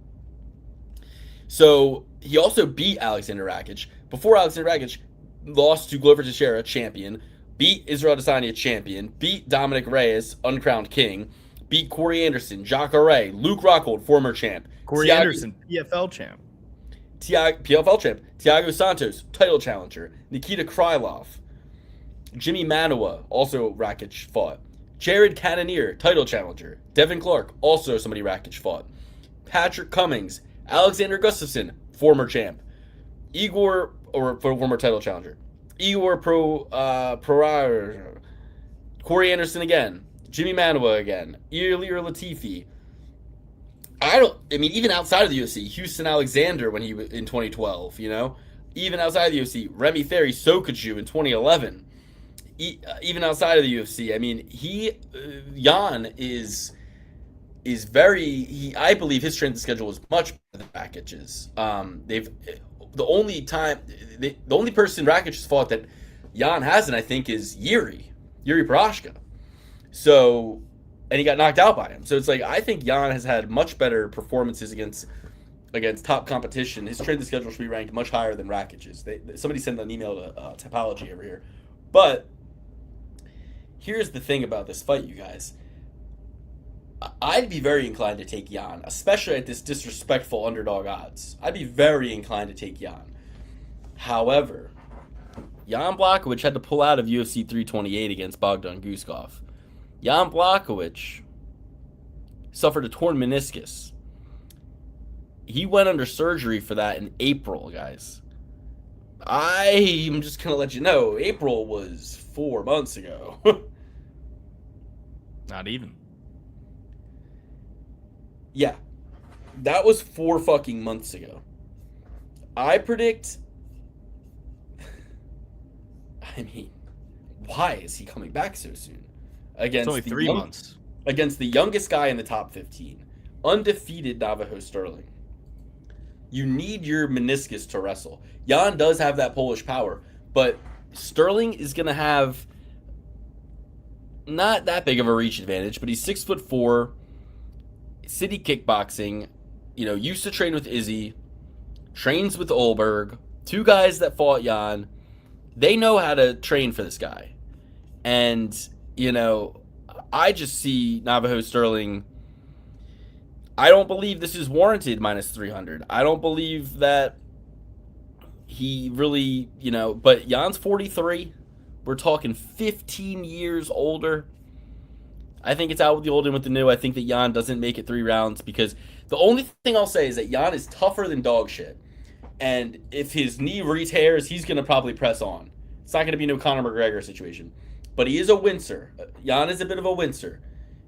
So he also beat Alexander Rakic. Before Alexander Rakic lost to Glover Teixeira, champion, beat Israel Adesanya, champion, beat Dominic Reyes, uncrowned king, beat Corey Anderson, Jacare, Luke Rockhold, former champ. Corey Anderson, PFL champ. PFL champ. Thiago Santos, title challenger. Nikita Krylov. Jimmy Manoa, also Rakic fought. Jared Cannonier, title challenger. Devin Clark, also somebody Rakic fought. Patrick Cummings, Alexander Gustafsson, former champ. Former title challenger. Corey Anderson again. Jimmy Manoa again. Ilir Latifi. Even outside of the UFC, Houston Alexander when he was in 2012, you know? Even outside of the UFC, Remy Ferry Sokaju in 2011. Even outside of the UFC, I mean, Jan is very. I believe his strength of schedule is much better than Rakic's. The only person Rakic has fought that Jan hasn't, I think, is Yuri Prochazka. So, and he got knocked out by him. So it's like I think Jan has had much better performances against top competition. His strength of schedule should be ranked much higher than Rakic's. Somebody sent an email to Tapology over here, but. Here's the thing about this fight, you guys. I'd be very inclined to take Jan, especially at this disrespectful underdog odds. I'd be very inclined to take Jan. However, Jan Blachowicz had to pull out of UFC 328 against Bogdan Guskov. Jan Blachowicz suffered a torn meniscus. He went under surgery for that in April, guys. I'm just going to let you know, April was 4 months ago. Not even. Yeah. That was 4 fucking months ago. I predict... why is he coming back so soon? It's only 3 months. Against the youngest guy in the top 15. Undefeated Navajo Sterling. You need your meniscus to wrestle. Jan does have that Polish power, but Sterling is going to have not that big of a reach advantage, but he's 6'4", city kickboxing, used to train with Izzy, trains with Olberg, two guys that fought Jan. They know how to train for this guy. And, you know, I just see Navajo Sterling. I don't believe this is warranted minus 300. I don't believe that he really, you know, but Jan's 43. We're talking 15 years older. I think it's out with the old and with the new. I think that Jan doesn't make it 3 rounds because the only thing I'll say is that Jan is tougher than dog shit. And if his knee re-tears, he's going to probably press on. It's not going to be no Conor McGregor situation. But he is a wincer. Jan is a bit of a wincer.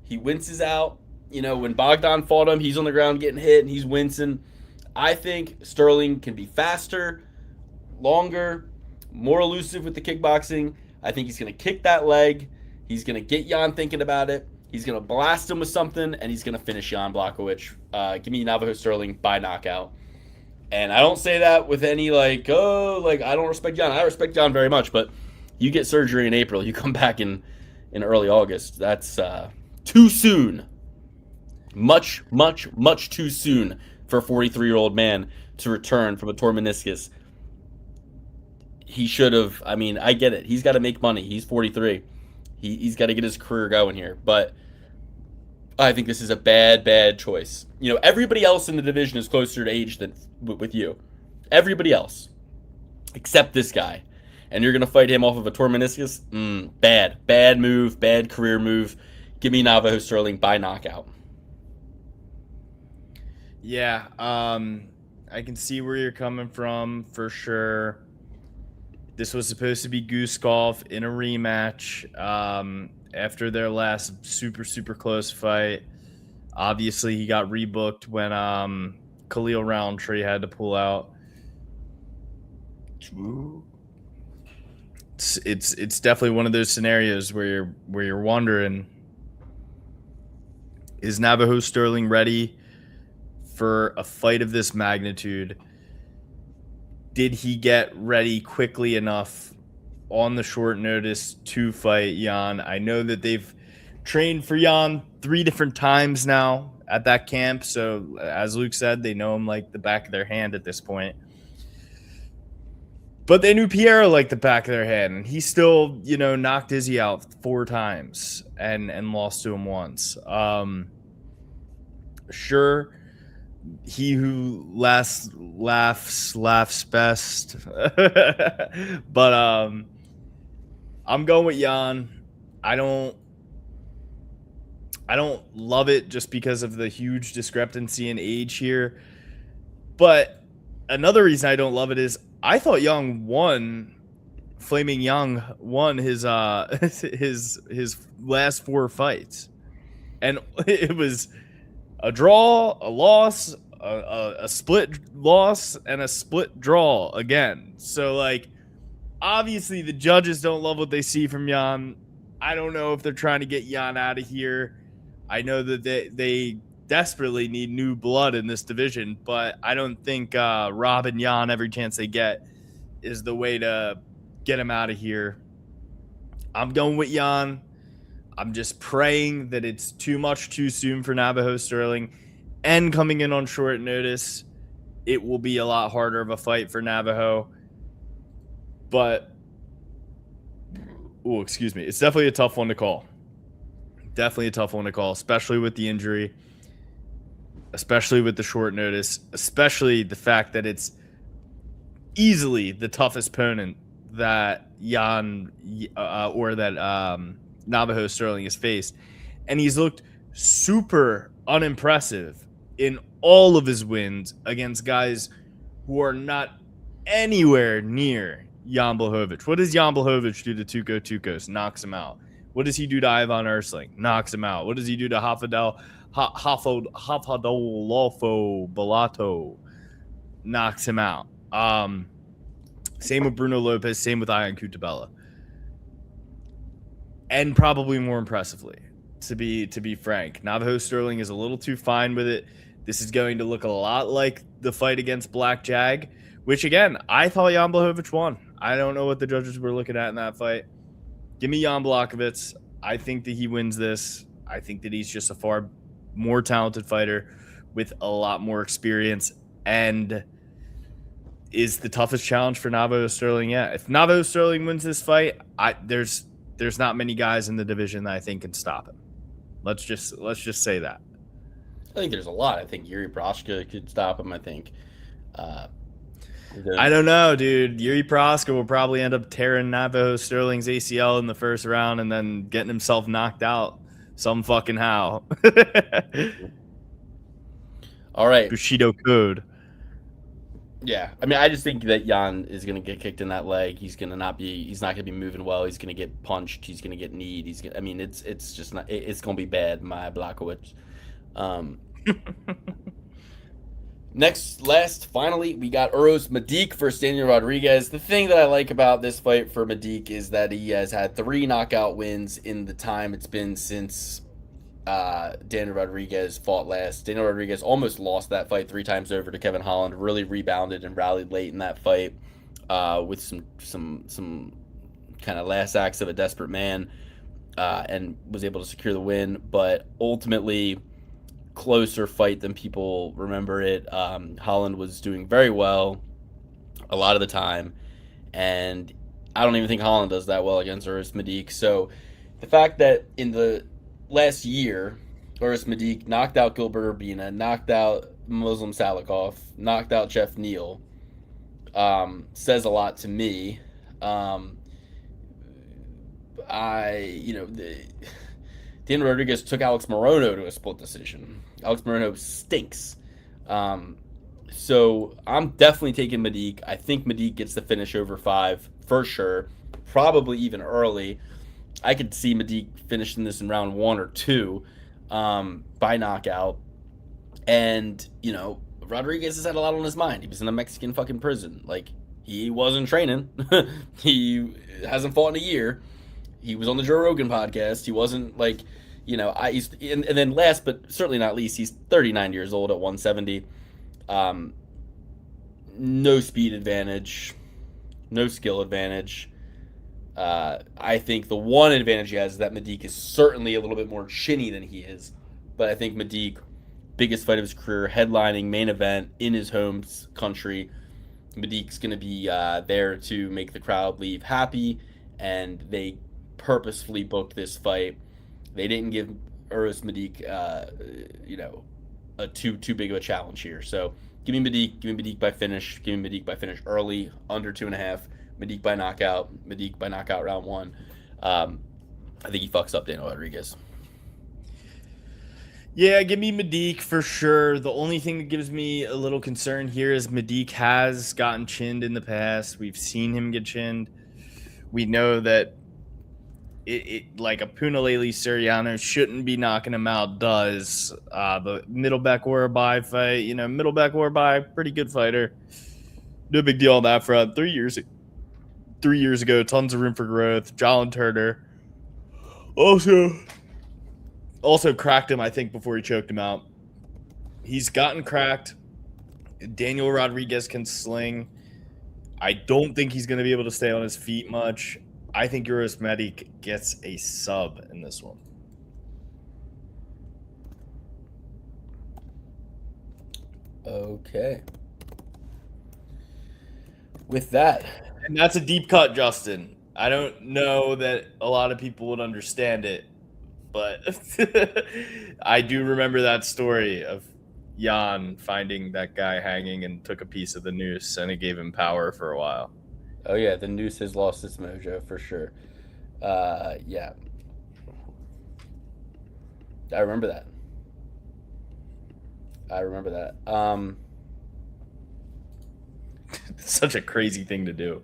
He winces out. You know, when Bogdan fought him, he's on the ground getting hit and he's wincing. I think Sterling can be faster, longer, more elusive with the kickboxing. I think he's going to kick that leg. He's going to get Jan thinking about it. He's going to blast him with something, and he's going to finish Jan Blachowicz. Give me Navajo Sterling by knockout. And I don't say that with any, I don't respect Jan. I respect Jan very much, but you get surgery in April. You come back in early August. That's too soon. Much, much, much too soon for a 43-year-old man to return from a torn meniscus. He should have, I get it. He's got to make money. He's 43. He's got to get his career going here. But I think this is a bad choice. You know, everybody else in the division is closer to age than with you. Everybody else. Except this guy. And you're going to fight him off of a torn meniscus? Bad move. Bad career move. Give me Navajo Sterling by knockout. Yeah, I can see where you're coming from for sure. This was supposed to be Goose Golf in a rematch after their last super close fight. Obviously, he got rebooked when Khalil Roundtree had to pull out. It's definitely one of those scenarios where you're wondering, is Navajo Sterling ready for a fight of this magnitude? Did he get ready quickly enough on the short notice to fight Jan? I know that they've trained for Jan 3 different times now at that camp. So as Luke said, they know him like the back of their hand at this point. But they knew Piero like the back of their hand. And he still, knocked Izzy out 4 times and lost to him once. Sure. He who last laughs best. But I'm going with Jan. I don't love it just because of the huge discrepancy in age here. But another reason I don't love it is I thought Flaming Young won his his last 4 fights. And it was a draw, a loss, a split loss, and a split draw again. So, obviously the judges don't love what they see from Jan. I don't know if they're trying to get Jan out of here. I know that they desperately need new blood in this division, but I don't think robbing Jan every chance they get is the way to get him out of here. I'm going with Jan. I'm just praying that it's too much too soon for Navajo Sterling, and coming in on short notice, it will be a lot harder of a fight for Navajo. But, it's definitely a tough one to call. Definitely a tough one to call, especially with the injury, especially with the short notice, especially the fact that it's easily the toughest opponent that Navajo Sterling has faced. And he's looked super unimpressive in all of his wins against guys who are not anywhere near Jan Blachowicz. What does Jan Blachowicz do to Tuco Tucos? Knocks him out. What does he do to Ivan Ersling? Knocks him out. What does he do to Hafadolfo Balato? Knocks him out. Same with Bruno Lopez. Same with Ion Cutabella. And probably more impressively, to be frank, Navajo Sterling is a little too fine with it. This is going to look a lot like the fight against Black Jag, which, again, I thought Jan Blachowicz won. I don't know what the judges were looking at in that fight. Give me Jan Blachowicz. I think that he wins this. I think that he's just a far more talented fighter with a lot more experience. And is the toughest challenge for Navo Sterling yet. If Navo Sterling wins this fight, there's not many guys in the division that I think can stop him. Let's just say that. I think there's a lot. I think Yuri Prochazka could stop him. I think. I don't know, dude. Yuri Prochazka will probably end up tearing Navo Sterling's ACL in the first round and then getting himself knocked out some fucking how. All right. Bushido code. Yeah, I mean, I just think that Jan is going to get kicked in that leg. He's not going to be moving well. He's going to get punched. He's going to get kneed. I mean, it's just not. It's going to be bad, my Blachowicz. Finally, we got Uros Medic versus Daniel Rodriguez. The thing that I like about this fight for Medic is that he has had 3 knockout wins in the time it's been since Daniel Rodriguez fought last. Daniel Rodriguez almost lost that fight 3 times over to Kevin Holland. Really rebounded and rallied late in that fight with some kind of last acts of a desperate man, and was able to secure the win. But ultimately, closer fight than people remember it. Holland was doing very well a lot of the time, and I don't even think Holland does that well against Uros Medic. So the fact that in the last year, Uros Medic knocked out Gilbert Urbina, knocked out Muslim Salikov, knocked out Jeff Neal, says a lot to me. Daniel Rodriguez took Alex Morono to a split decision. Alex Morono stinks. So I'm definitely taking Medic. I think Medic gets the finish over 5 for sure, probably even early. I could see Medic finishing this in round 1 or 2 by knockout. And, Rodriguez has had a lot on his mind. He was in a Mexican fucking prison. Like, he wasn't training. He hasn't fought in a year. He was on the Joe Rogan podcast. He wasn't like, and then last but certainly not least, he's 39 years old at 170. No speed advantage, no skill advantage. I think the one advantage he has is that Medic is certainly a little bit more chinny than he is. But I think Medic, biggest fight of his career, headlining main event in his home country. Medic's going to be there to make the crowd leave happy, and they purposefully booked this fight. They didn't give Uros Medic, a too big of a challenge here. So give me Medic by finish. Give me Medic by finish early, under 2.5. Medic by knockout round 1. I think he fucks up Daniel Rodriguez. Yeah, give me Medic for sure. The only thing that gives me a little concern here is Medic has gotten chinned in the past. We've seen him get chinned. We know that it like a Punalele Suriano shouldn't be knocking him out does. The Middleback Warabai fight, Middleback Warabai, pretty good fighter. No big deal on that front. 3 years ago, tons of room for growth. Jolin Turner also cracked him, I think, before he choked him out. He's gotten cracked. Daniel Rodriguez can sling. I don't think he's going to be able to stay on his feet much. I think Uros Medic gets a sub in this one. Okay. With that. And that's a deep cut, Justin. I don't know that a lot of people would understand it, but I do remember that story of Jan finding that guy hanging and took a piece of the noose, and it gave him power for a while. Oh, yeah, the noose has lost its mojo for sure. Yeah. I remember that. It's such a crazy thing to do.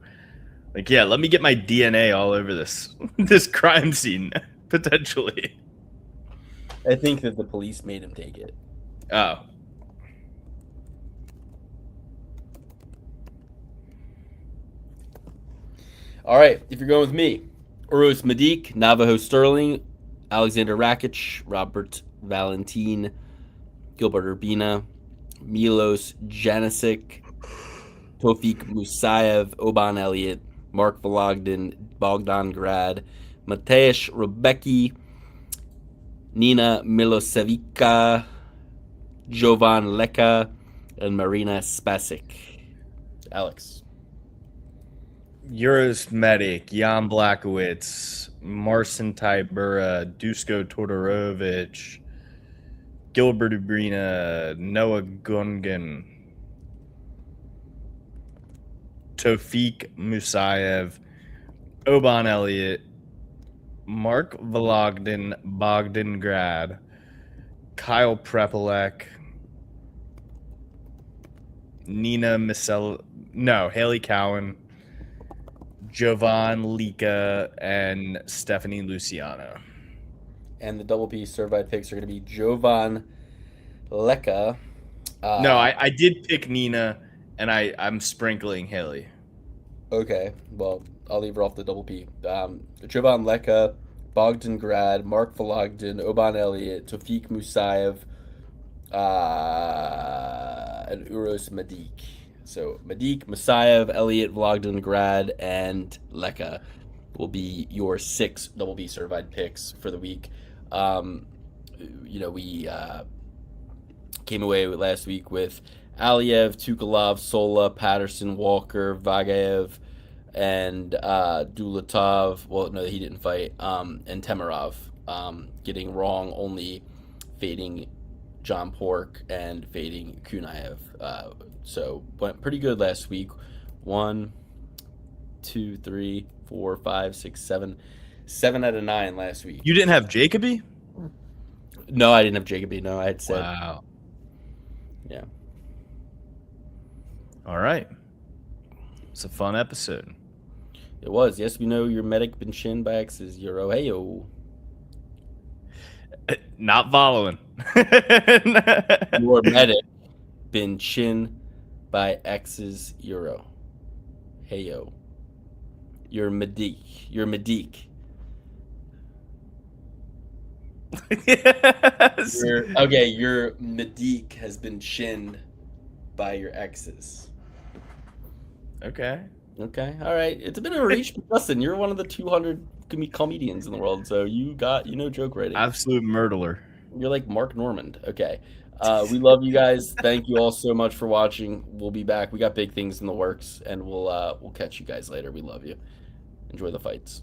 Like, yeah, let me get my DNA all over this crime scene, potentially. I think that the police made him take it. Oh. All right, if you're going with me, Uros Medic, Navajo Sterling, Alexander Rakic, Robert Valentin, Gilbert Urbina, Milos Janisic, Tofik Musayev, Oban Elliott, Mark Vologdin, Bogdan Grad, Mateusz Rebecki, Nina Milosevica, Jovan Leka, and Marina Spasic. Alex. Euros Medic, Jan Blachowicz, Marcin Tybura, Dusko Todorovic, Gilbert Ubrina, Noah Gungan, Tofik Musayev, Oban Elliott, Mark Vologden, Bogdangrad, Kyle Prepelek, Haley Cowan, Jovan Lika, and Stephanie Luciano. And the double P certified picks are going to be Jovan Leka. No, I did pick Nina, and I'm sprinkling Haley. Okay, well, I'll leave her off the double P. Jovan Leka, Bogdan Grad, Mark Vologden, Oban Elliott, Tofik Musayev, and Uros Madik. So Madik, Musayev, Elliott, Vologden, Grad, and Leka will be your 6 double B certified picks for the week. We came away last week with Aliev, Tukalov, Sola, Patterson, Walker, Vagayev, and Dulatov. Well, no, he didn't fight. And Temirov. Getting wrong, only fading John Pork and fading Kunaev. So went pretty good last week. 1, 2, 3, 4, 5, 6, 7. 7 out of 9 last week. You didn't have Jacoby? No, I didn't have Jacoby. No, I had said. Wow. Yeah. All right. It's a fun episode. It was. Yes, we know your medic been shinned by X's Euro. Heyo. Not following. Your medic been shinned by X's Euro. Heyo. Your Medic. Your Medic. Yes. Your Medic has been shinned by your exes. Okay. Okay, all right. It's a bit of a reach, but Justin, you're one of the 200 comedians in the world, so you know joke writing. Absolute murderer. You're like Mark Normand. Okay. We love you guys. Thank you all so much for watching. We'll be back. We got big things in the works, and we'll catch you guys later. We love you. Enjoy the fights.